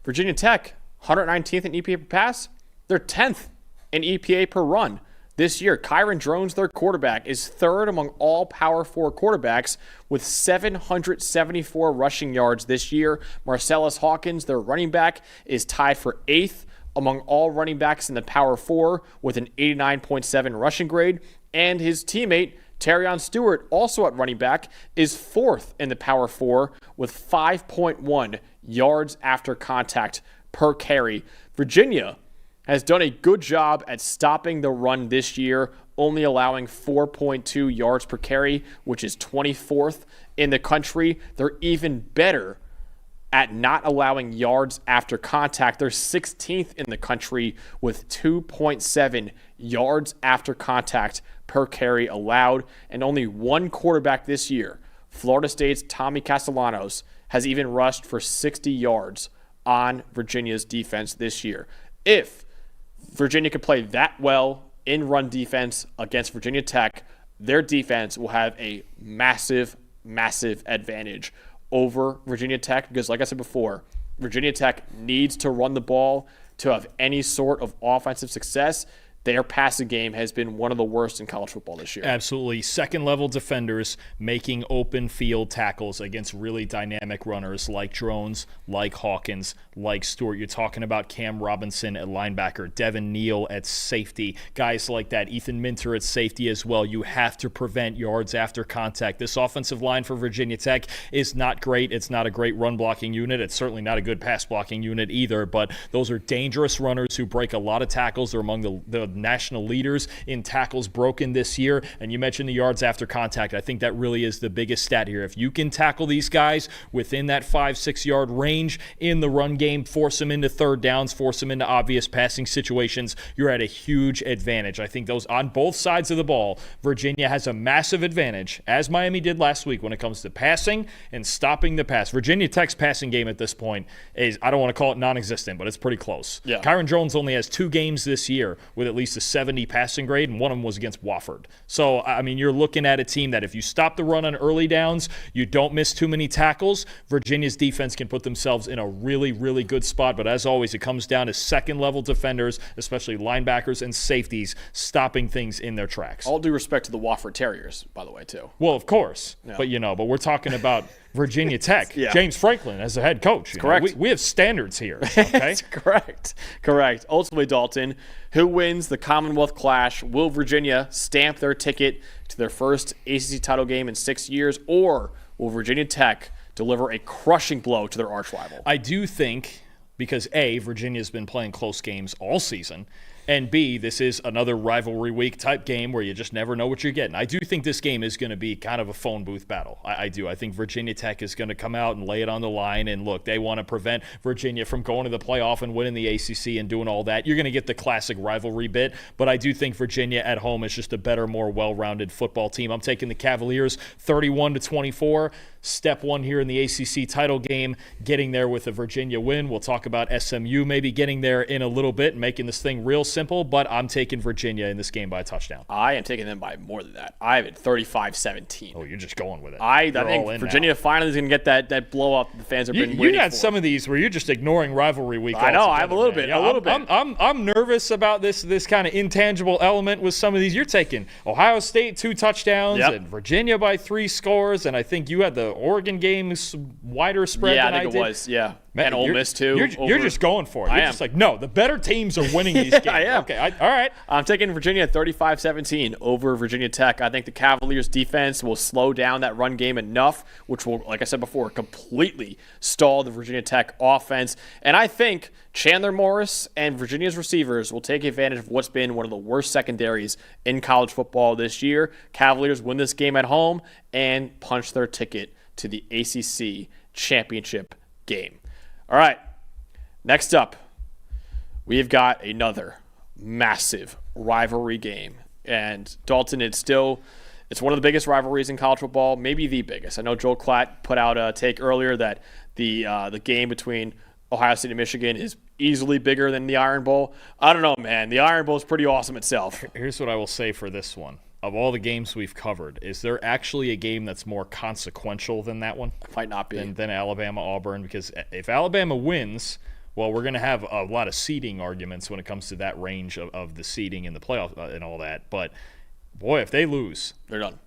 Virginia Tech, 119th in EPA per pass, they're 10th in EPA per run. This year, Kyron Drones, their quarterback, is third among all Power 4 quarterbacks with 774 rushing yards this year. Marcellus Hawkins, their running back, is tied for 8th among all running backs in the Power 4 with an 89.7 rushing grade. And his teammate, Terrion Stewart, also at running back, is 4th in the Power 4 with 5.1 yards after contact per carry. Virginia has done a good job at stopping the run this year, only allowing 4.2 yards per carry, which is 24th in the country. They're even better at not allowing yards after contact. They're 16th in the country with 2.7 yards after contact per carry allowed, and only one quarterback this year, Florida State's Tommy Castellanos, has even rushed for 60 yards on Virginia's defense this year. If Virginia could play that well in run defense against Virginia Tech, their defense will have a massive, massive advantage over Virginia Tech because, like I said before, Virginia Tech needs to run the ball to have any sort of offensive success. Their passing game has been one of the worst in college football this year. Absolutely. Second-level defenders making open field tackles against really dynamic runners like Drones, like Hawkins, like Stewart. You're talking about Cam Robinson at linebacker, Devin Neal at safety, guys like that, Ethan Minter at safety as well. You have to prevent yards after contact. This offensive line for Virginia Tech is not great. It's not a great run-blocking unit. It's certainly not a good pass-blocking unit either, but those are dangerous runners who break a lot of tackles. They're among the national leaders in tackles broken this year. And you mentioned the yards after contact. I think that really is the biggest stat here. If you can tackle these guys within that 5-6 yard range in the run game, force them into third downs, force them into obvious passing situations, you're at a huge advantage. I think those on both sides of the ball, Virginia has a massive advantage, as Miami did last week when it comes to passing and stopping the pass. Virginia Tech's passing game at this point is, I don't want to call it non-existent, but it's pretty close. Yeah. Kyron Drones only has 2 games this year with at least a 70 passing grade, and one of them was against Wofford. So, I mean, you're looking at a team that if you stop the run on early downs, you don't miss too many tackles, Virginia's defense can put themselves in a really, really good spot. But as always, it comes down to second-level defenders, especially linebackers and safeties, stopping things in their tracks. All due respect to the Wofford Terriers, by the way, too. Well, of course. Yeah. But we're talking about Virginia Tech. Yeah. James Franklin as the head coach. Correct. We have standards here. Okay. Correct. Ultimately, Dalton, who wins the Commonwealth Clash? Will Virginia stamp their ticket to their first ACC title game in 6 years, or will Virginia Tech deliver a crushing blow to their arch rival? I do think, because A, Virginia's been playing close games all season, and B, this is another rivalry week type game where you just never know what you're getting. I do think this game is going to be kind of a phone booth battle. I do. I think Virginia Tech is going to come out and lay it on the line. And look, they want to prevent Virginia from going to the playoff and winning the ACC and doing all that. You're going to get the classic rivalry bit. But I do think Virginia at home is just a better, more well-rounded football team. I'm taking the Cavaliers 31-24. Step one here in the ACC title game, getting there with a Virginia win. We'll talk about SMU maybe getting there in a little bit and making this thing real simple, but I'm taking Virginia in this game by a touchdown. I am taking them by more than that. I have it 35-17. Oh, you're just going with it. I think Virginia finally is going to get that blow up the fans have been waiting for. You got some of these where you're just ignoring rivalry week. I know. I have a little bit. I'm nervous about this kind of intangible element with some of these. You're taking Ohio State 2 touchdowns and Virginia by 3 scores, and I think you had the Oregon game's wider spread than I did. I think it was, yeah. Man, and Ole Miss, too. You're just going for it. You're just like, no, the better teams are winning these games. I am. Okay, all right. I'm taking Virginia 35-17 over Virginia Tech. I think the Cavaliers' defense will slow down that run game enough, which will, like I said before, completely stall the Virginia Tech offense. And I think Chandler Morris and Virginia's receivers will take advantage of what's been one of the worst secondaries in college football this year. Cavaliers win this game at home and punch their ticket to the ACC championship game. All right, next up, we've got another massive rivalry game. And Dalton, it's one of the biggest rivalries in college football, maybe the biggest. I know Joel Klatt put out a take earlier that the game between Ohio State and Michigan is easily bigger than the Iron Bowl. I don't know, man. The Iron Bowl is pretty awesome itself. Here's what I will say for this one. Of all the games we've covered, is there actually a game that's more consequential than that one? It might not be. Than Alabama-Auburn? Because if Alabama wins, well, we're going to have a lot of seeding arguments when it comes to that range of the seeding in the playoff and all that. But, boy, if they lose, they're done.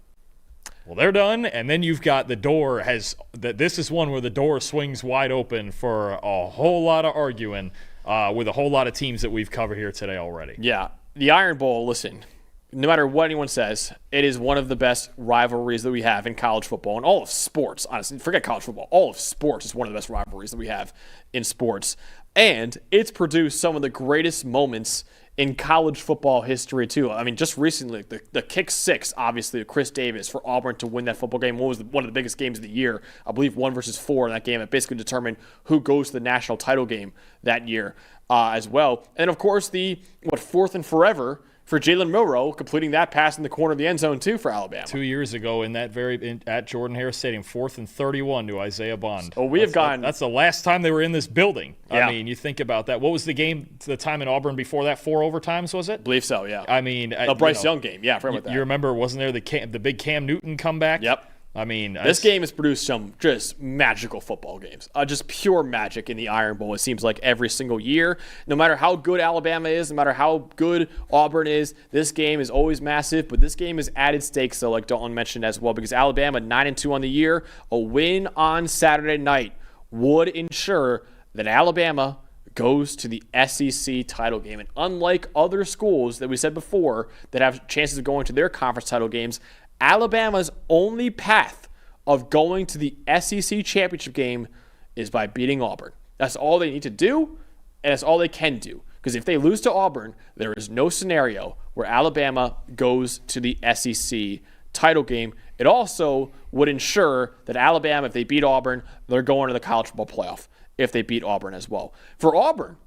Well, they're done, and then you've got this is one where the door swings wide open for a whole lot of arguing with a whole lot of teams that we've covered here today already. Yeah. The Iron Bowl, listen, no matter what anyone says, it is one of the best rivalries that we have in college football and all of sports. Honestly, forget college football. All of sports is one of the best rivalries that we have in sports. And it's produced some of the greatest moments in college football history, too. I mean, just recently, the kick six, obviously, of Chris Davis for Auburn to win that football game. What was one of the biggest games of the year? I believe 1-4 in that game. It basically determined who goes to the national title game that year as well. And, of course, the 4th and forever for Jalen Milroe, completing that pass in the corner of the end zone, too, for Alabama. 2 years ago at Jordan-Hare Stadium, 4th and 31 to Isaiah Bond. Oh, that's the last time they were in this building. Yeah. I mean, you think about that. What was the game, the time in Auburn before that? 4 overtimes, was it? I believe so, yeah. I mean, the Bryce Young game. Yeah, I forgot about that. You remember, wasn't there the big Cam Newton comeback? Yep. I mean, this game has produced some just magical football games, just pure magic in the Iron Bowl. It seems like every single year, no matter how good Alabama is, no matter how good Auburn is, this game is always massive. But this game is added stakes, though, like Dalton mentioned as well, because Alabama 9-2 on the year, a win on Saturday night would ensure that Alabama goes to the SEC title game. And unlike other schools that we said before that have chances of going to their conference title games, Alabama's only path of going to the SEC championship game is by beating Auburn. That's all they need to do, and that's all they can do. Because if they lose to Auburn, there is no scenario where Alabama goes to the SEC title game. It also would ensure that Alabama, if they beat Auburn, they're going to the college football playoff if they beat Auburn as well. For Auburn,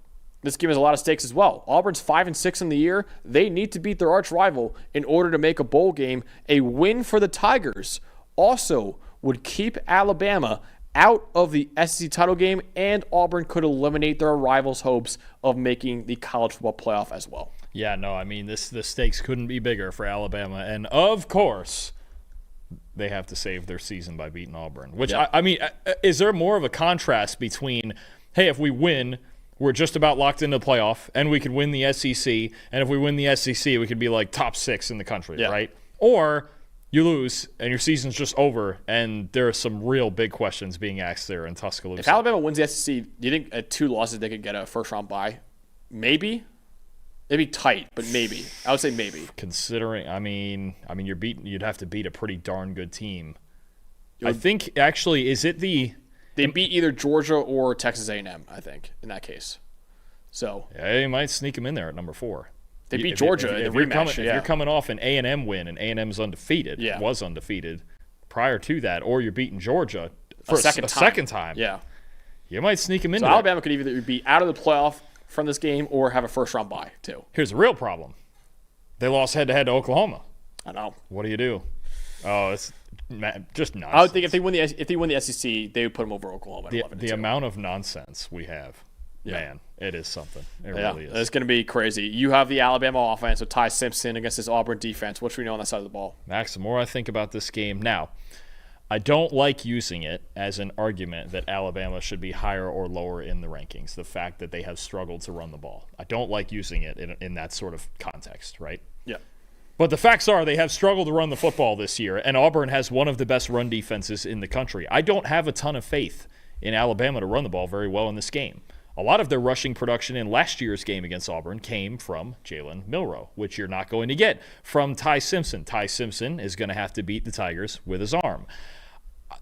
this game has a lot of stakes as well. Auburn's 5-6 in the year. They need to beat their arch rival in order to make a bowl game. A win for the Tigers also would keep Alabama out of the SEC title game, and Auburn could eliminate their rivals' hopes of making the college football playoff as well. Yeah, no, I mean, the stakes couldn't be bigger for Alabama. And, of course, they have to save their season by beating Auburn. Which, yeah. I mean, is there more of a contrast between, hey, if we win, we're just about locked into the playoff, and we could win the SEC, and if we win the SEC, we could be like top 6 in the country, right? Or you lose, and your season's just over, and there are some real big questions being asked there in Tuscaloosa. If Alabama wins the SEC, do you think at 2 losses they could get a first-round bye? Maybe. It'd be tight, but maybe. I would say maybe. Considering, I mean, you'd have to beat a pretty darn good team. I think, actually, is it the... They beat either Georgia or Texas A&M, I think, in that case. So yeah, you might sneak them in there at number 4. They beat Georgia in the rematch. If you're coming off an A&M win, and A&M's undefeated, was undefeated prior to that, or you're beating Georgia for a second time, you might sneak them in there. So Alabama could either be out of the playoff from this game or have a first-round bye, too. Here's the real problem. They lost head-to-head to Oklahoma. I know. What do you do? Oh, it's just nonsense. I would think if they win the SEC, they would put them over Oklahoma. The amount of nonsense we have, man, it is something. It really is. It's going to be crazy. You have the Alabama offense with Ty Simpson against this Auburn defense. What should we know on that side of the ball? Max, the more I think about this game now, I don't like using it as an argument that Alabama should be higher or lower in the rankings, the fact that they have struggled to run the ball. I don't like using it in that sort of context, right? Yeah. But the facts are they have struggled to run the football this year, and Auburn has one of the best run defenses in the country. I don't have a ton of faith in Alabama to run the ball very well in this game. A lot of their rushing production in last year's game against Auburn came from Jalen Milroe, which you're not going to get from Ty Simpson. Ty Simpson is going to have to beat the Tigers with his arm.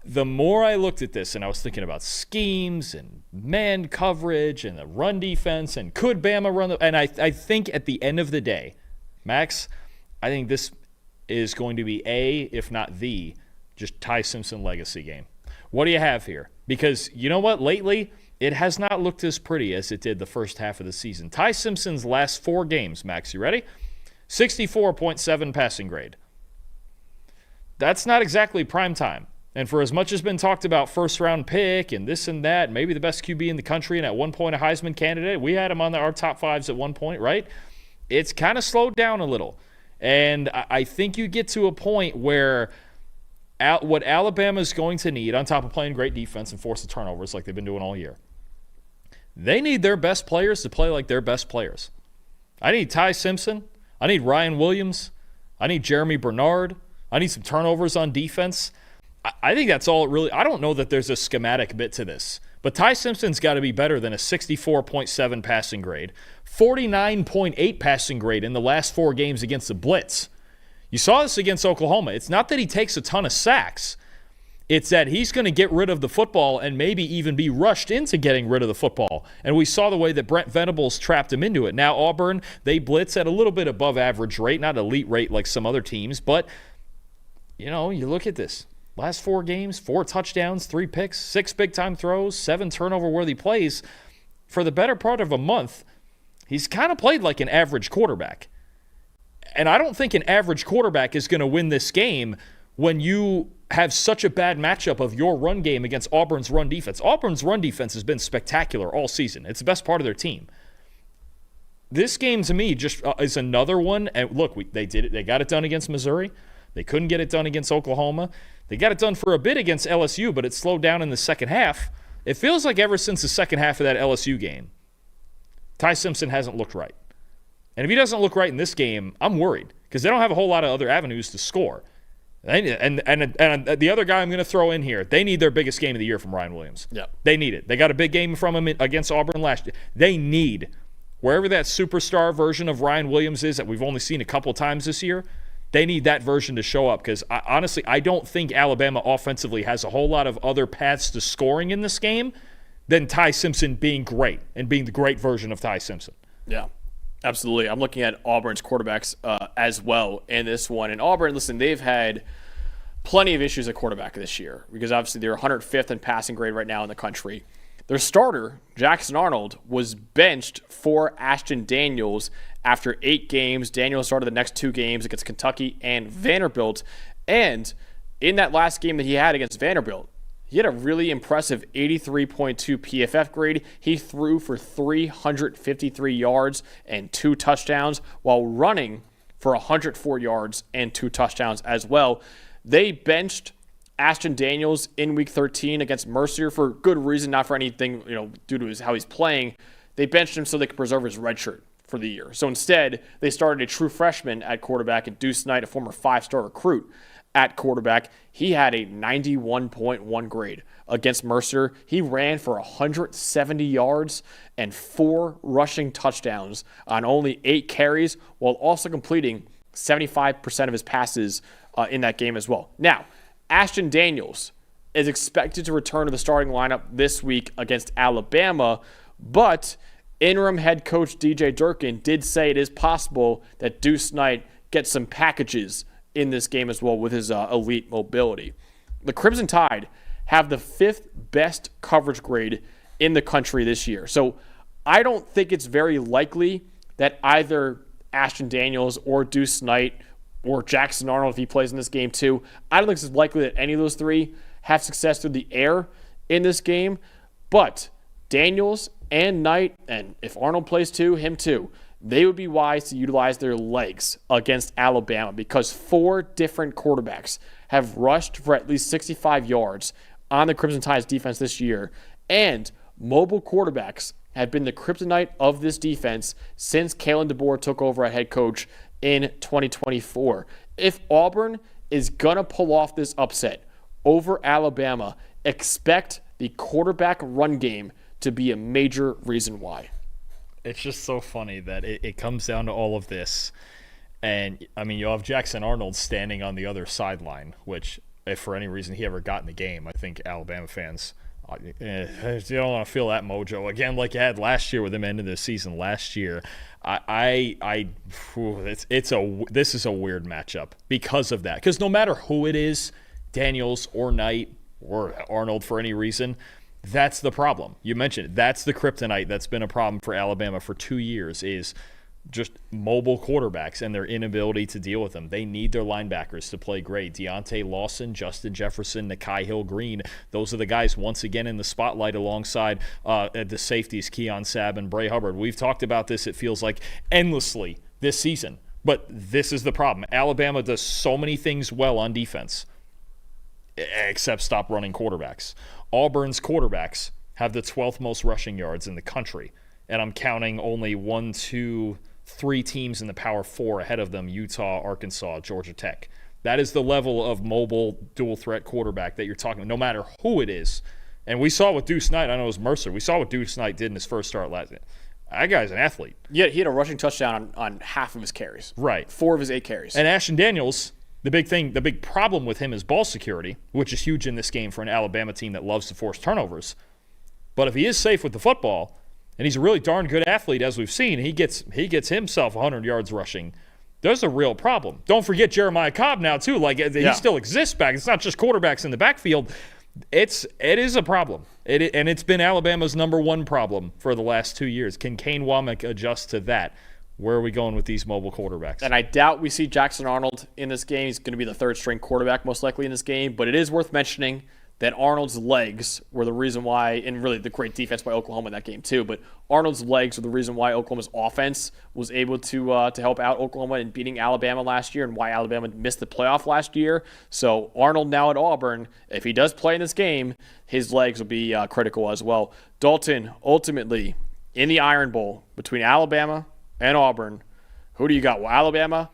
The more I looked at this and I was thinking about schemes and man coverage and the run defense and could Bama run and I think at the end of the day, Max, I think this is going to be if not the, just Ty Simpson legacy game. What do you have here? Because you know what? Lately, it has not looked as pretty as it did the first half of the season. Ty Simpson's last 4 games, Max, you ready? 64.7 passing grade. That's not exactly prime time. And for as much as been talked about first-round pick and this and that, maybe the best QB in the country and at one point a Heisman candidate, we had him on our top 5s at one point, right? It's kind of slowed down a little. And I think you get to a point where what Alabama's going to need, on top of playing great defense and force the turnovers like they've been doing all year, they need their best players to play like their best players. I need Ty Simpson. I need Ryan Williams. I need Jeremy Bernard. I need some turnovers on defense. I think that's all it really – I don't know that there's a schematic bit to this. But Ty Simpson's got to be better than a 64.7 passing grade, 49.8 passing grade in the last 4 games against the Blitz. You saw this against Oklahoma. It's not that he takes a ton of sacks. It's that he's going to get rid of the football and maybe even be rushed into getting rid of the football. And we saw the way that Brent Venables trapped him into it. Now Auburn, they blitz at a little bit above average rate, not elite rate like some other teams. But, you know, you look at this. Last 4 games, 4 touchdowns, 3 picks, 6 big-time throws, 7 turnover-worthy plays. For the better part of a month, he's kind of played like an average quarterback. And I don't think an average quarterback is going to win this game when you have such a bad matchup of your run game against Auburn's run defense. Auburn's run defense has been spectacular all season. It's the best part of their team. This game, to me, just is another one. And look, they did it. They got it done against Missouri. They couldn't get it done against Oklahoma. They got it done for a bit against LSU, but it slowed down in the second half. It feels like ever since the second half of that LSU game, Ty Simpson hasn't looked right. And if he doesn't look right in this game, I'm worried because they don't have a whole lot of other avenues to score. And the other guy I'm going to throw in here, they need their biggest game of the year from Ryan Williams. Yep. They need it. They got a big game from him against Auburn last year. They need, wherever that superstar version of Ryan Williams is that we've only seen a couple times this year, they need that version to show up because, honestly, I don't think Alabama offensively has a whole lot of other paths to scoring in this game than Ty Simpson being great and being the great version of Ty Simpson. Yeah, absolutely. I'm looking at Auburn's quarterbacks as well in this one. And Auburn, listen, they've had plenty of issues at quarterback this year because, obviously, they're 105th in passing grade right now in the country. Their starter, Jackson Arnold, was benched for Ashton Daniels after 8 games. Daniels started the next 2 games against Kentucky and Vanderbilt. And in that last game that he had against Vanderbilt, He had a really impressive 83.2 PFF grade. He threw for 353 yards and 2 touchdowns while running for 104 yards and 2 touchdowns as well. They benched Ashton Daniels in Week 13 against Mercier for good reason, not for anything, due to how he's playing. They benched him so they could preserve his red shirt for the year. So instead, they started a true freshman at quarterback, and Deuce Knight, a former 5-star recruit at quarterback. He had a 91.1 grade against Mercier. He ran for 170 yards and 4 rushing touchdowns on only 8 carries, while also completing 75% of his passes in that game as well. Now, Ashton Daniels is expected to return to the starting lineup this week against Alabama, but interim head coach DJ Durkin did say it is possible that Deuce Knight gets some packages in this game as well with his elite mobility. The Crimson Tide have the 5th best coverage grade in the country this year. So I don't think it's very likely that either Ashton Daniels or Deuce Knight or Jackson Arnold, if he plays in this game too, I don't think it's likely that any of those 3 have success through the air in this game. But Daniels and Knight, and if Arnold plays too, him too, they would be wise to utilize their legs against Alabama, because 4 different quarterbacks have rushed for at least 65 yards on the Crimson Tide's defense this year. And mobile quarterbacks have been the kryptonite of this defense since Kalen DeBoer took over at head coach in 2024. If Auburn is going to pull off this upset over Alabama, expect the quarterback run game to be a major reason why. It's just so funny that it comes down to all of this. And, I mean, you have Jackson Arnold standing on the other sideline, which, if for any reason he ever got in the game, I think Alabama fans, you don't want to feel that mojo again like you had last year with him ending the season last year. This is a weird matchup because of that. Because no matter who it is, Daniels or Knight or Arnold for any reason, that's the problem. You mentioned it. That's the kryptonite that's been a problem for Alabama for 2 years, is just mobile quarterbacks and their inability to deal with them. They need their linebackers to play great. Deontay Lawson, Justin Jefferson, Nakai Hill-Green, those are the guys once again in the spotlight alongside the safeties, Keon Sabb and Bray Hubbard. We've talked about this, it feels like, endlessly this season. But this is the problem. Alabama does so many things well on defense, except stop running quarterbacks. Auburn's quarterbacks have the 12th most rushing yards in the country. And I'm counting only 1, 2, 3 teams in the Power 4 ahead of them: Utah, Arkansas, Georgia Tech. That is the level of mobile dual-threat quarterback that you're talking about, no matter who it is. And we saw what Deuce Knight, I know it was Mercer, we saw what Deuce Knight did in his first start last year. That guy's an athlete. Yeah, he had a rushing touchdown on half of his carries. Right. 4 of his 8 carries. And Ashton Daniels, the big problem with him is ball security, which is huge in this game for an Alabama team that loves to force turnovers. But if he is safe with the football, and he's a really darn good athlete, as we've seen, he gets himself 100 yards rushing, there's a real problem. Don't forget Jeremiah Cobb now, too. He still exists back. It's not just quarterbacks in the backfield. It is a problem. And it's been Alabama's number 1 problem for the last 2 years. Can Kane Womack adjust to that? Where are we going with these mobile quarterbacks? And I doubt we see Jackson Arnold in this game. He's going to be the 3rd-string quarterback most likely in this game. But it is worth mentioning that Arnold's legs were the reason why, and really the great defense by Oklahoma in that game too, but Arnold's legs were the reason why Oklahoma's offense was able to help out Oklahoma in beating Alabama last year, and why Alabama missed the playoff last year. So Arnold now at Auburn, if he does play in this game, his legs will be critical as well. Dalton, ultimately, in the Iron Bowl between Alabama and Auburn, who do you got? Well, Alabama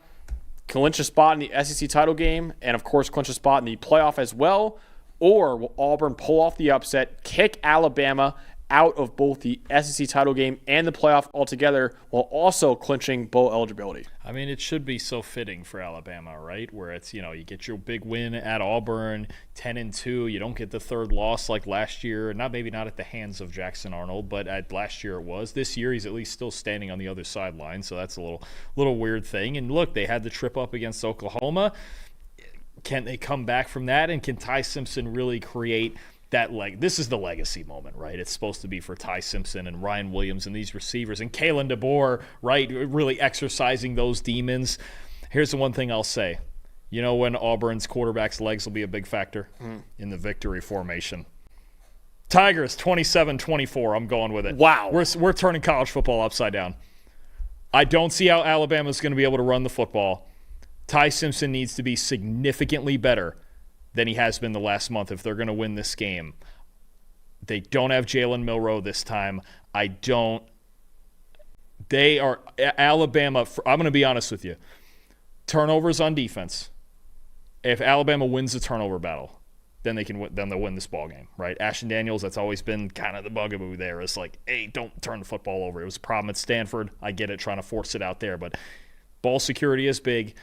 clinch a spot in the SEC title game, and of course clinch a spot in the playoff as well. Or will Auburn pull off the upset, kick Alabama out of both the SEC title game and the playoff altogether, while also clinching bowl eligibility? I mean, it should be so fitting for Alabama, right? Where it's, you get your big win at Auburn, 10-2. You don't get the 3rd loss like last year. Maybe not at the hands of Jackson Arnold, but at last year it was. This year he's at least still standing on the other sideline, so that's a little weird thing. And look, they had the trip up against Oklahoma. Can they come back from that? And can Ty Simpson really create that this is the legacy moment, right? It's supposed to be for Ty Simpson and Ryan Williams and these receivers and Kalen DeBoer, right? Really exercising those demons. Here's the one thing I'll say. You know when Auburn's quarterback's legs will be a big factor? In the victory formation. Tigers 27-24. I'm going with it. Wow. We're turning college football upside down. I don't see how Alabama's going to be able to run the football. Ty Simpson needs to be significantly better than he has been the last month if they're going to win this game. They don't have Jalen Milroe this time. They are Alabama. I'm going to be honest with you. Turnovers on defense. If Alabama wins the turnover battle, then they'll win this ball game, right? Ashton Daniels, that's always been kind of the bugaboo there. It's like, hey, don't turn the football over. It was a problem at Stanford. I get it, trying to force it out there, but ball security is big,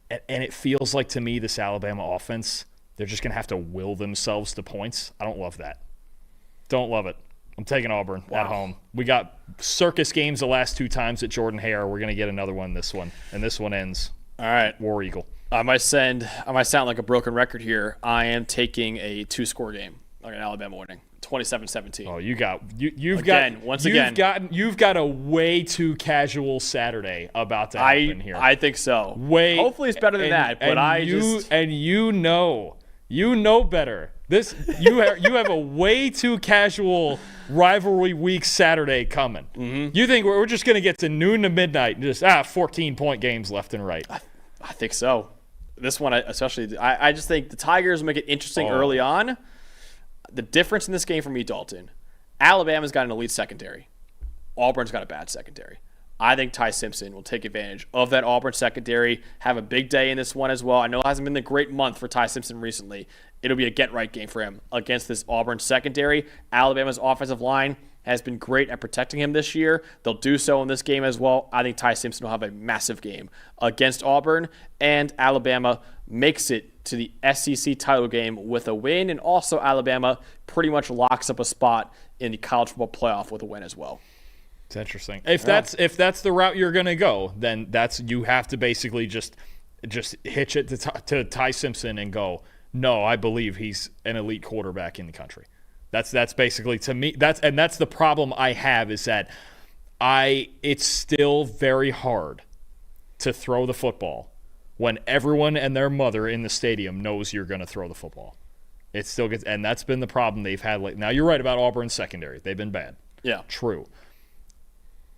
and it feels like to me this Alabama offense, they're just going to have to will themselves to points. I don't love that. Don't love it. I'm taking Auburn at home. We got circus games the last 2 times at Jordan-Hare. We're going to get another one this one, and this one ends. All right. War Eagle. I might sound like a broken record here. I am taking a 2-score game, like an Alabama winning, 27-17. Oh, you've got a way too casual Saturday about to happen here. I think so. Hopefully it's better than that, but you know better. You have a way too casual rivalry week Saturday coming. Mm-hmm. You think we're just going to get to noon to midnight and just 14-point games left and right? I think so. This one, especially, I just think the Tigers make it interesting early on. The difference in this game for me, Dalton, Alabama's got an elite secondary. Auburn's got a bad secondary. I think Ty Simpson will take advantage of that Auburn secondary, have a big day in this one as well. I know it hasn't been a great month for Ty Simpson recently. It'll be a get-right game for him against this Auburn secondary. Alabama's offensive line has been great at protecting him this year. They'll do so in this game as well. I think Ty Simpson will have a massive game against Auburn, and Alabama makes it to the SEC title game with a win, and also Alabama pretty much locks up a spot in the college football playoff with a win as well. It's interesting. If that's the route you're going to go, then you have to basically just hitch it to Ty Simpson and go, no, I believe he's an elite quarterback in the country. That's basically, to me, that's the problem I have, is that it's still very hard to throw the football when everyone and their mother in the stadium knows you're going to throw the football. It still gets, and that's been the problem they've had lately. Now, you're right about Auburn's secondary. They've been bad. Yeah. True.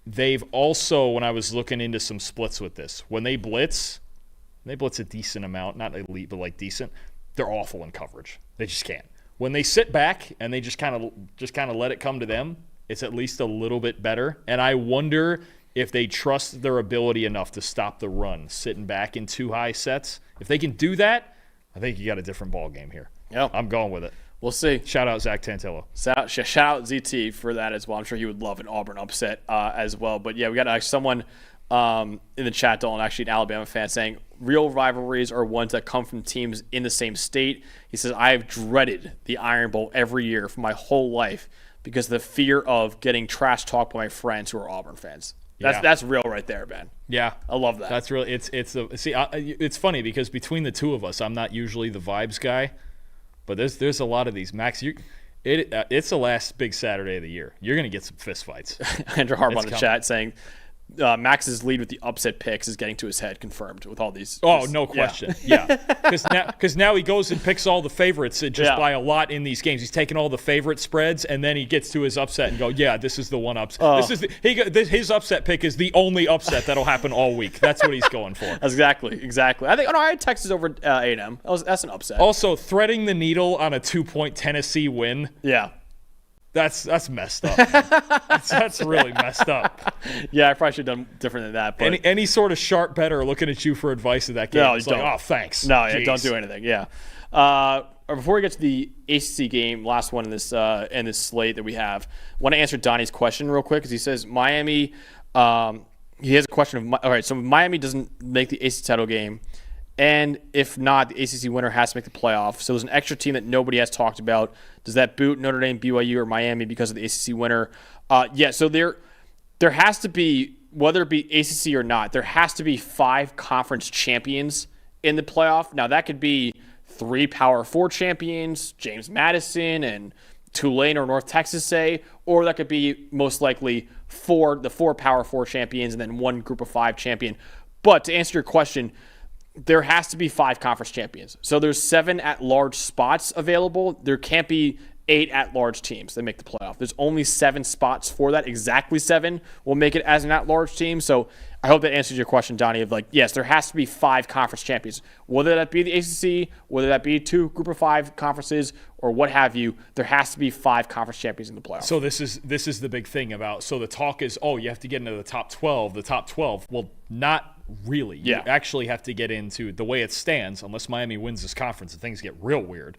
They've also, when I was looking into some splits with this, when they blitz a decent amount, not elite, but like decent, they're awful in coverage. They just can't. When they sit back and they just kind of let it come to them, it's at least a little bit better. And I wonder if they trust their ability enough to stop the run, sitting back in 2 high sets. If they can do that, I think you got a different ball game here. Yep. I'm going with it. We'll see. Shout out Zach Tantillo. Shout out ZT for that as well. I'm sure he would love an Auburn upset as well. But yeah, we got someone in the chat, Dalton, actually an Alabama fan, saying real rivalries are ones that come from teams in the same state. He says, I have dreaded the Iron Bowl every year for my whole life because of the fear of getting trash talked by my friends who are Auburn fans. That's real right there, man. Yeah, I love that. That's really it's funny because between the two of us, I'm not usually the vibes guy, but there's a lot of these. Max, it's the last big Saturday of the year. You're gonna get some fist fights. Andrew Harp on the chat saying Max's lead with the upset picks is getting to his head, confirmed with all these. Oh, no question. Yeah. Because now he goes and picks all the favorites just by a lot in these games. He's taking all the favorite spreads, and then he gets to his upset and go, yeah, this is the one upset. His upset pick is the only upset that'll happen all week. That's what he's going for. Exactly. I think I had Texas over A&M. That's an upset. Also, threading the needle on a 2-point Tennessee win. Yeah. That's messed up. That's really messed up. Yeah, I probably should have done different than that. But any sort of sharp better looking at you for advice in that game. No, it's don't. Like, oh, thanks. No, yeah, don't do anything. Yeah. Before we get to the ACC game, last one in this slate that we have, I want to answer Donnie's question real quick because he says Miami. He has a question of all right. So Miami doesn't make the ACC title game. And if not, the ACC winner has to make the playoff. So there's an extra team that nobody has talked about. Does that boot Notre Dame, BYU, or Miami because of the ACC winner? Yeah, so there has to be, whether it be ACC or not, there has to be 5 conference champions in the playoff. Now, that could be 3 Power 4 champions, James Madison and Tulane or North Texas, say, or that could be most likely the 4 Power 4 champions and then 1 Group of 5 champion. But to answer your question, there has to be 5 conference champions. So there's 7 at-large spots available. There can't be 8 at-large teams that make the playoff. There's only 7 spots for that. Exactly 7 will make it as an at-large team. So I hope that answers your question, Donnie, of yes, there has to be 5 conference champions. Whether that be the ACC, whether that be 2 group of 5 conferences, or what have you, there has to be 5 conference champions in the playoff. So this is the big thing about, so the talk is, you have to get into the top 12. Well, not really. You actually have to get into, the way it stands, unless Miami wins this conference and things get real weird,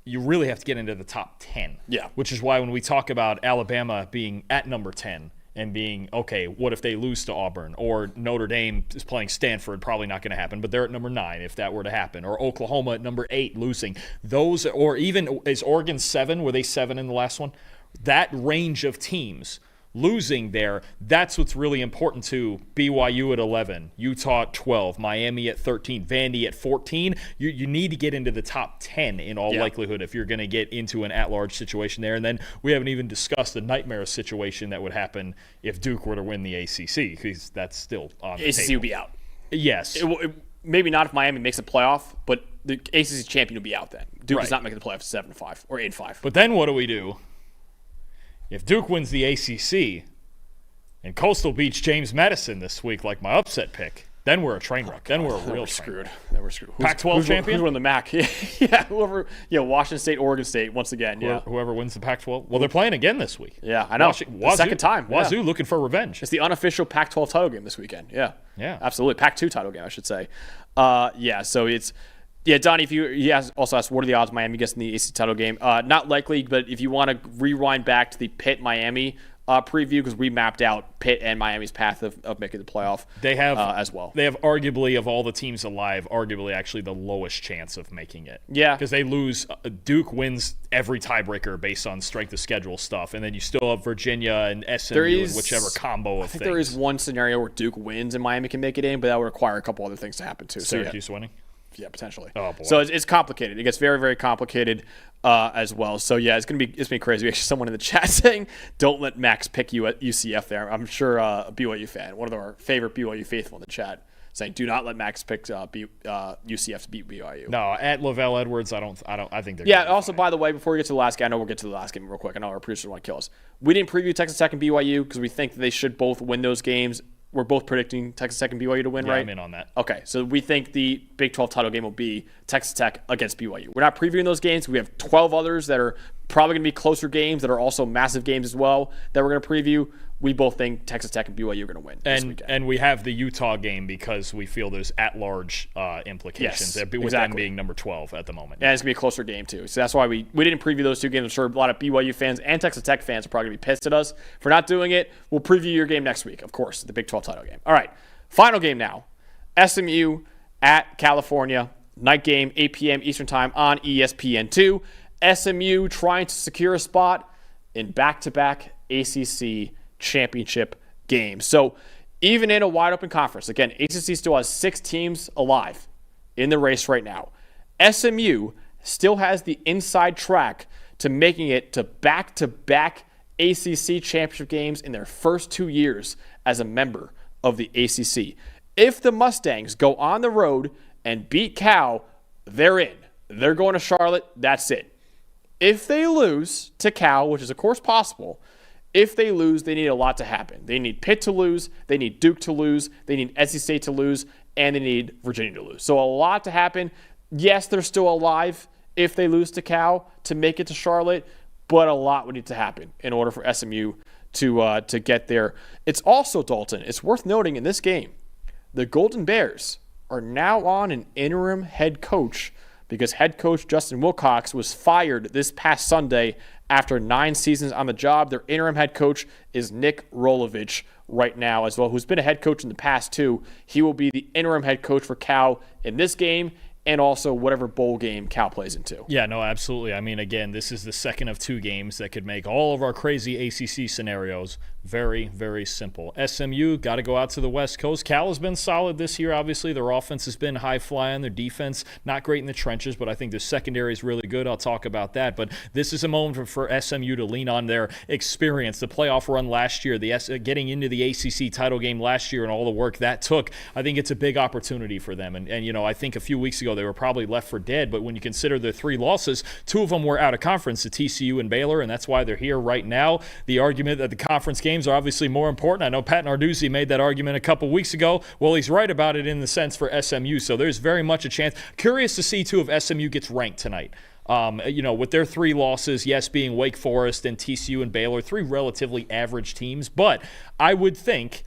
you really have to get into the top 10. Yeah. Which is why when we talk about Alabama being at number 10 and being, okay, what if they lose to Auburn? Or Notre Dame is playing Stanford, probably not going to happen, but they're at number 9 if that were to happen. Or Oklahoma at number 8 losing. Those, or even, is Oregon 7? Were they 7 in the last one? That range of teams losing there, that's what's really important to BYU at 11, Utah at 12, Miami at 13, Vandy at 14. You need to get into the top 10 in all likelihood if you're going to get into an at-large situation there. And then we haven't even discussed the nightmare situation that would happen if Duke were to win the ACC, because that's still on the ACC table. will be out. Yes. Maybe not if Miami makes a playoff, but the ACC champion will be out then. Duke is not making the playoffs 7-5 or 8-5. But then what do we do? If Duke wins the ACC and Coastal beats James Madison this week, like my upset pick, then we're a train wreck. Then we're a real train wreck. Then we're screwed. Pac-12 champion? Who's winning the MAC? Whoever. Washington State, Oregon State, once again. Whoever wins the Pac-12. Well, they're playing again this week. Yeah, I know. Wazoo, second time. Wazoo looking for revenge. It's the unofficial Pac-12 title game this weekend. Yeah, absolutely. Pac-2 title game, I should say. So it's. Yeah, Donnie, he also asked, what are the odds Miami gets in the ACC title game? Not likely, but if you want to rewind back to the Pitt-Miami preview, because we mapped out Pitt and Miami's path of making the playoff they have as well. They have arguably, of all the teams alive, actually the lowest chance of making it. Yeah. Because they lose. Duke wins every tiebreaker based on strength of schedule stuff, and then you still have Virginia and SMU and whichever combo of things. There is one scenario where Duke wins and Miami can make it in, but that would require a couple other things to happen too. Syracuse winning? Yeah, potentially. Oh, boy. So it's complicated. It gets very, very complicated as well. So yeah, it's gonna be crazy. Actually, someone in the chat saying, "Don't let Max pick you at UCF." There, I'm sure a BYU fan, one of our favorite BYU faithful in the chat, saying, "Do not let Max pick UCF to beat BYU." No, at Lavelle Edwards, I think they're. Yeah. Also, by the way, before we get to the last game, I know we'll get to the last game real quick. I know our producers want to kill us. We didn't preview Texas Tech and BYU because we think that they should both win those games. We're both predicting Texas Tech and BYU to win, right? I'm in on that. Okay, so we think the Big 12 title game will be Texas Tech against BYU. We're not previewing those games. We have 12 others that are probably going to be closer games that are also massive games as well that we're going to preview. We both think Texas Tech and BYU are going to win this weekend. And we have the Utah game because we feel there's at-large implications with them being number 12 at the moment. And it's going to be a closer game, too. So that's why we didn't preview those two games. I'm sure a lot of BYU fans and Texas Tech fans are probably going to be pissed at us for not doing it. We'll preview your game next week, of course, the Big 12 title game. All right, final game now. SMU at California. Night game, 8 p.m. Eastern Time on ESPN2. SMU trying to secure a spot in back-to-back ACC championship games. So even in a wide open conference, again, ACC still has 6 teams alive in the race right now. SMU still has the inside track to making it to back-to-back ACC championship games in their first 2 years as a member of the ACC. If the Mustangs go on the road and beat Cal, they're in. They're going to Charlotte. That's it. If they lose to Cal, which is of course possible, if they lose, they need a lot to happen. They need Pitt to lose, they need Duke to lose, they need NC State to lose, and they need Virginia to lose. So a lot to happen. Yes, they're still alive if they lose to Cal to make it to Charlotte, but a lot would need to happen in order for SMU to get there. It's also, Dalton, it's worth noting in this game, the Golden Bears are now on an interim head coach because head coach Justin Wilcox was fired this past Sunday after 9 seasons on the job. Their interim head coach is Nick Rolovich right now as well, who's been a head coach in the past too. He will be the interim head coach for Cal in this game and also whatever bowl game Cal plays into. Yeah, no, absolutely. I mean, again, this is the second of 2 games that could make all of our crazy ACC scenarios very, very simple. SMU got to go out to the West Coast. Cal has been solid this year, obviously. Their offense has been high-flying. Their defense, not great in the trenches, but I think their secondary is really good. I'll talk about that. But this is a moment for SMU to lean on their experience, the playoff run last year, getting into the ACC title game last year and all the work that took. I think it's a big opportunity for them. And you know, I think a few weeks ago they were probably left for dead, but when you consider their 3 losses, 2 of them were out of conference, to TCU and Baylor, and that's why they're here right now. The argument that the conference games are obviously more important. I know Pat Narduzzi made that argument a couple weeks ago. Well, he's right about it in the sense for SMU, so there's very much a chance. Curious to see, too, if SMU gets ranked tonight. You know, with their 3 losses, yes, being Wake Forest and TCU and Baylor, 3 relatively average teams, but I would think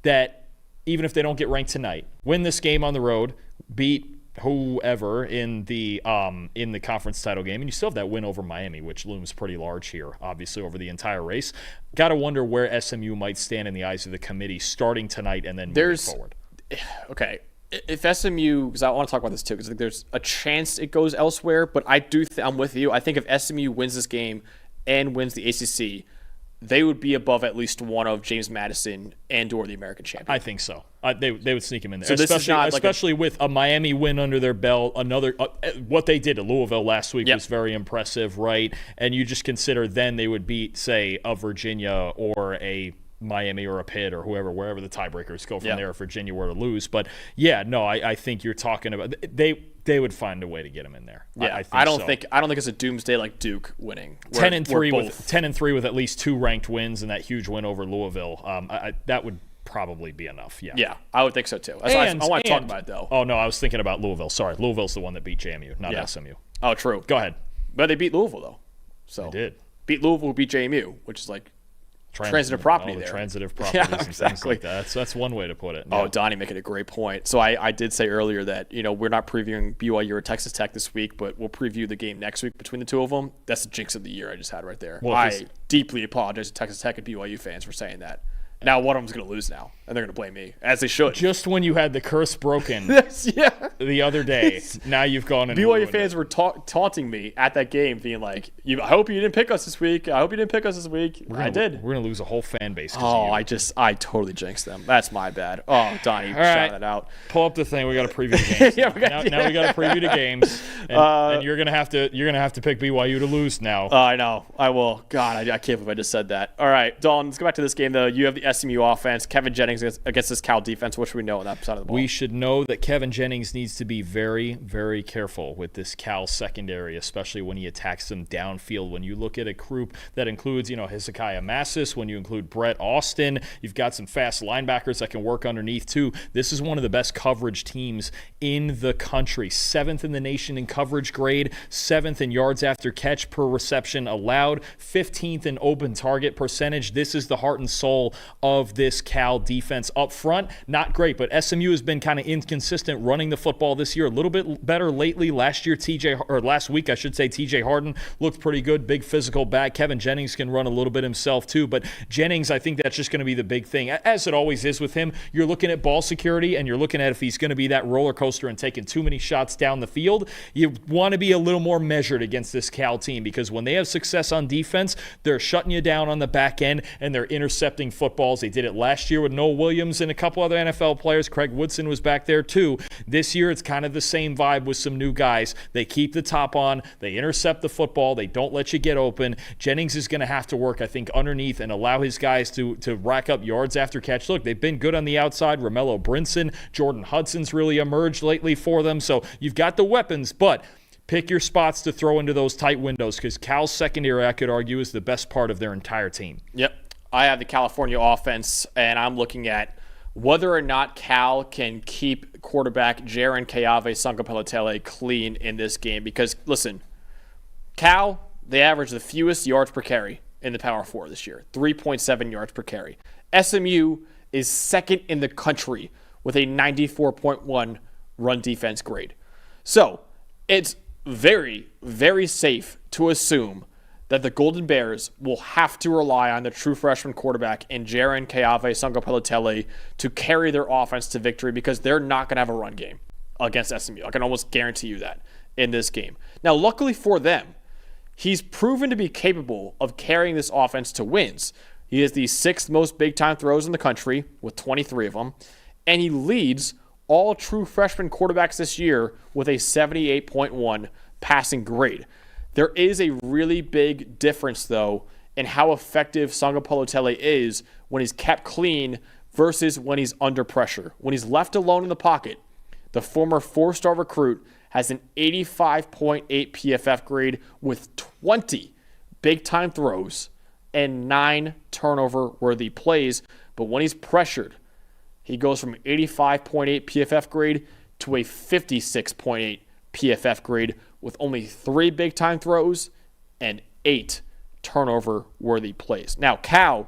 that even if they don't get ranked tonight, win this game on the road, beat whoever in the conference title game, and you still have that win over Miami, which looms pretty large here, obviously, over the entire race. Got to wonder where SMU might stand in the eyes of the committee starting tonight and then moving forward. Okay, if SMU, because I want to talk about this too, because I think there's a chance it goes elsewhere, but I do I'm with you. I think if SMU wins this game and wins the ACC, they would be above at least one of James Madison and or the American champion. I think so. They would sneak him in there, so especially with a Miami win under their belt. Another what they did to Louisville last week was very impressive, right? And you just consider then they would beat, say, a Virginia or a Miami or a Pitt or wherever the tiebreakers go from there if Virginia were to lose. But yeah, no, I think you're talking about they would find a way to get him in there. Yeah, I don't think it's a doomsday like Duke winning. 10-3 with at least 2 ranked wins and that huge win over Louisville. That would probably be enough. Yeah, I would think so too. I want to talk about it though. Oh no, I was thinking about Louisville. Sorry, Louisville's the one that beat JMU, not SMU. Oh, true. Go ahead. But they beat Louisville though. So they did. Beat Louisville, beat JMU, which is like transitive property there. Transitive properties and things like that. That's one way to put it. Oh, Donnie making a great point. So I did say earlier that, you know, we're not previewing BYU or Texas Tech this week, but we'll preview the game next week between the 2 of them. That's the jinx of the year I just had right there. Well, I deeply apologize to Texas Tech and BYU fans for saying that. Now one of them's going to lose now, and they're going to blame me, as they should. Just when you had the curse broken the other day, now you've gone and BYU fans were taunting me at that game, being like, I hope you didn't pick us this week. I hope you didn't pick us this week. I did. We're going to lose a whole fan base. Oh, I totally jinxed them. That's my bad. Oh, Donnie, shout that out. Pull up the thing. We got to preview the games. Now we got to preview the games, and you're going to have to pick BYU to lose now. I know. I will. God, I can't believe I just said that. All right, Dalton, let's go back to this game, though. You have the SMU offense. Kevin Jennings against this Cal defense. What should we know on that side of the ball? We should know that Kevin Jennings needs to be very, very careful with this Cal secondary, especially when he attacks them downfield. When you look at a group that includes, Hezekiah Massis, when you include Brett Austin, you've got some fast linebackers that can work underneath too. This is one of the best coverage teams in the country. 7th in the nation in coverage grade, 7th in yards after catch per reception allowed, 15th in open target percentage. This is the heart and soul of this Cal defense. Up front, not great, but SMU has been kind of inconsistent running the football this year. A little bit better lately. Last week, TJ Harden looked pretty good. Big physical back. Kevin Jennings can run a little bit himself too, but Jennings, I think that's just going to be the big thing. As it always is with him, you're looking at ball security and you're looking at if he's going to be that roller coaster and taking too many shots down the field. You want to be a little more measured against this Cal team because when they have success on defense, they're shutting you down on the back end and they're intercepting footballs. They did it last year with Noah Williams and a couple other NFL players. Craig Woodson was back there too. This year, it's kind of the same vibe with some new guys. They keep the top on. They intercept the football. They don't let you get open. Jennings is going to have to work, I think, underneath and allow his guys to rack up yards after catch. Look, they've been good on the outside. Romello Brinson, Jordan Hudson's really emerged lately for them. So you've got the weapons, but pick your spots to throw into those tight windows because Cal's secondary, I could argue, is the best part of their entire team. Yep. I have the California offense, and I'm looking at whether or not Cal can keep quarterback Jaron Keave-Sangapeletele clean in this game. Because, listen, Cal, they average the fewest yards per carry in the Power 4 this year, 3.7 yards per carry. SMU is second in the country with a 94.1 run defense grade. So it's very, very safe to assume that the Golden Bears will have to rely on the true freshman quarterback in Jaron Keave-Sangapeletele to carry their offense to victory because they're not going to have a run game. against SMU. I can almost guarantee you that in this game. Now, luckily for them, he's proven to be capable of carrying this offense to wins. He has the 6th most big-time throws in the country with 23 of them, and he leads all true freshman quarterbacks this year with a 78.1 passing grade. There is a really big difference, though, in how effective Sangapolotele is when he's kept clean versus when he's under pressure. When he's left alone in the pocket, the former 4-star recruit has an 85.8 PFF grade with 20 big-time throws and 9 turnover-worthy plays. But when he's pressured, he goes from 85.8 PFF grade to a 56.8 PFF grade with only 3 big-time throws and 8 turnover-worthy plays. Now, Cal,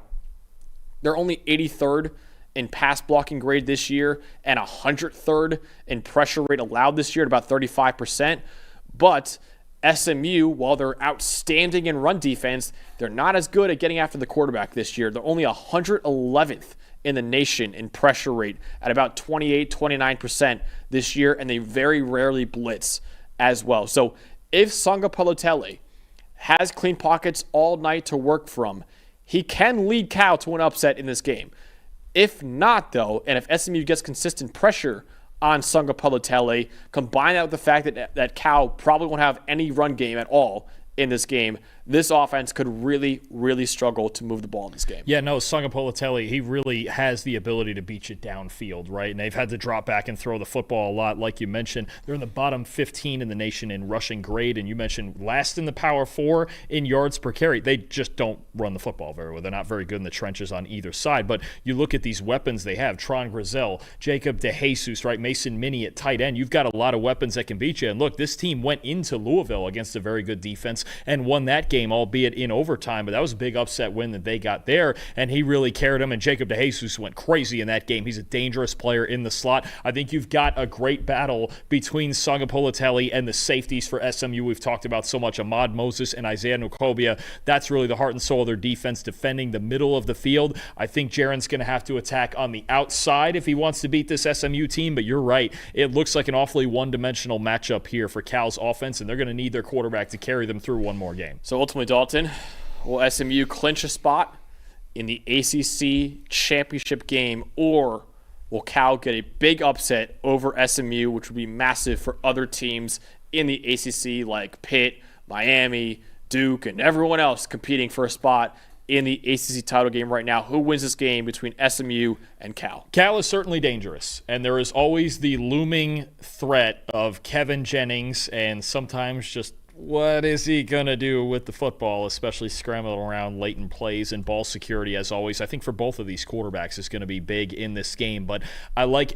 they're only 83rd in pass blocking grade this year and 103rd in pressure rate allowed this year at about 35%. But SMU, while they're outstanding in run defense, they're not as good at getting after the quarterback this year. They're only 111th in the nation in pressure rate at about 28-29% this year, and they very rarely blitz as well. So if Sangapolotele has clean pockets all night to work from, he can lead Cal to an upset in this game. If not, though, and if SMU gets consistent pressure on Sangapolotele, combine that with the fact that Cal probably won't have any run game at all in this game, this offense could really, really struggle to move the ball in this game. Yeah, no, Sangapolotele, he really has the ability to beat you downfield, right? And they've had to drop back and throw the football a lot. Like you mentioned, they're in the bottom 15 in the nation in rushing grade, and you mentioned last in the Power 4 in yards per carry. They just don't run the football very well. They're not very good in the trenches on either side. But you look at these weapons they have, Tron Grizel, Jacob DeJesus, right? Mason Minnie at tight end. You've got a lot of weapons that can beat you. And look, this team went into Louisville against a very good defense and won that game, albeit in overtime, but that was a big upset win that they got there, and he really carried them, and Jacob DeJesus went crazy in that game. He's a dangerous player in the slot. I think you've got a great battle between Sangapolotele and the safeties for SMU. We've talked about so much, Ahmad Moses and Isaiah Nwokobia. That's really the heart and soul of their defense, defending the middle of the field. I think Jaron's going to have to attack on the outside if he wants to beat this SMU team, but you're right. It looks like an awfully one-dimensional matchup here for Cal's offense, and they're going to need their quarterback to carry them through one more game. So ultimately, Dalton, will SMU clinch a spot in the ACC championship game, or will Cal get a big upset over SMU, which would be massive for other teams in the ACC like Pitt, Miami, Duke, and everyone else competing for a spot in the ACC title game right now? Who wins this game between SMU and Cal? Cal is certainly dangerous, and there is always the looming threat of Kevin Jennings, and sometimes just what is he going to do with the football, especially scrambling around late in plays, and ball security, as always. I think for both of these quarterbacks is going to be big in this game, but I like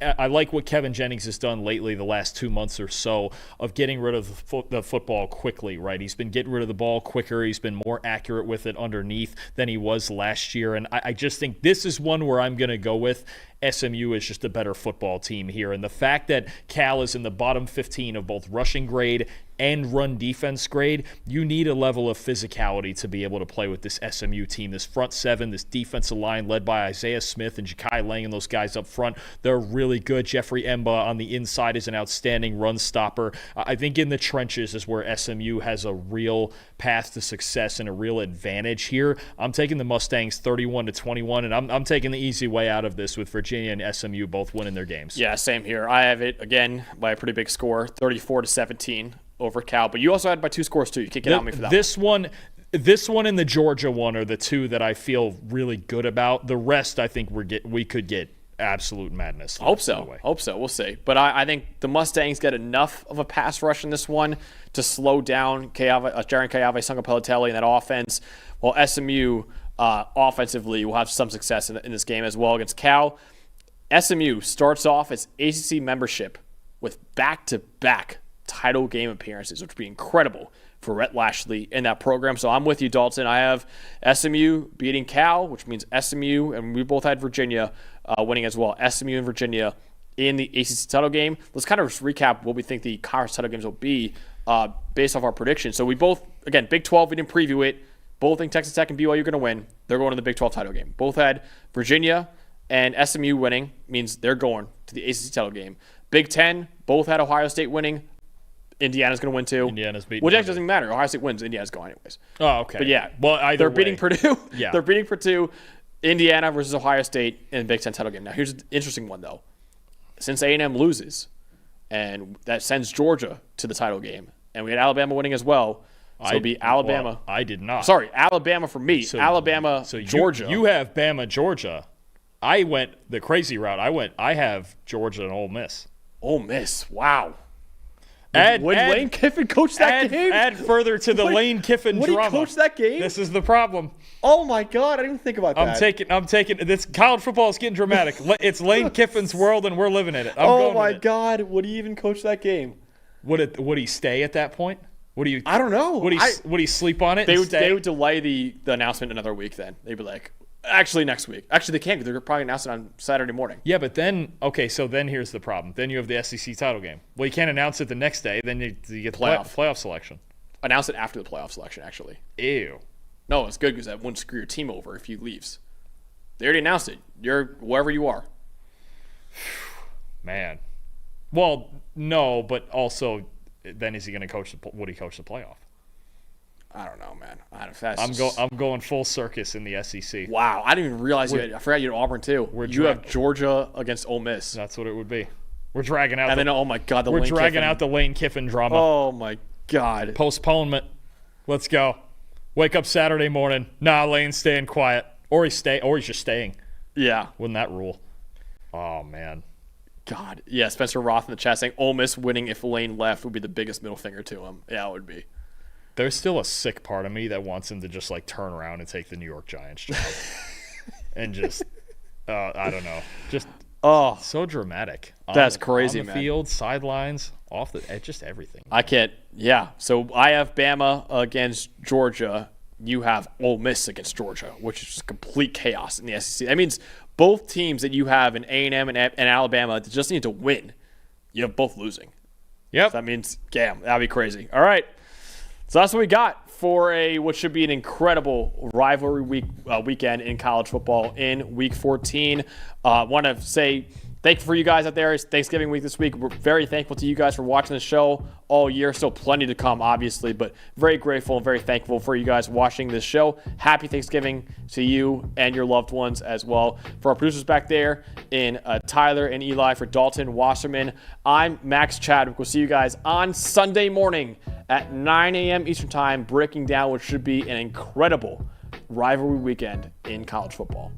what Kevin Jennings has done lately the last 2 months or so of getting rid of the football quickly, right? He's been getting rid of the ball quicker. He's been more accurate with it underneath than he was last year, and I just think this is one where I'm going to go with SMU is just a better football team here. And the fact that Cal is in the bottom 15 of both rushing grade and run defense grade, you need a level of physicality to be able to play with this SMU team. This front seven, this defensive line led by Isaiah Smith and Ja'Kai Lang and those guys up front, they're really good. Jeffrey Emba on the inside is an outstanding run stopper. I think in the trenches is where SMU has a real path to success and a real advantage here. I'm taking the Mustangs 31-21, and I'm taking the easy way out of this with Virginia and SMU both winning their games. Yeah, same here. I have it, again, by a pretty big score, 34-17 over Cal. But you also had by 2 scores, too. You can't get on me for that This one and the Georgia one are the two that I feel really good about. The rest, I think we could get absolute madness. Hope so. We'll see. But I think the Mustangs get enough of a pass rush in this one to slow down Jaron Kayave, Sangapolotele, and that offense, while SMU offensively will have some success in this game as well against Cal. SMU starts off its ACC membership with back-to-back title game appearances, which would be incredible for Rhett Lashley in that program. So I'm with you, Dalton. I have SMU beating Cal, which means SMU, and we both had Virginia winning as well. SMU and Virginia in the ACC title game. Let's kind of recap what we think the conference title games will be based off our predictions. So we both, again, Big 12, we didn't preview it. Both think Texas Tech and BYU are going to win. They're going to the Big 12 title game. Both had Virginia and SMU winning, means they're going to the ACC title game. Big 10, both had Ohio State winning. Indiana's going to win too. Indiana's beating. Which actually doesn't matter. Ohio State wins. Indiana's going anyways. Oh, okay. But yeah, well, they're beating Purdue. Yeah, they're beating Purdue. Indiana versus Ohio State in the Big Ten title game. Now, here's an interesting one though. Since A&M loses, and that sends Georgia to the title game, and we had Alabama winning as well. So it'll be Alabama. Well, I did not. Sorry, Alabama for me. So, Alabama, Georgia. You have Bama, Georgia. I went the crazy route. I have Georgia and Ole Miss. Ole Miss. Wow. Would Lane Kiffin coach that game? Add further to the Lane Kiffin drama. Would he coach that game? This is the problem. Oh my God! I didn't even think about that. I'm taking this. College football is getting dramatic. It's Lane Kiffin's world, and we're living in it. Oh my God! Would he even coach that game? Would he stay at that point? I don't know. Would he sleep on it? They would delay the announcement another week. Then they'd be like, actually next week. Actually, they can't. They're probably announcing on Saturday morning. Yeah, but then so then here's the problem. Then you have the SEC title game. Well, you can't announce it the next day. Then you get the playoff selection. Announce it after the playoff selection. Actually. Ew. No, it's good because that wouldn't screw your team over if he leaves. They already announced it. You're wherever you are. Man. Well, no, but also, then is he going to coach? Would he coach the playoff? I don't know, man. I'm going full circus in the SEC. Wow, I didn't even realize I forgot you had Auburn too. You have Georgia against Ole Miss. That's what it would be. We're dragging out. And then, oh my God, we're dragging out the Lane Kiffin drama. Oh my God. Postponement. Let's go. Wake up Saturday morning. Nah, Lane's staying quiet, or he's just staying. Yeah. Wouldn't that rule? Oh man. God. Yeah. Spencer Roth in the chat saying Ole Miss winning if Lane left would be the biggest middle finger to him. Yeah, it would be. There's still a sick part of me that wants him to just like turn around and take the New York Giants job, and just I don't know, just so dramatic. That's crazy, on the man. Field, sidelines, off the just everything. I can't. Yeah. So I have Bama against Georgia. You have Ole Miss against Georgia, which is just complete chaos in the SEC. That means both teams that you have in A&M and Alabama just need to win. You have both losing. Yep. So that means, damn, that'd be crazy. All right. So that's what we got for what should be an incredible rivalry weekend in college football in Week 14. Want to say thank you for you guys out there. It's Thanksgiving week this week. We're very thankful to you guys for watching the show all year. Still plenty to come, obviously, but very grateful and very thankful for you guys watching this show. Happy Thanksgiving to you and your loved ones as well. For our producers back there in Tyler and Eli, for Dalton, Wasserman, I'm Max Chadwick. We'll see you guys on Sunday morning at 9 a.m. Eastern Time, breaking down what should be an incredible rivalry weekend in college football.